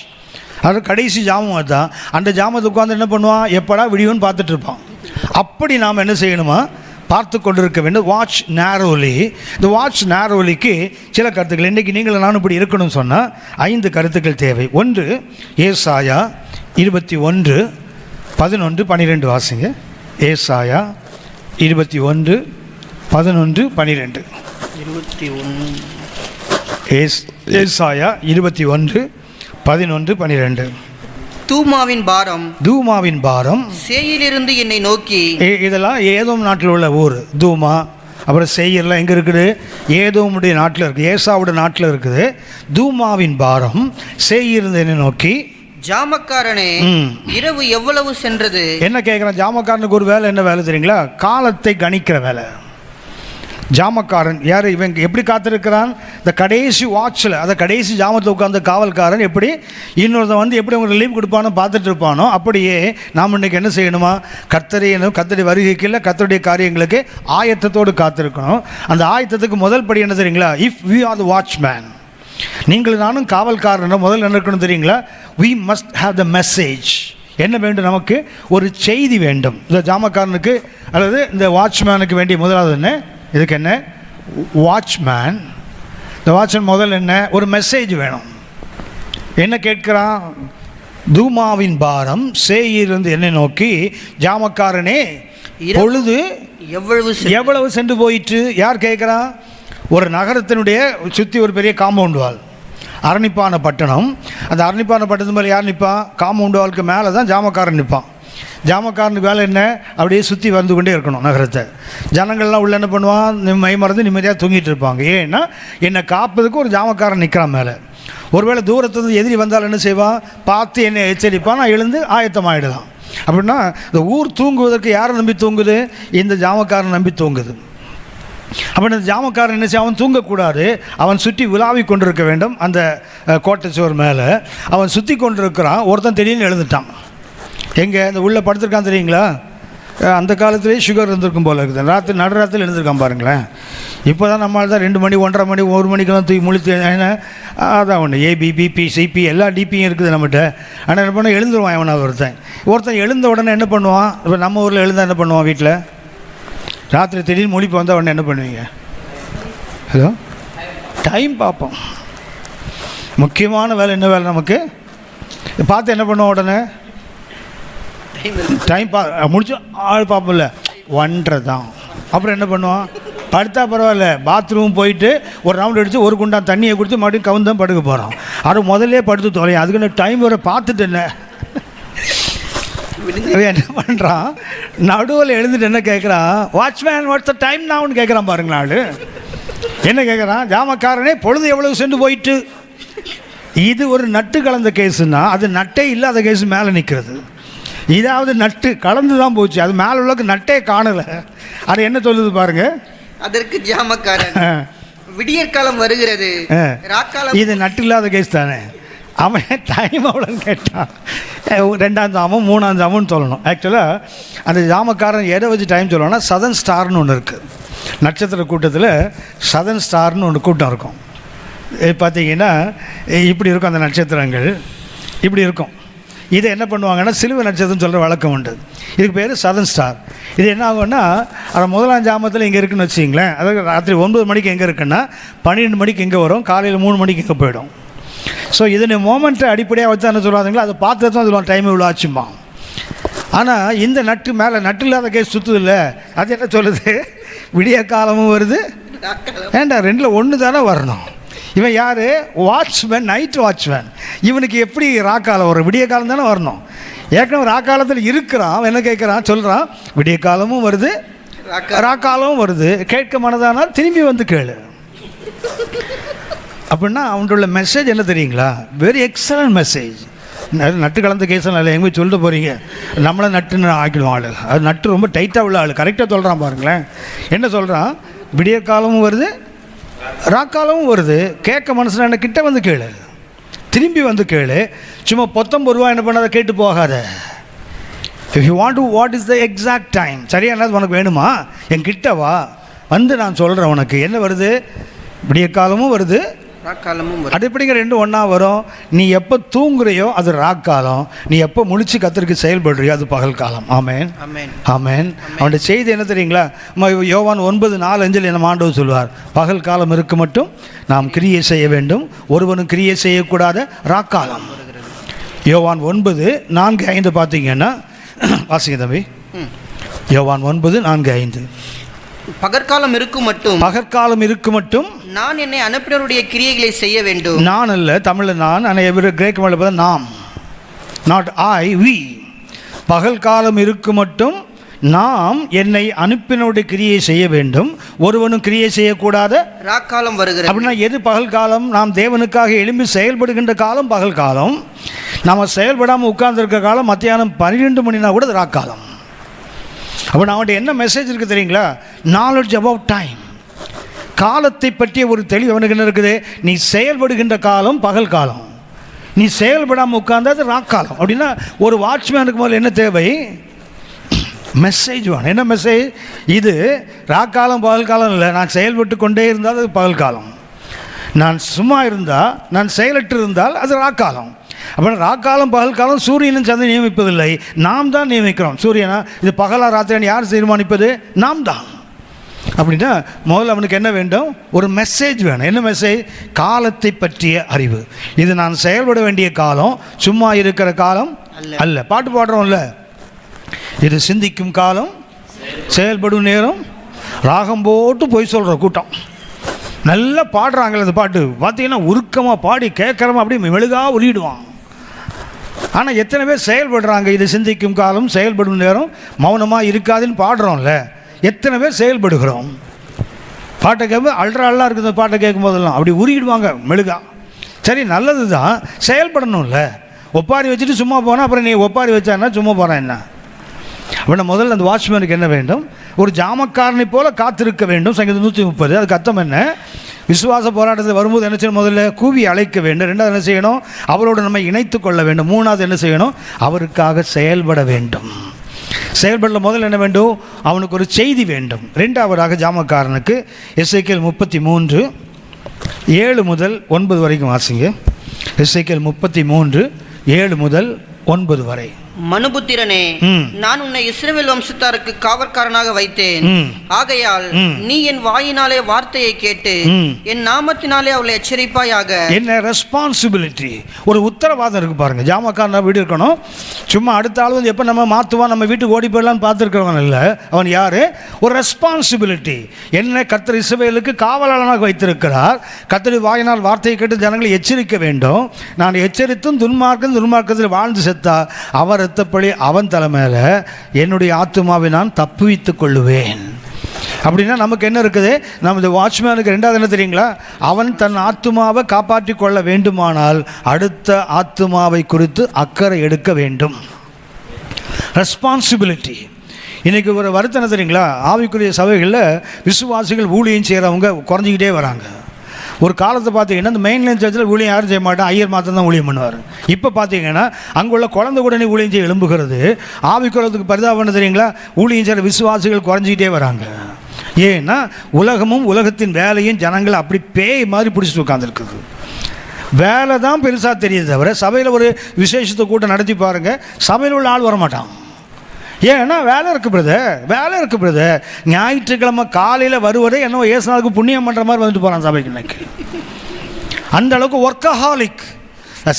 அது கடைசி ஜாமம். அதுதான் அந்த ஜாமத்தை உட்காந்து என்ன பண்ணுவான், எப்படா விடியும்னு பார்த்துட்டு இருப்பான். அப்படி நாம் என்ன செய்யணுமா, பார்த்து கொண்டிருக்க வேண்டும். வாட்ச் நேரோலி. இந்த வாட்ச் நேரோலிக்கு சில கருத்துக்கள், இன்றைக்கி நீங்கள் நானும் இப்படி இருக்கணும்னு சொன்னால் 5 கருத்துக்கள் தேவை. ஒன்று, ஏசாயா 21 11 12 வாசிங்க. ஏசாயா 21 11 12. ஏசாயா 21 11 12. தூமாவின் பாரம், தூமாவின் பாரம் சேயிலிருந்து என்னை நோக்கி. இதெல்லாம் ஏதோம் நாட்டில் உள்ள ஊர். தூமா, அப்புறம் சேயர்லாம் எங்கே இருக்குது, ஏதோமுடைய நாட்டில் இருக்குது, ஏசாவுடைய நாட்டில் இருக்குது. தூமாவின் பாரம் சேயிலிருந்து என்னை நோக்கி. ஜாமக்காரனே, இரவு எவ்வளவு சென்றது. என்ன கேட்குறான், ஜாமக்காரனுக்கு ஒரு வேலை, என்ன வேலை தெரியுங்களா, காலத்தை கணிக்கிற வேலை. ஜாமக்காரன் யார்? இவன் எப்படி காத்திருக்கிறான்? இந்த கடைசி வாட்சில், அதை கடைசி ஜாமத்தில் உட்கார்ந்த காவல்காரன் எப்படி இன்னொருத்தன் வந்து எப்படி உங்களுக்கு லீவ் கொடுப்பானோ பார்த்துட்டு இருப்பானோ, அப்படியே நாம் இன்றைக்கி என்ன செய்யணுமா? கர்த்தருடைய வருகைக்கு இல்லை, கர்த்தருடைய காரியங்களுக்கு ஆயத்தத்தோடு காத்திருக்கணும். அந்த ஆயத்தத்துக்கு முதல் படி என்ன தெரியுங்களா? If we are the watchman, நீங்கள் நானும் காவல்காரன் முதல்ல என்ன இருக்கணும் தெரியுங்களா? We must have the message. என்ன வேண்டும்? நமக்கு ஒரு செய்தி வேண்டும். இந்த ஜாமக்காரனுக்கு அல்லது இந்த வாட்ச்மேனுக்கு வேண்டிய முதலாவது என்ன? இதுக்கு என்ன? வாட்ச்மேன். இந்த வாட்ச்மேன் முதல் என்ன? ஒரு மெசேஜ் வேணும். என்ன கேட்கிறான்? தூமாவின் பாரம் சேயிலிருந்து என்னை நோக்கி, ஜாமக்காரனே பொழுது எவ்வளவு சென்று போயிற்று. யார் கேட்குறான்? ஒரு நகரத்தினுடைய சுற்றி ஒரு பெரிய காம்பவுண்ட் வால், அரணிப்பான பட்டணம். அந்த அரணிப்பான பட்டணத்து மேலே யார் நிற்பான்? காம்பவுண்ட் வாலுக்கு மேலே தான் ஜாமக்காரன் நிற்பான். ஜாமக்காரனுக்கு வேலை என்ன? அப்படியே சுற்றி வந்து கொண்டே இருக்கணும் நகரத்தை. ஜனங்கள்லாம் உள்ள என்ன பண்ணுவான்? மை மறந்து நிம்மதியாக தூங்கிட்டு இருப்பாங்க. ஏன்னா என்னை காப்பதுக்கு ஒரு ஜாமக்காரன் நிற்கிறான் மேலே. ஒருவேளை தூரத்துலேருந்து எதிரி வந்தால் என்ன செய்வான்? பார்த்து என்னை எச்சரிப்பான், நான் எழுந்து ஆயத்தமாகிடலாம். அப்படின்னா இந்த ஊர் தூங்குவதற்கு யாரை நம்பி தூங்குது? இந்த ஜாமக்காரன் நம்பி தூங்குது. அப்போ இந்த ஜாமக்காரன் என்ன செய்ய? அவன் தூங்கக்கூடாது, அவன் சுற்றி உலாவி கொண்டிருக்க வேண்டும். அந்த கோட்டை சுவர் மேலே அவன் சுற்றி கொண்டிருக்கிறான். ஒருத்தன் திடீர்னு எழுந்துட்டான். எங்கே? இந்த உள்ளே படுத்திருக்கான் தெரியுங்களா? அந்த காலத்துலேயே சுகர் இருந்திருக்கும் போல இருக்குது. நடுராத்திரி எழுந்திருக்கான் பாருங்களேன். இப்போ தான் நம்மளால் தான் 2 மணி 1:30 மணி 1 மணிக்கெல்லாம் தூக்கி முழித்து, ஏன்னா அதான் ஒன்று ஏபி பிபி சிபி எல்லா டிபியும் இருக்குது நம்மகிட்ட. ஆனால் என்ன பண்ண எழுந்துருவான் அவனை. ஒருத்தன் எழுந்த உடனே என்ன பண்ணுவான்? இப்போ நம்ம ஊரில் எழுந்தால் என்ன பண்ணுவான்? வீட்டில் ராத்திரி திடீர்னு முழிப்பு வந்தால் உடனே என்ன பண்ணுவீங்க? ஹலோ, டைம் பார்ப்போம். முக்கியமான வேலை என்ன வேலை? நமக்கு பார்த்து என்ன பண்ணுவோம்? உடனே டைம் முடிச்சு ஆள் பார்ப்போம்ல, 1:30 தான். அப்புறம் என்ன பண்ணுவான்? படுத்தா பரவாயில்ல, பாத்ரூம் போயிட்டு ஒரு ரவுண்ட் அடித்து ஒரு குண்டான் தண்ணியை கொடுத்து மறுபடியும் கவுந்தான் படுக்க போகிறான். அது முதல்லே படுத்து தொலையும். அதுக்கு டைம் வர பார்த்துட்டு என்ன என்ன பண்ணுறான்? நடுவில் எழுந்துட்டு என்ன கேட்குறான்? வாட்ச்மேன் வாட்ஸ் த டைம் நான்னு கேட்குறான் பாருங்களா. ஆள் என்ன கேட்குறான்? ஜாமக்காரனே பொழுது எவ்வளவு சென்று போயிட்டு. இது ஒரு நட்டு கலந்த கேஸுன்னா அது நட்டே இல்லாத கேஸு மேலே நிற்கிறது. இதாவது நட்டு கலந்து தான் போச்சு, அது மேலே உள்ளக்கு நட்டே காணலை. அது என்ன சொல்லுது பாருங்க? அதற்கு ஜாமக்காரன், விடியற்காலம் வருகிறது, இது நட்டு இல்லாத கேஸ் தானே. அவன் டைம் அவ்வளோன்னு கேட்டான். 2ஆம் ஜாமம் 3ஆம் ஜாமம்னு சொல்லணும். ஆக்சுவலாக அந்த ஜாமக்காரன் எதை வச்சு டைம் சொல்லணும்னா, சதன் ஸ்டார்னு ஒன்று இருக்குது. நட்சத்திர கூட்டத்தில் சதன் ஸ்டார்னு ஒன்று கூட்டம் இருக்கும். பார்த்தீங்கன்னா இப்படி இருக்கும், அந்த நட்சத்திரங்கள் இப்படி இருக்கும். இதை என்ன பண்ணுவாங்கன்னா சிலுவை நட்சத்திரம்னு சொல்கிற வழக்கம் உண்டு. இதுக்கு பேர் சதன் ஸ்டார். இது என்ன ஆகும்னா, அது 1ஆம் ஜாமத்தில் இங்கே இருக்குன்னு வச்சிங்களேன். அதாவது ராத்திரி 9 மணிக்கு எங்கே இருக்குன்னா 12 மணிக்கு எங்கே வரும், காலையில் 3 மணிக்கு எங்கே போயிடும். ஸோ இதனை மோமெண்ட்டை அடிப்படையாக வச்சு என்ன சொல்லுவாங்களோ அதை பார்த்து தான் சொல்லுவாங்க டைம் இவ்வளோ ஆச்சுமா. ஆனால் இந்த நட்டு மேலே நட்டு இல்லாத கேஸ் சுற்றுது இல்லை, அது என்ன சொல்லுது? விடிய காலமும் வருது, ஏண்டா 2ல் 1 தானே வரணும். இவன் யார்? Watchman, night watchman. இவனுக்கு எப்படி ராக்காலம் வரும்? விடிய காலம் தானே வரணும். ஏற்கனவே ராக்காலத்தில் இருக்கிறான். அவன் என்ன கேட்குறான்? சொல்கிறான், விடிய காலமும் வருது, ராக்காலமும் வருது, கேட்க மனதானால் திரும்பி வந்து கேளு. அப்படின்னா அவனோட மெசேஜ் என்ன தெரியுங்களா? Very excellent message. நட்டு கலந்த கேஸெல்லாம் இல்லை, எங்கே சொல்லிட்டு போகிறீங்க? நம்மளை நட்டுன்னு ஆக்கிடுவோம் ஆள். அது நட்டு ரொம்ப டைட்டாக உள்ள ஆள். கரெக்டாக சொல்கிறான் பாருங்களேன். என்ன சொல்கிறான்? விடிய காலமும் வருது, ராக்காலமும் வருது, கேட்க மனசுல என்ன கிட்ட வந்து கேளு, திரும்பி வந்து கேளு. சும்மா 19 ரூபா என்ன பண்ணாத கேட்டு போகாத. If you want to what is the exact time, சரியானது உனக்கு வேணுமா? என் கிட்ட வா, வந்து நான் சொல்கிறேன் உனக்கு. என்ன வருது? விடிய காலமும் வருது, ராக்காலமும். அது எப்படிங்க 2 ஒன்றா வரும்? நீ எப்போ தூங்குறையோ அது ராக்காலம், நீ எப்போ முழிச்சு கத்தருக்கு செயல்படுறியோ அது பகல் காலம். ஆமேன், ஆமேன். அவனுடைய செய்தி என்ன தெரியுங்களா? யோவான் 9:4-5 நம்ம ஆண்டவர் சொல்வார், பகல் காலம் இருக்கு மட்டும் நாம் கிரியை செய்ய வேண்டும், ஒருவனும் கிரியை செய்யக்கூடாத ராக்காலம். யோவான் 9:4-5 பார்த்தீங்கன்னா வாசிங்க தம்பி. யோவான் 9:4-5. பகற்காலம் இருக்கும் மட்டும், பகற்காலம் இருக்கு மட்டும் நான் என்னை அனுப்பினருடைய கிரியைகளை செய்ய வேண்டும். நான் அல்ல, தமிழில் நான், ஆனால் கிரேக்க மொழியில் பார்த்தா நாம், நாட் ஐ, வி. பகல் காலம் இருக்கு மட்டும் நாம் என்னை அனுப்பினருடைய கிரியை செய்ய வேண்டும், ஒருவனும் கிரியை செய்யக்கூடாத ராக்காலம் வருகிறது. அப்படின்னா எது பகல் காலம்? நாம் தேவனுக்காக எழும்பி செயல்படுகின்ற காலம் பகல் காலம். நாம் செயல்படாமல் உட்கார்ந்துருக்க காலம் மத்தியானம் 12 மணினா கூட ராக்காலம். அப்போ நான் அவன்கிட்ட என்ன மெசேஜ் இருக்குது தெரியுங்களா? Knowledge about time. காலத்தை பற்றிய ஒரு தெளிவு அவனுக்கு என்ன இருக்குது? நீ செயல்படுகின்ற காலம் பகல் காலம், நீ செயல்படாமல் உட்கார்ந்தா அது ராக்காலம். அப்படின்னா ஒரு வாட்ச்மேனுக்கு முதல்ல என்ன தேவை? மெசேஜ் வேணும். என்ன மெசேஜ்? இது ராக்காலம் பகல் காலம் இல்லை. நான் செயல்பட்டு கொண்டே இருந்தால் அது பகல் காலம், நான் சும்மா இருந்தால், நான் செயலற்று இருந்தால் அது ராக்காலம். அப்போ ராக்காலம் பகல் காலம் சூரியனும் சந்திரன் நியமிப்பதில்லை, நாம் தான் நியமிக்கிறோம். சூரியனா இது பகலா ராத்திரின்னு யார் தீர்மானிப்பது? நாம் தான். அப்படின்னா முதல்ல அவனுக்கு என்ன வேண்டும்? ஒரு மெசேஜ் வேணும். என்ன மெசேஜ்? காலத்தை பற்றிய அறிவு. இது நான் செயல்பட வேண்டிய காலம், சும்மா இருக்கிற காலம் அல்ல. பாட்டு பாடுறோம்ல, இது சிந்திக்கும் காலம், செயல்படும் நேரம், ராகம் போட்டு போய் சொல்கிற கூட்டம். நல்லா பாடுறாங்களே அந்த பாட்டு, பார்த்தீங்கன்னா உருக்கமாக பாடி கேட்குறவன் அப்படியே மெழுகாக ஒலிடுவான். ஆனால் எத்தனை பேர் செயல்படுறாங்க? இது சிந்திக்கும் காலம், செயல்படும் நேரம், மௌனமாக இருக்காதுன்னு பாடுறோம்ல, எத்தனை பேர் செயல்படுகிறோம்? பாட்டை கேட்போம், அல்றா இருக்குது பாட்டை கேட்கும் போதெல்லாம் அப்படி உருகிடுவாங்க மெழுகா. சரி, நல்லது தான், செயல்படணும்ல. ஒப்பாரி வச்சுட்டு சும்மா போனால் அப்புறம் நீ ஒப்பாரி வச்சான்னா சும்மா போகிறேன் என்ன? அப்படின்னா முதல்ல அந்த வாட்ச்மேனுக்கு என்ன வேண்டும்? ஒரு ஜாமக்காரனை போல காத்திருக்க வேண்டும். சங்கீதம் 130. அதுக்கு அர்த்தம் என்ன? விசுவாச போராட்டத்தில் வரும்போது என்ன செய்யணும்? முதல்ல கூவி அழைக்க வேண்டும். ரெண்டாவது என்ன செய்யணும்? அவரோடு நம்ம இணைத்து கொள்ள வேண்டும். மூணாவது என்ன செய்யணும்? அவருக்காக செயல்பட வேண்டும். செயல்படல முதல்ல என்ன வேண்டும்? அவனுக்கு ஒரு செய்தி வேண்டும். ரெண்டாவதாக ஜாமக்காரனுக்கு எசேக்கியேல் 33 7 முதல் 9 வரைக்கும் வாசிங்க. எசேக்கியேல் 33 7 முதல் 9 வரை. மனுபுத்திரனே, நான் உன்னை இஸ்ரவேல் வம்சத்தாருக்கு காவற்காரனாக வைத்தேன். ஆகையால் நீ என் வாயினாலே வார்த்தையை கேட்டு என் நாமத்தினாலே அவளை எச்சரிப்பாயாக. என்ன ரெஸ்பான்சிபிலிட்டி, ஒரு உத்தரவாதம் இருக்கு பாருங்க. ஜாமக்காரனா வீடு இருக்கணும். சும்மா அடுத்த ஆள் வந்து எப்போ நம்ம மாற்றுவான், நம்ம வீட்டுக்கு ஓடி போயிடலான்னு பார்த்துருக்கிறவன் இல்லை. அவன் யாரு? ஒரு ரெஸ்பான்சிபிலிட்டி. என்ன? கர்த்தர் இஸ்ரவேலுக்கு காவலாளனாக வைத்திருக்கிறார். கர்த்தர் வாயினால் வார்த்தையை கேட்டு ஜனங்களை எச்சரிக்க வேண்டும். நான் எச்சரித்தும் துன்மார்க்கத்தில் வாழ்ந்து செத்தா அவர் ரத்தப்பழி அவன் தலைமையில என்னுடைய ஆத்துமாவை நான் தப்புவித்துக் கொள்ளுவேன். அப்படின்னா நமக்கு என்ன இருக்குது? நம்ம இந்த வாட்ச்மேனுக்கு ரெண்டாவது என்ன தெரியுங்களா? அவன் தன் ஆத்துமாவை காப்பாற்றி கொள்ள வேண்டுமானால் அடுத்த ஆத்துமாவை குறித்து அக்கறை எடுக்க வேண்டும். ரெஸ்பான்சிபிலிட்டி. இன்றைக்கி ஒரு வருத்தம் என்ன தெரியுங்களா? ஆவிக்குரிய சபைகளில் விசுவாசிகள் ஊழியம் செய்கிறவங்க குறைஞ்சிக்கிட்டே வராங்க. ஒரு காலத்தை பார்த்தீங்கன்னா இந்த மெயின்லைன் சர்ச்சில் ஊழியம் யாரும் செய்ய மாட்டான், ஐயர் மாத்திரம் தான் ஊழியம் பண்ணுவார். இப்போ பார்த்தீங்கன்னா அங்குள்ள குழந்தை உடனே ஊழியம் செய்ய எழும்புகிறது. ஆவிக்குறதுக்கு பரிதாபம் தெரியுங்களா? ஊழியம் செய்கிற விசுவாசிகள் குறைஞ்சிக்கிட்டே வராங்க. ஏன்னா உலகமும் உலகத்தின் வேலையும் ஜனங்களை அப்படி பேய் மாதிரி பிடிச்சிட்டு உட்காந்துருக்குது. வேலை தான் பெருசாக தெரியுது தவிர சபையில் ஒரு விசேஷத்தை கூட்டம் நடத்தி பாருங்கள், சபையில் உள்ள ஆள் வரமாட்டான். ஏன்னா வேலை இருக்குது பிரதர். ஞாயிற்றுக்கிழமை காலையில் வருவதே என்னவோ ஏசுநாளுக்கு புண்ணியம் பண்ணுற மாதிரி வந்துட்டு போகிறான் சபைக்கு. இன்னைக்கு அந்த அளவுக்கு ஒர்க்கஹாலிக்,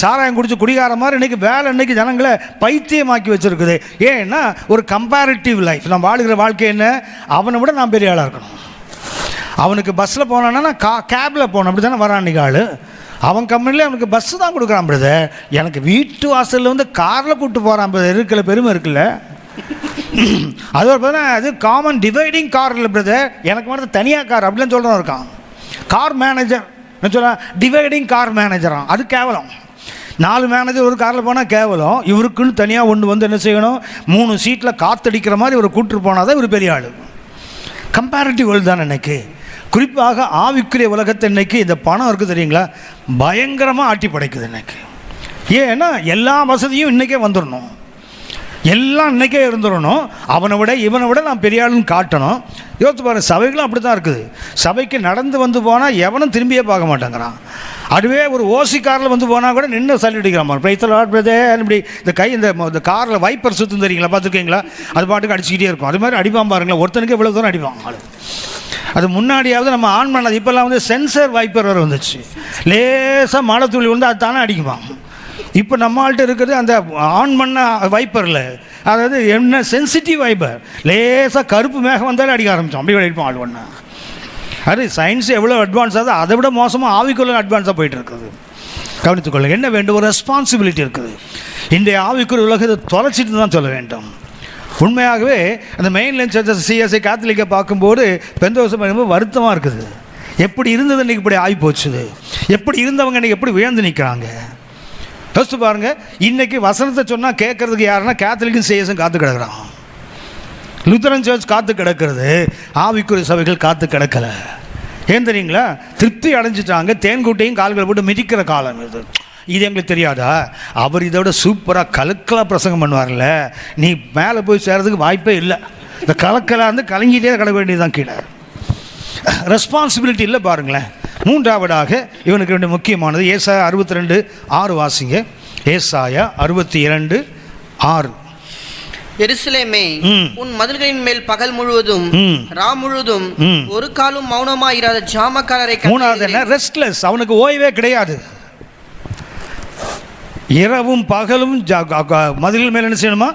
சாராயம் குடிச்சு குடிகார மாதிரி இன்னைக்கு வேலை இன்னைக்கு ஜனங்களை பைத்தியமாக்கி வச்சுருக்குது. ஏன்னா ஒரு கம்பேரிட்டிவ் லைஃப். நம்ம வாழுகிற வாழ்க்கை என்ன? அவனை விட நான் பெரிய ஆளாக இருக்கணும். அவனுக்கு பஸ்ஸில் போனான்னா கேபில் போகணும். அப்படி தானே வரான் இன்னைக்கு ஆள். அவன் கம்பெனிலே அவனுக்கு பஸ்ஸு தான் கொடுக்குறான் பிரதர். எனக்கு வீட்டு வாசலில் வந்து காரில் கூப்பிட்டு போகிறான் பிரதர். இருக்கிற பெருமை இருக்குல்ல. அது ஒரு பார்த்தா அது காமன் டிவைடிங் கார் இல்லை பிரதர், எனக்கு மட்டும் தனியாக கார் அப்படின்னு சொல்கிறோம் இருக்கான். கார் மேனேஜர் சொல்ல டிவைடிங் கார் மேனேஜரான், அது கேவலம். 4 மேனேஜர் ஒரு காரில் போனால் கேவலம். இவருக்குன்னு தனியாக ஒன்று வந்து என்ன செய்யணும்? 3 சீட்டில் காற்றடிக்கிற மாதிரி இவர் கூப்பிட்டு போனால் தான் இவர் பெரிய ஆள். கம்பேரிட்டிவ் வேர்ல்டு தான் இன்னைக்கு. குறிப்பாக ஆவிக்குரிய உலகத்தை இன்னைக்கு இந்த பணம் இருக்குது தெரியுங்களா, பயங்கரமாக ஆட்டி படைக்குது இன்னைக்கு. ஏன்னா எல்லா வசதியும் இன்றைக்கே வந்துடணும், எல்லாம் இன்றைக்கே இருந்துடணும். அவனை விட இவனை விட நான் பெரிய ஆளுன்னு காட்டணும். யோசித்து பாருங்கள், சபைகளும் அப்படி தான் இருக்குது. சபைக்கு நடந்து வந்து போனால் எவனும் திரும்பியே பார்க்க மாட்டேங்கிறான். அதுவே ஒரு ஓசி காரில் வந்து போனால் கூட நின்று சல்லி அடிக்கிறான். பிரைத்தல் இப்படி இந்த கை இந்த காரில் வைப்பர் சுற்றும் தெரியுங்களா, பார்த்துருக்கீங்களா? அது பாட்டுக்கு அடிச்சுக்கிட்டே இருக்கும். அது மாதிரி அடிப்பான் பாருங்களேன், ஒருத்தனுக்கு எவ்வளோ தூரம் அடிப்பான் ஆள். அது முன்னாடியாவது நம்ம ஆன் பண்ணது. இப்போல்லாம் வந்து சென்சர் வைப்பர் வேறு வந்துச்சு. லேசாக மழை துளி வந்து அது தானே அடிக்குவான். இப்போ நம்மள்கிட்ட இருக்கிறது அந்த ஆன் பண்ண வைப்பரில், அதாவது என்ன சென்சிட்டிவ் வைப்பர். லேசாக கருப்பு மேகம் வந்தாலும் அடிக்க ஆரம்பித்தோம், அப்படி அடிப்போம் ஆள் ஒன்றா. அது சயின்ஸ் எவ்வளோ அட்வான்ஸ் ஆகுது, அதை விட மோசமாக ஆவிக்குள்ள அட்வான்ஸாக போயிட்டு இருக்குது. கவனித்துக்கொள்ளுங்க. என்ன வேண்டும்? ஒரு ரெஸ்பான்சிபிலிட்டி இருக்குது. இன்றைய ஆவிக்குரிய உலகத்தை தொலைச்சிட்டு தான் சொல்ல வேண்டும். உண்மையாகவே அந்த மெயின்லைன் சர்ச்சஸ் சிஎஸ்ஐ கேத்தலிக்கை பார்க்கும்போது பெந்தோசம் ரொம்ப வருத்தமாக இருக்குது. எப்படி இருந்தது இன்றைக்கி இப்படி ஆகி போச்சுது, எப்படி இருந்தவங்க இன்றைக்கி எப்படி உயர்ந்து நிற்கிறாங்க. யோசித்து பாருங்க. இன்னைக்கு வசனத்தை சொன்னால் கேட்கறதுக்கு யாருன்னா கேத்தலிக்கும் சிஎஸ்ஐயும் காத்து கிடக்குறான். லுத்தரன் சர்ச் காத்து கிடக்கிறது, ஆவிக்குரிய சபைகள் காத்து கிடக்கலை. ஏன் தெரியுங்களா? திருப்தி அடைஞ்சிட்டாங்க. தேன்கூட்டையும் கால்களை போட்டு மிதிக்கிற காலம் இது. இது எங்களுக்கு தெரியாதா? அவர் இதோட சூப்பராக கலக்கலாக பிரசங்கம் பண்ணுவார்ல, நீ மேலே போய் சேர்றதுக்கு வாய்ப்பே இல்லை. இந்த கலக்கலாக இருந்து கலங்கிட்டே கிட வேண்டியதுதான். கீழே ரெஸ்பான்சிபிலிட்டி இல்லை பாருங்களேன். மூன்றாவதாக இவனுக்கு ரெண்டு முக்கியமானது. ஏசாயா 62:6 வாசிங்க. ஏசாயா 62:6. எருசலேமே, உன் மதில்களின் மேல் பகல் முழுவதும் ரா முழுவதும் ஒரு காலும் மௌனமா இராத ஜாமக்காரரை. மூணாவது என்ன? ரெஸ்ட்லெஸ். அவனுக்கு ஓய்வே கிடையாது. இரவும் பகலும் மதில்கள் மேல் என்ன செய்யணுமா?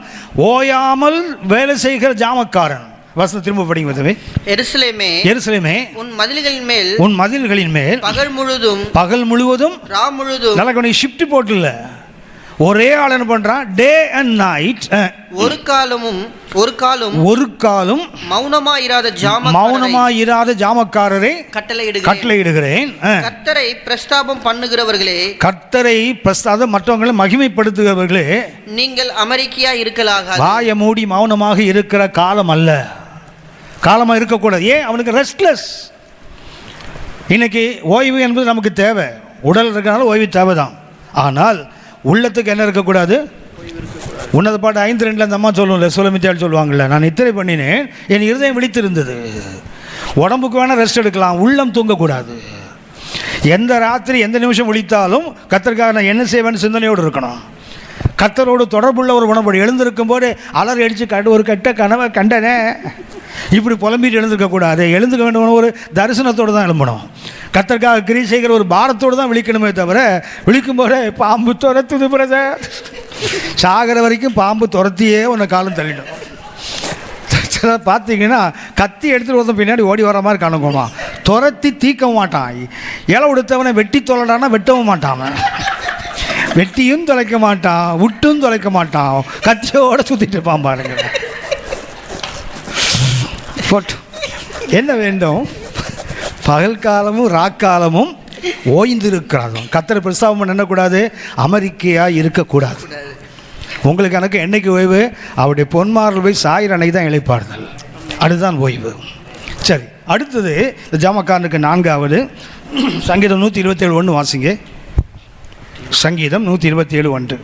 ஓயாமல் வேலை செய்கிற ஜாமக்காரன். வசனம் திரும்ப படிங்க. எருசலேமே, எருசலேமே, உன் மதில்களின் மேல், உன் மதில்களின் மேல் பகல் முழுவதும், பகல் முழுவதும் ரா முழுவதும். நல்லா ஷிஃப்ட் போட்டுல ஒரே ஆள் என்ன பண்றான்? Day and night. ஒரு காலும் மௌனமா இராத ஜாமக்காரரை கட்டளையிடுகிறேன். கர்த்தரை பிரஸ்தாபம் பண்ணுகிறவர்களே, கர்த்தரை பிரஸ்தாபம் மற்றவங்களை மகிமைப்படுத்துகிறவர்களே, நீங்கள் அமெரிக்கையா இருக்கலாக. வாய மூடி மௌனமாக இருக்கிற காலம் அல்ல. காலமா இருக்கக்கூடாது. ஏன்? அவனுக்கு ரெஸ்ட்லெஸ். இன்னைக்கு ஓய்வு என்பது நமக்கு தேவை. உடல் இருக்கிறனால ஓய்வு தேவைதான். ஆனால் உள்ளத்துக்கு என்ன இருக்கக்கூடாது? உன்னத பாட்டு 5:2 அந்த அம்மா சொல்லுவோம்ல, சுலமித்தாள் சொல்லுவாங்கள்ல, நான் நித்திரை பண்ணினேன், என் இருதயம் விழித்திருந்தது. உடம்புக்கு வேணால் ரெஸ்ட் எடுக்கலாம், உள்ளம் தூங்கக்கூடாது. எந்த ராத்திரி எந்த நிமிஷம் விழித்தாலும் கர்த்தருக்காக நான் என்ன செய்வேன்னு சிந்தனையோடு இருக்கணும். கர்த்தரோடு தொடர்புள்ள ஒரு உணவு. எழுந்திருக்கும் போது அலறி அடித்து ஒரு கெட்ட கனவை கண்டனே இப்படி புலம்பிட்டு எழுந்திருக்கக்கூடாது. எழுந்துக்க வேண்டும் ஒரு தரிசனத்தோடு தான் எழும்பணும். கர்த்தருக்காக கிரி செய்கிற ஒரு பாரத்தோடு தான் விழிக்கணுமே தவிர, விழிக்கும் போதே பாம்பு துரத்துது பிரதர், சாகிற வரைக்கும் பாம்பு துரத்தியே உன்னை காலம் தள்ளிடும். பார்த்தீங்கன்னா கத்தி எடுத்துகிட்டு ஒருத்தன் பின்னாடி ஓடி வர மாதிரி காணுங்கம்மா. துரத்தி தீக்க மாட்டான். இலை உடுத்தவனை வெட்டி தொலைடானா வெட்டவும் மாட்டான். வெட்டியும் தொலைக்க மாட்டான், விட்டும் தொலைக்க மாட்டான், கத்தியோட சுற்றிட்டு இருப்பான் பாருங்க. என்ன வேண்டும்? பகல் காலமும் ராக்காலமும் ஓய்ந்திருக்கிறார்கள். கர்த்தரை பிரஸ்தாபம் என்னக்கூடாது? அமெரிக்கையாக இருக்கக்கூடாது. உங்களுக்கு எனக்கு என்னைக்கு ஓய்வு? அவருடைய பொன்மாரில் போய் சாயிர அன்னைக்கு தான் இளைப்பாறுதல். அதுதான் ஓய்வு. சரி, அடுத்தது இந்த ஜாமக்காரனுக்கு 4வது சங்கீதம் 127:1 வாசிங்க. சங்கீதம் 127:1.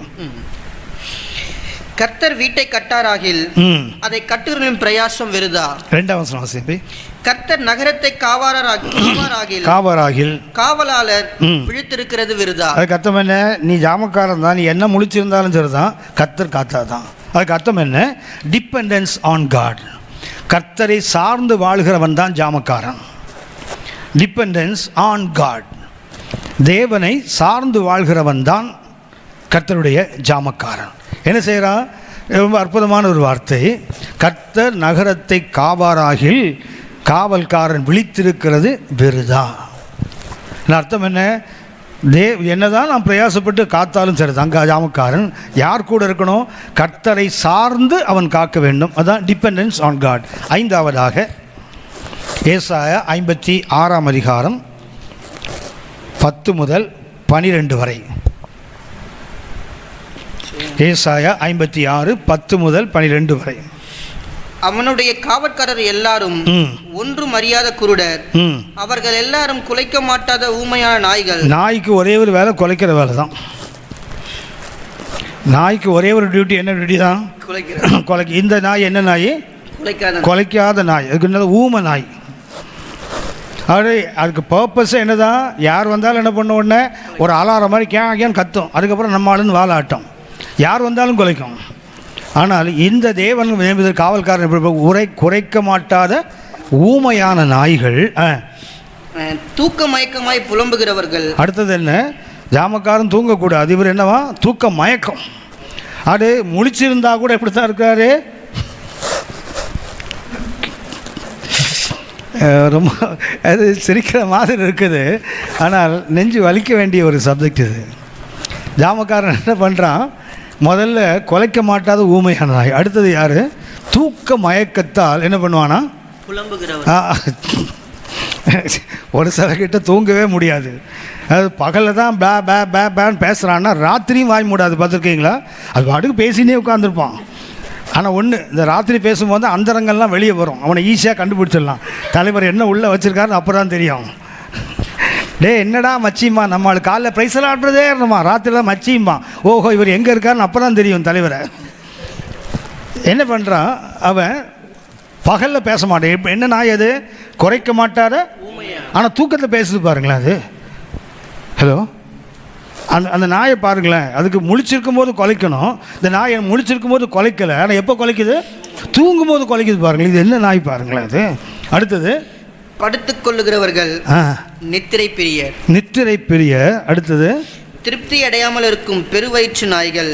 கர்த்தர் வீட்டை கட்டாராகில் அதை கட்டுகிறவர்களின் பிரயாசம் விருதா. 2வது வசனம் வாசிங்க. கர்த்தர் நகரத்தை காவாராகில் காவலாளர் விழித்திருக்கிறது விருதா. அதுக்கு அர்த்தம் என்ன? நீ ஜாமக்காரன் தான், நீ என்ன முழிச்சிருந்தாலும் சரிதான், கர்த்தர் காத்தாதான். அதுக்கு அர்த்தம் என்ன? Dependence on God. கர்த்தரை சார்ந்து வாழ்கிறவன் தான் ஜாமக்காரன். Dependence on God. தேவனை சார்ந்து வாழ்கிறவன் தான் கர்த்தருடைய ஜாமக்காரன். என்ன செய்கிறான்? ரொம்ப அற்புதமான ஒரு வார்த்தை. கர்த்தர் நகரத்தை காவாராகில் காவல்காரன் விழித்திருக்கிறது விருதா. அர்த்தம் என்ன? என்னதான் நாம் பிரயாசப்பட்டு காத்தாலும் சரி தான், ஜாமக்காரன் யார் கூட இருக்கணும்? கர்த்தரை சார்ந்து அவன் காக்க வேண்டும். அதான் டிபெண்டன்ஸ் ஆன் காட். 5வதாக ஏசாயா 56ஆம் அதிகாரம் 10 முதல் 12 வரை. ஏசாயா 56 10 முதல் 12 வரை. அவனுடைய காவற்காரர் எல்லாரும் ஒன்றும் அறியாத குருடர், அவர்கள் எல்லாரும் குலைக்க மாட்டாத ஊமையான நாய்கள். நாய்க்கு ஒரே ஒரு வேலை குலைக்கிற வேலை தான். நாய்க்கு ஒரே ஒரு டியூட்டி. என்ன டியூட்டி தான்? குலைக்க. இந்த நாய் என்ன நாய்? குலைக்காத நாய். அதுக்கு என்ன? ஊமை நாய். அதுக்கு பர்பஸ் என்னதான்? யார் வந்தாலும் என்ன பண்ண உடனே ஒரு அலாரம் மாதிரி கேன் கத்தும். அதுக்கப்புறம் நம்ம ஆளுன்னு வாழாட்டம். யார் வந்தாலும் குலைக்கும். ஆனால் இந்த தேவன் காவல்காரன் குறைக்க மாட்டாத ஊமையான நாய்கள், தூக்க மயக்கமாய் புலம்புகிறவர்கள். அடுத்தது என்ன? ஜாமக்காரன் தூங்கக்கூடாது. இவர் என்னவா? தூக்க மயக்கம். அது முழிச்சிருந்தா கூட எப்படித்தான் இருக்காரு? ரொம்ப அது சிரிக்கிற மாதிரி இருக்குது. ஆனால் நெஞ்சு வலிக்க வேண்டிய ஒரு சப்ஜெக்ட் இது. ஜாமக்காரன் என்ன பண்ணுறான்? முதல்ல குலைக்க மாட்டாத ஊமையான நாய். அடுத்தது யார்? தூக்க மயக்கத்தால் என்ன பண்ணுவானா? ஒரு சிலர்கிட்ட தூங்கவே முடியாது. அது பகலில் தான் பே பே பே பேன்னு பேசுகிறான்னா ராத்திரியும் வாய் மூடாது. பார்த்துருக்கீங்களா? அது பாட்டுக்கு பேசினே உட்காந்துருப்பான். ஆனால் ஒன்று, இந்த ராத்திரி பேசும்போது அந்தரங்கள்லாம் வெளியே வரும், அவனை ஈஸியாக கண்டுபிடிச்சிடலாம். தலைவர் என்ன உள்ளே வச்சுருக்காருன்னு அப்போ தான் தெரியும். டே என்னடா மச்சிம்மா, நம்மளுக்கு காலைல ப்ரைஸெல்லாம் ஆடுறதே இருந்தோமா, ராத்திரிலாம் மச்சிம்மா, ஓஹோ இவர் எங்கே இருக்காருன்னு அப்போ தான் தெரியும் தலைவரை. என்ன பண்ணுறான் அவன், பகலில் பேச மாட்டேன். இப்போ என்ன நாய் அது, குறைக்க மாட்டார, ஆனால் தூக்கத்தில் பேசுது பாருங்களேன் அது. ஹலோ, அந்த நாயை பாருங்களேன், அதுக்கு முழிச்சிருக்கும் போது குலைக்கணும். இந்த நாயை முழிச்சிருக்கும் போது குலைக்கலை, ஆனால் எப்போ குலைக்குது, தூங்கும் போது குலைக்குது பாருங்களேன். இது என்ன நாய் பாருங்களேன் அது. அடுத்தது, படுத்துக் கொள்ளுகிறவர்கள் நித்திரை பிரியர். நித்திரை பிரியர். அடுத்தது, திருப்தி அடையாமல் இருக்கும் பெருவயிற்று நாய்கள்.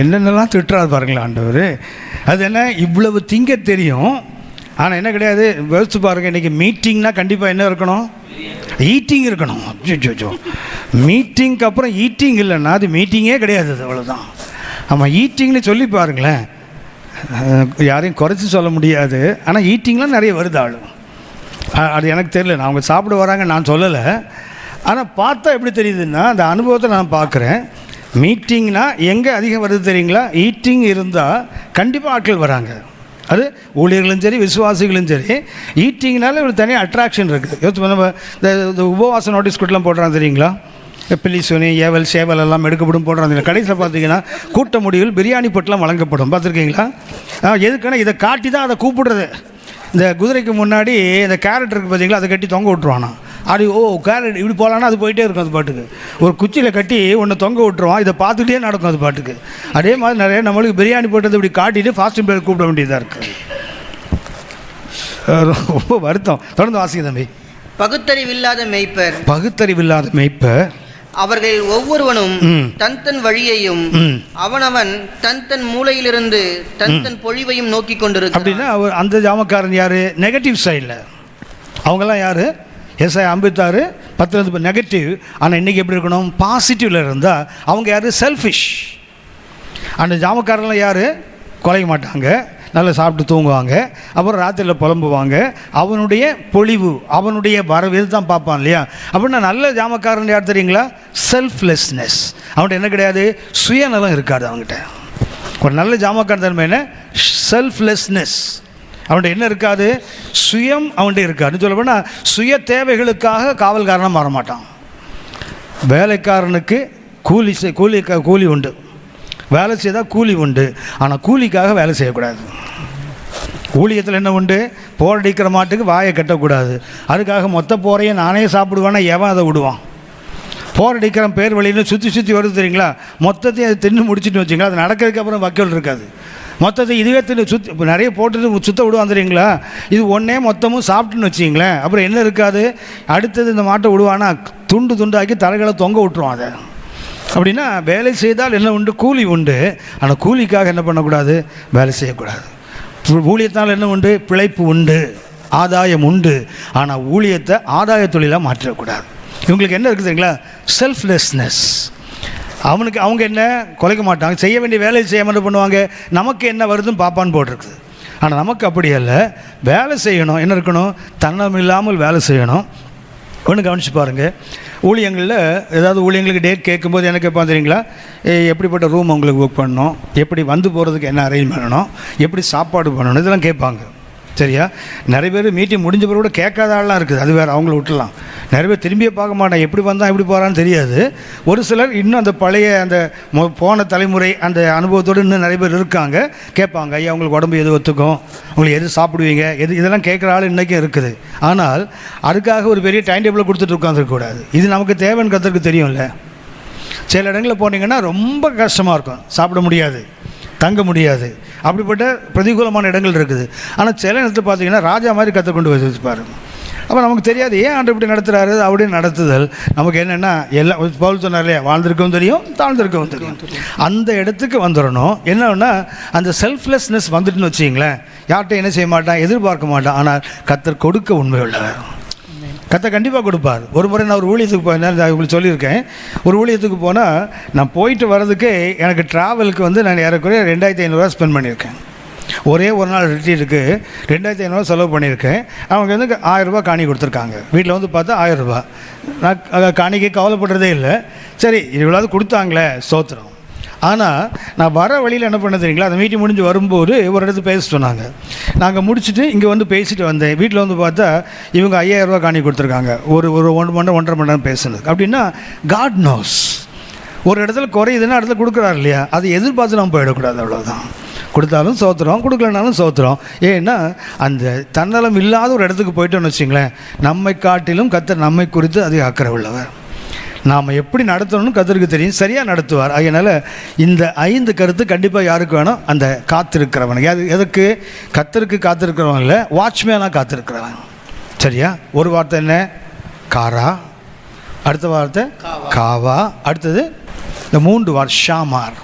என்னென்னலாம் திட்டுறாரு பாருங்களேன் ஆண்டவர். அது என்ன, இவ்வளவு திங்க தெரியும், ஆனால் என்ன கிடையாது. யோசிச்சு பாருங்கள், இன்றைக்கி மீட்டிங்னா கண்டிப்பாக என்ன இருக்கணும், ஈட்டிங் இருக்கணும். அச்சோ, மீட்டிங்க்கு அப்புறம் ஈட்டிங் இல்லைன்னா அது மீட்டிங்கே கிடையாது, அது அவ்வளோதான். ஆமாம், ஈட்டிங்னு சொல்லி பாருங்களேன், யாரையும் குறைச்சி சொல்ல முடியாது. ஆனால் ஈட்டிங்லாம் நிறைய வருது ஆளு. அது எனக்கு தெரியல, நான் அவங்க சாப்பிட வராங்க நான் சொல்லலை. ஆனால் பார்த்தா எப்படி தெரியுதுன்னா, அந்த அனுபவத்தை நான் பார்க்குறேன். மீட்டிங்னா எங்கே அதிகம் வருது தெரியுங்களா, ஈட்டிங் இருந்தால் கண்டிப்பாக ஆட்கள் வராங்க. அது ஊழியர்களும் சரி விசுவாசிகளும் சரி, ஈட்டிங்னால ஒரு தனியாக அட்ராக்ஷன் இருக்குது. யோசிச்சு நம்ம இந்த உபவாச நோட்டீஸ் கூட்டலாம் போடுறாங்க தெரியுங்களா, பில்லிசோனி ஏவல் சேவல் எல்லாம் எடுக்கப்படும் போடுறாங்க. கடைசியில் பார்த்தீங்கன்னா கூட்ட முடிவில் பிரியாணி பொட்டெலாம் வழங்கப்படும், பார்த்துருக்கீங்களா? எதுக்குன்னா இதை காட்டி தான் அதை கூப்பிடுறது. இந்த குதிரைக்கு முன்னாடி இந்த கேரட் இருக்குது பார்த்தீங்களா, அதை கட்டி தொங்க விட்ருவானா. அது கேரட் இப்படி போகலான்னா அது போயிட்டே இருக்கும், அது பாட்டுக்கு ஒரு குச்சியில் கட்டி ஒன்று தொங்க விட்டுருவான், இதை பார்த்துக்கிட்டே நடக்கும் அது பாட்டுக்கு. அதே மாதிரி நிறைய நம்மளுக்கு பிரியாணி போட்டது இப்படி காட்டிட்டு ஃபாஸ்டிங் பேர் கூப்பிட வேண்டியதாக இருக்குது. ரொம்ப வருத்தம். தொடர்ந்து வாசிங்க தம்பி. பகுத்தறிவில்லாத மெய்ப்பர். பகுத்தறிவில்லாத மெய்ப்பர். அவர்கள் ஒவ்வொருவனும் தன் தன் வழியையும் அவனவன் தன் தன் மூலையிலிருந்து தன் தன் பொழிவையும் நோக்கி கொண்டிருக்க. அப்படின்னா அவர் அந்த ஜாமக்காரன் யாரு, நெகட்டிவ் சைடில். அவங்கெல்லாம் யாரு, எஸ்ஐ 56:10 நெகட்டிவ். ஆனால் இன்றைக்கி எப்படி இருக்கணும், பாசிட்டிவில் இருந்தால் அவங்க யார், செல்ஃபிஷ். அந்த ஜாமக்காரெல்லாம் யார், குலைக்க மாட்டாங்க, நல்லா சாப்பிட்டு தூங்குவாங்க, அப்புறம் ராத்திரியில் புலம்புவாங்க. அவனுடைய பொழிவு, அவனுடைய வரவு தான் பார்ப்பான் இல்லையா. அப்படின்னா நல்ல ஜாமக்காரன் யார் தெரியுங்களா, செல்ஃப்லெஸ்னஸ். அவன்கிட்ட என்ன கிடையாது, சுயநலம் இருக்காது அவங்ககிட்ட. ஒரு நல்ல ஜாமக்காரன் தன்மை என்ன, செல்ஃப்லெஸ்னஸ். அவன்கிட்ட என்ன இருக்காது, சுயம் அவன்கிட்ட இருக்காதுன்னு சொல்ல போனால் சுய தேவைகளுக்காக காவல்காரனாக மாற மாட்டான். வேலைக்காரனுக்கு கூலி உண்டு, வேலை செய்தால் கூலி உண்டு. ஆனால் கூலிக்காக வேலை செய்யக்கூடாது. ஊழியத்தில் என்ன உண்டு, போரடிக்கிற மாட்டுக்கு வாயை கட்டக்கூடாது. அதுக்காக மொத்த போரையும் நானே சாப்பிடுவேன்னா எவன் அதை விடுவான். போரடிக்கிற பேர் வழின்னு சுற்றி வருது தெரியுங்களா, மொத்தத்தையும் அது தின்னு முடிச்சுட்டு வச்சிங்களா, அது நடக்கிறதுக்கு அப்புறம் வக்கீல் இருக்காது. மொத்தத்தை இதுவே தின்னு இப்போ நிறைய போட்டுட்டு சுத்த விடுவான் தெரியுங்களா. இது ஒன்றே மொத்தமும் சாப்பிட்டுன்னு வச்சிங்களேன், அப்புறம் என்ன இருக்காது. அடுத்தது இந்த மாட்டை விடுவானா துண்டு துண்டாக்கி தலைகளை தொங்க விட்டுருவான். அதை அப்படின்னா வேலை செய்தால் என்ன உண்டு, கூலி உண்டு. ஆனால் கூலிக்காக என்ன பண்ணக்கூடாது, வேலை செய்யக்கூடாது. ஊழியத்தால் என்ன உண்டு, பிழைப்பு உண்டு, ஆதாயம் உண்டு. ஆனால் ஊழியத்தை ஆதாய தொழிலாக மாற்றக்கூடாது. இவங்களுக்கு என்ன இருக்குது தெரியுங்களா, செல்ஃப்லெஸ்னஸ். அவங்க என்ன குலைக்க மாட்டாங்க, செய்ய வேண்டிய வேலையை செய்யாமல் என்ன பண்ணுவாங்க, நமக்கு என்ன வருதுன்னு பாப்பான்னு போட்டிருக்குது. ஆனால் நமக்கு அப்படி அல்ல, வேலை செய்யணும். என்ன இருக்கணும், தன்னம் இல்லாமல் வேலை செய்யணும். ஒன்று கவனிச்சு பாருங்கள், ஊழியங்களில் ஏதாவது ஊழியங்களுக்கு டேட் கேட்கும்போது என்ன கேட்பான் தெரியுங்களா, எப்படிப்பட்ட ரூம் உங்களுக்கு புக் பண்ணணும், எப்படி வந்து போகிறதுக்கு என்ன அரேஞ்ச் பண்ணணும், எப்படி சாப்பாடு பண்ணணும், இதெல்லாம் கேட்பாங்க. சரியா? நிறைய பேர் மீட்டிங் முடிஞ்ச பிறகு கூட கேட்காத ஆள்லாம் இருக்குது, அது வேறு, அவங்கள விட்டுலாம். நிறைய பேர் திரும்பியே பார்க்க மாட்டான், எப்படி வந்தால் எப்படி போகிறான்னு தெரியாது. ஒரு சிலர் இன்னும் அந்த பழைய அந்த போன தலைமுறை அந்த அனுபவத்தோடு இன்னும் நிறைய பேர் இருக்காங்க. கேட்பாங்க, ஐயா உங்களுக்கு உடம்பு எது ஒத்துக்கும், உங்களுக்கு எது சாப்பிடுவீங்க, இதெல்லாம் கேட்குற ஆள் இன்றைக்கும் இருக்குது. ஆனால் அதுக்காக ஒரு பெரிய டைம் டேபிளை கொடுத்துட்டு உட்காந்துருக்கக்கூடாது. இது நமக்கு தேவைன்னு கற்றுக்கு தெரியும்ல. சில இடங்களில் போனீங்கன்னா ரொம்ப கஷ்டமாக இருக்கும், சாப்பிட முடியாது, தங்க முடியாது, அப்படிப்பட்ட பிரதிகூலமான இடங்கள் இருக்குது. ஆனால் சில இடத்துல பார்த்தீங்கன்னா ராஜா மாதிரி கற்றுக்கொண்டு வச்சுப்பார். அப்போ நமக்கு தெரியாது ஏன் ஆண்டு இப்படி நடத்துகிறாரு, அப்படி நடத்துதல். நமக்கு என்னென்னா எல்லாம் பவுல் சொன்னார் இல்லையா, வாழ்ந்திருக்கவும் தெரியும் தாழ்ந்திருக்கவும் தெரியும். அந்த இடத்துக்கு வந்துடணும். என்னன்னா அந்த செல்ஃப்லெஸ்னஸ் வந்துட்டுன்னு வச்சிங்களேன், யார்கிட்ட என்ன செய்ய மாட்டான், எதிர்பார்க்க மாட்டான். ஆனால் கர்த்தர் கொடுக்க உண்மை உள்ளவர். கர்த்தர் கண்டிப்பாக கொடுப்பார். ஒரு முறை நான் ஒரு ஊழியத்துக்கு போனேன், உங்களுக்கு சொல்லியிருக்கேன். ஒரு ஊழியத்துக்கு போனால் நான் போயிட்டு வர்றதுக்கு எனக்கு ட்ராவலுக்கு நான் ஏறக்குறைய 2500 ஸ்பெண்ட் பண்ணியிருக்கேன். ஒரே ஒரு நாள் ரிட்ரீட்டுக்கு 2500 செலவு பண்ணியிருக்கேன். அவங்க 1000 ரூபா காணி கொடுத்துருக்காங்க. வீட்டில் பார்த்தா 1000 ரூபா. நான் காணிக்கு கவலைப்படுறதே இல்லை. சரி இவ்வளோது கொடுத்தாங்களே சோத்திரம். ஆனால் நான் வர வழியில் என்ன பண்ண தெரியுங்களா, அந்த மீட்டிங் முடிஞ்சு வரும்போது ஒரு இடத்துல பேச சொன்னாங்க. நாங்கள் முடிச்சுட்டு இங்கே வந்து பேசிட்டு வந்தேன். வீட்டில் வந்து பார்த்தா இவங்க 5000 ரூபா காணி கொடுத்துருக்காங்க ஒரு 1 மணி நேரம் 1.5 மணி நேரம் பேசுனது. அப்படின்னா காட் நோஸ். ஒரு இடத்துல குறையுதுன்னா இடத்துல கொடுக்குறாரு இல்லையா, அதை எதிர்பார்த்து நம்ம போயிடக்கூடாது. அவ்வளோதான். கொடுத்தாலும் சோத்துறோம், கொடுக்கலனாலும் சோத்துறோம். ஏன்னா அந்த தன்னலம் இல்லாத ஒரு இடத்துக்கு போயிட்டோன்னு வச்சிங்களேன், நம்மை காட்டிலும் கர்த்தர் நம்மை குறித்து அதிக அக்கறை உள்ளவர். நாம் எப்படி நடத்தணும்னு கர்த்தருக்கு தெரியும், சரியாக நடத்துவார். அதனால் இந்த 5 கருத்து கண்டிப்பாக யாருக்கு வேணும், அந்த காத்திருக்கிறவனுக்கு. எதுக்கு? கர்த்தருக்கு காத்திருக்கிறவன் இல்லை, வாட்ச்மேனாக காத்திருக்கிறவன். சரியா? ஒரு வார்த்தை என்ன? காரா. அடுத்த வார்த்தை காவா. அடுத்தது இந்த 3 வார்த்தை ஷாமார்.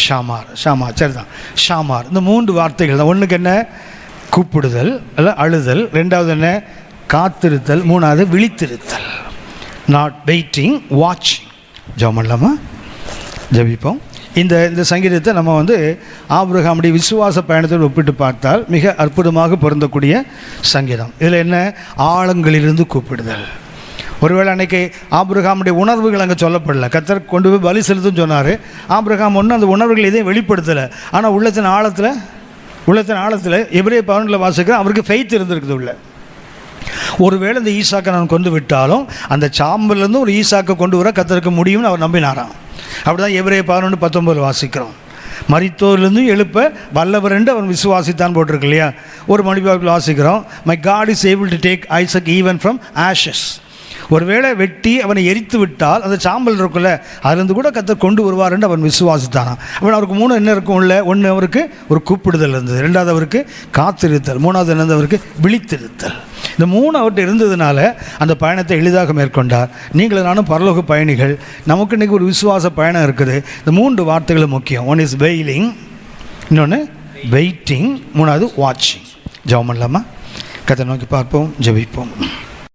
ஷாமார் ஷாமார் சரிதான், ஷாமார். இந்த 3 வார்த்தைகள் தான். ஒன்றுக்கு என்ன? கூப்பிடுதல் இல்லை அழுதல். 2வது என்ன? காத்திருத்தல். 3வது விழித்திருத்தல். நாட் வெயிட்டிங், வாட்சிங். ஜெபம் பண்ணலாமா? ஜெபிப்போம். இந்த சங்கீதத்தை நம்ம வந்து ஆபிரகாமுடைய விசுவாச பயணத்தோடு ஒப்பிட்டு பார்த்தால் மிக அற்புதமாக பொருந்தக்கூடிய சங்கீதம். இதில் என்ன? ஆழங்களிலிருந்து கூப்பிடுதல். ஒருவேளை அன்றைக்கி ஆபிரகாமுடைய உணர்வுகள் அங்கே சொல்லப்படல. கர்த்தர் கொண்டு போய் பலி செலுத்துன்னு சொன்னார். ஆபிரகாம் ஒன்றும் அந்த உணர்வுகள் எதையும் வெளிப்படுத்தலை. ஆனால் உள்ளத்தின் ஆழத்தில் எபிரேய 11 வாசிக்கிற அவருக்கு ஃபெய்த் இருந்திருக்குது உள்ள. ஒருவேளை இந்த ஈசாக்கை நான் கொண்டு விட்டாலும் அந்த சாம்பல்லேருந்து ஒரு ஈசாக்கை கொண்டு வர கர்த்தருக்கு முடியும்னு அவர் நம்பினாராம். அப்படி தான் எபிரேய 11:19 வாசிக்கிறோம். மரித்தோரிலிருந்து எழுப்ப வல்லவர் என்று அவன் விசுவாசித்தான் போட்டிருக்கு இல்லையா. ஒரு மணிபாவில் வாசிக்கிறோம், my God is able to take Isaac even from ashes. ஒருவேளை வெட்டி அவனை எரித்து விட்டால் அந்த சாம்பல் இருக்குல்ல, அதுலேருந்து கூட கர்த்தர் கொண்டு வருவார் என்று அவன் விசுவாசித்தானான். அவன் அவருக்கு 3 என்ன இருக்கும் உள்ள? 1 அவருக்கு ஒரு கூப்பிடுதல் இருந்தது, 2வது அவருக்கு காத்திருத்தல், 3வது என்னது? அவருக்கு விழித்திருத்தல். இந்த 3 அவர்கிட்ட இருந்ததுனால அந்த பயணத்தை எளிதாக மேற்கொண்டார். நீங்களும் நானும் பரலோக பயணிகள். நமக்கு இன்றைக்கி ஒரு விசுவாச பயணம் இருக்குது. இந்த 3 வார்த்தைகளும் முக்கியம். 1 இஸ் வெயிலிங், இன்னொன்று வெயிட்டிங், 3வது வாட்சிங். ஜெபம் பண்ணலாமா? கர்த்தரை நோக்கி பார்ப்போம், ஜெபிப்போம்.